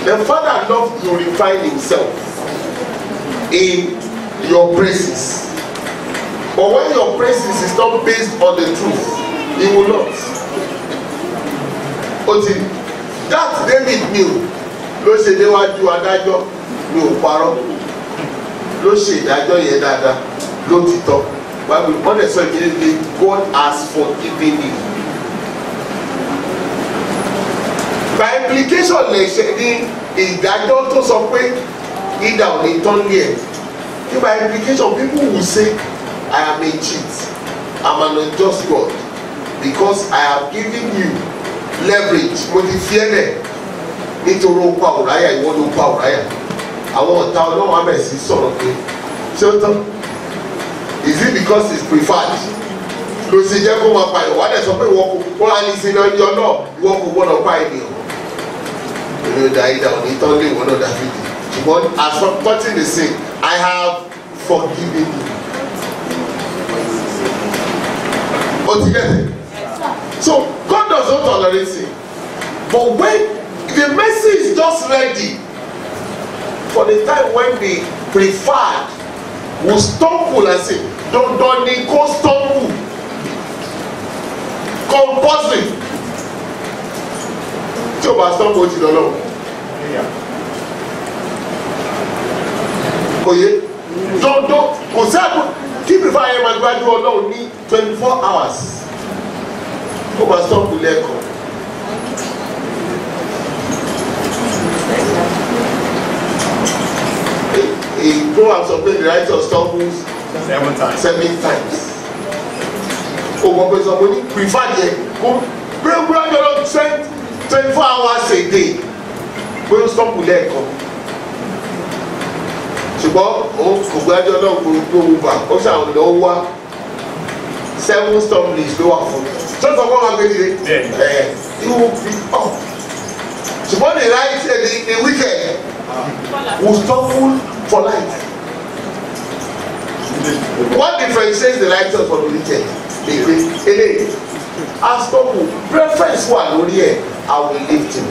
The Father loves glorifying himself in your praises. But when your praises is not based on the truth, he will not. Ó ti that David knew ló ṣe déwájú adájọ́ ní òparọ́ ló ṣe ìdájọ́ yẹn dáadáa. Lótìtọ́ Bible wọ́n lè sọ ìdílé God has forgiven you. By implication lè ṣe ní ìdájọ́ tó sọ pé ìdá ò ní tán lé ẹ̀. By implication people will say I am a cheat, I am an unjust God because I have given you leverage. Mo ti fi ẹ́ lẹ̀ nítorí ó pa Ùráyà ìwọ ló pa Ùráyà. Àwọn ọ̀tá Ọlọ́run á bẹ̀rẹ̀ sí sọ̀rọ̀ pé ṣé ó tán? Is it because it's preferred? Ló ṣe jẹ́ kó máa pa ìwà dẹ̀ sọ pé wọ́n á ní sinmi ọjọ́ náà ìwọ kò gbọ́dọ̀ pa ènìyàn. Èmi ò dá ìdá òní tán lé ìwọ náà Dáfídì. Ṣùgbọ́n as for touching the sin, I have forgiven you. Ó ti get it? So God does not tolerate sin. But when the mercy is just ready for the time when the preferred will stumble and say, don't need go stumble. Compulsory. Tí o bá stumble ti lọ́lọ́. Kò yé. Don't kò sí àgbo kí prefer yẹn máa gbájú Ọlọ́run ní 24 hours. Ó bá stumble lẹ́ẹ̀kan. In Proverbs of the righteous stumbles 7 times. 7 times. Over somebody prefer yet. Bring your strength 24 hours a day. We don't stumble there. Ṣùgbọ́n kò gbájọ́ náà gbogbo wà ó ṣàwọn lọ wá 7 stumblings ló wà fún. Sọ́tọ̀ wọ́n máa gbé dìde. Yóò fi ọ̀. Ṣùgbọ́n the wicked will stumble for life. What differentiates the righteous from the wicked? As people preference one only here, I will lift him.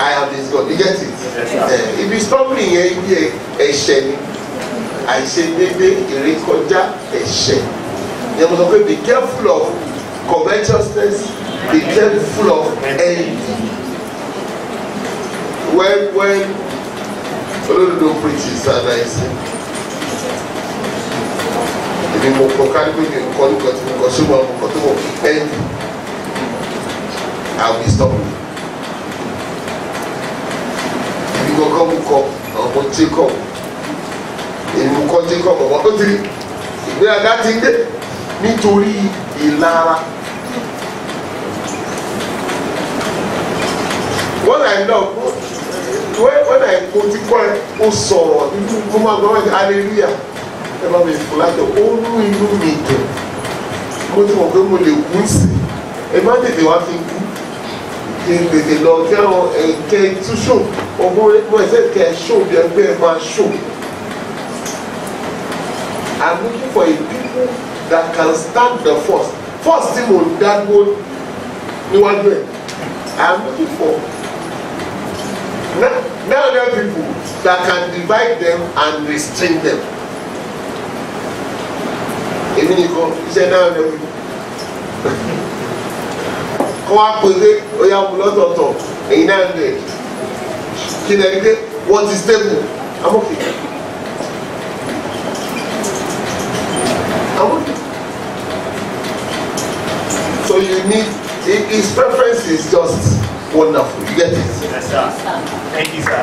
I have this God. You get it? If you stumbling here, you be a shame. I say, baby, you reconja a shame. You must be careful of covetousness. Be careful of envy. When Olódodo preaches and I say, "Èmi mo kọ kárí pé mi kọ́ nígbà tí mo kọ́ ṣùgbọ́n mo kọ́ tó wọ̀ envy. I will stop you. Èmi kankan mo kọ ọmọ Jacob. Èmi mo kọ́ Jacob ọmọ tó ti rí. Ìgbéraga ti dé nítorí ìlara. What I love. When I go to God, oh sorrow, you come and go hallelujah. ẹ bá mi fún lájọ ó rú inú mi dùn mo ti mọ̀ pé mo lè kú sí ẹ má tètè wá fi kú kí n tètè lọ kí àwọn ẹ̀kẹ́ tún ṣò ọgbọ́n mo ẹ̀sẹ̀ kẹ́ ẹ ṣò bí ẹgbẹ́ ẹ máa ṣò. I'm looking for a people that can stand the force tí mo ń dágbó níwájú ẹ̀. I'm looking for now there are people that can divide them and restrain them. Èmi nìkan iṣẹ́ náà lè wí. Kọ́ wá pèsè oyà mú lọ́tọ̀ọ̀tọ̀ èyí náà lè kí lè rí pé wọ́n ti stable. I'm okay. I'm okay. So you need his preference is just wonderful. You get it? Yes, sir. Thank you, sir.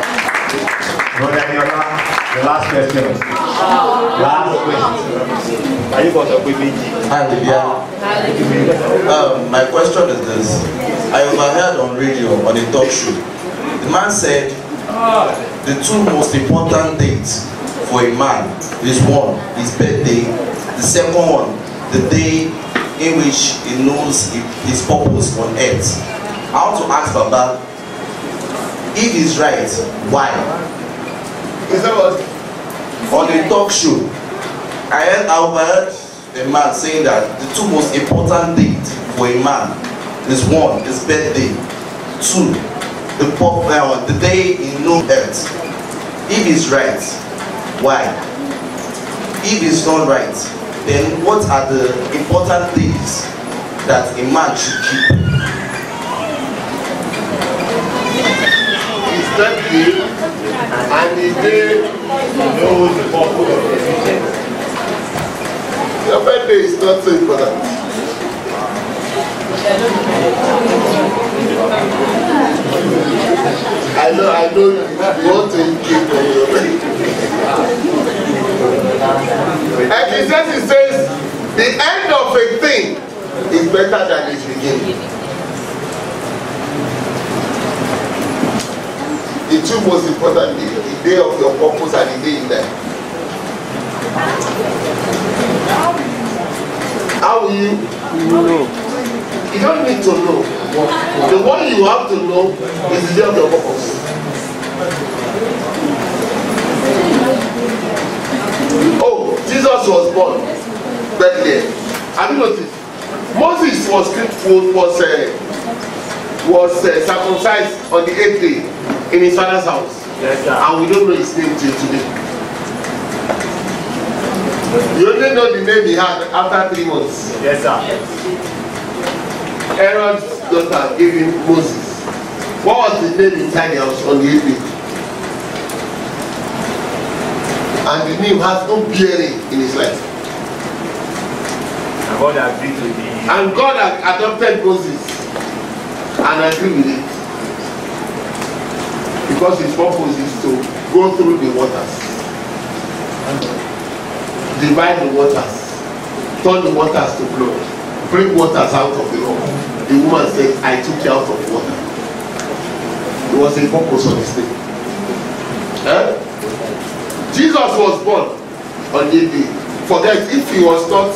Brother Yola, the last question. Last question. Are you going to be Hallelujah. My question is this. I overheard on radio on a talk show. The man said the two most important dates for a man is one, his birthday. The second one, the day in which he knows his purpose on earth. I want to ask Baba, if he's right, why? Is that what? On the talk show, I overheard a man saying that the two most important dates for a man is one, his birthday. Two, the day he knows earth. If he's right, why? If he's not right, then what are the important things that a man should keep? His birthday and the day he knows the purpose of existence. Your birthday is not so important. I know you want to keep on your birthday. Ecclesiastes says the end of a thing is better than its beginning. The two most important days, the day of your purpose and the day you die. How will you know? You don't need to know. The one you have to know is the day of your purpose. Oh, Jesus was born Bethlehem. Have you noticed? Moses was circumcised on the 8th day in his father's house. Yes, sir. And we don't know his name till today. You only know the name he had after 3 months. Yes, sir. Aaron's daughter gave him Moses. What was the name inside the house on the 8th day? And the name has no bearing in his life. And God agreed with me. And God adopted Moses and agreed with it. Because his purpose is to go through the waters, divide the waters, turn the waters to blood, bring waters out of the rock. The woman said, I took you out of the water. There was a purpose on his name. Jesus was born on the day. Forget if he was not,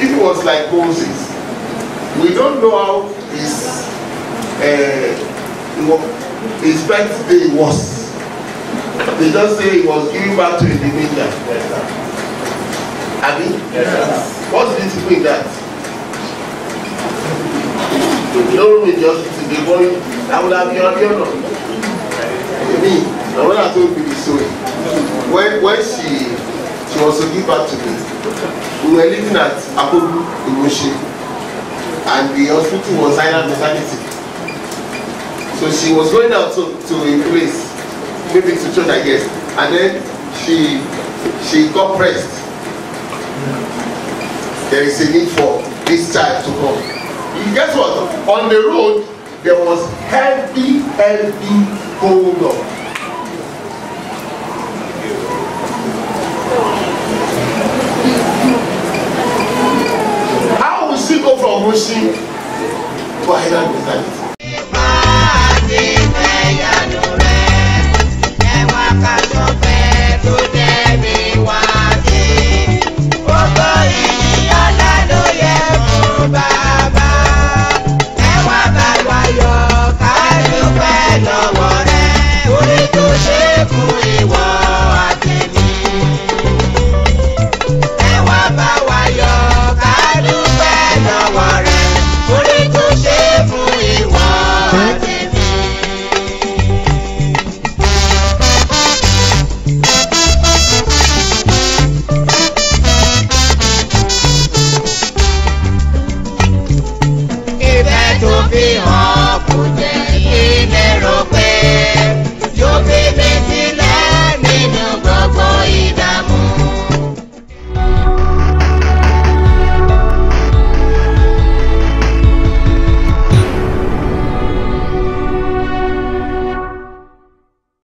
if he was like Moses. We don't know how his birthday was. They just say he was giving back to the manger. I mean, what's the beautiful in that? You don't mean just to be born. I would have been on. Me, and when I told you the story, when she was to give back to me, we were living at Akobu in Moshi, and the hospital was silent maternity. So she was going out to a place, maybe to church, I guess, and then she got pressed. There is a need for this child to come. Guess what? On the road, there was heavy hold up. How will she go from Moshi to Island Mentality?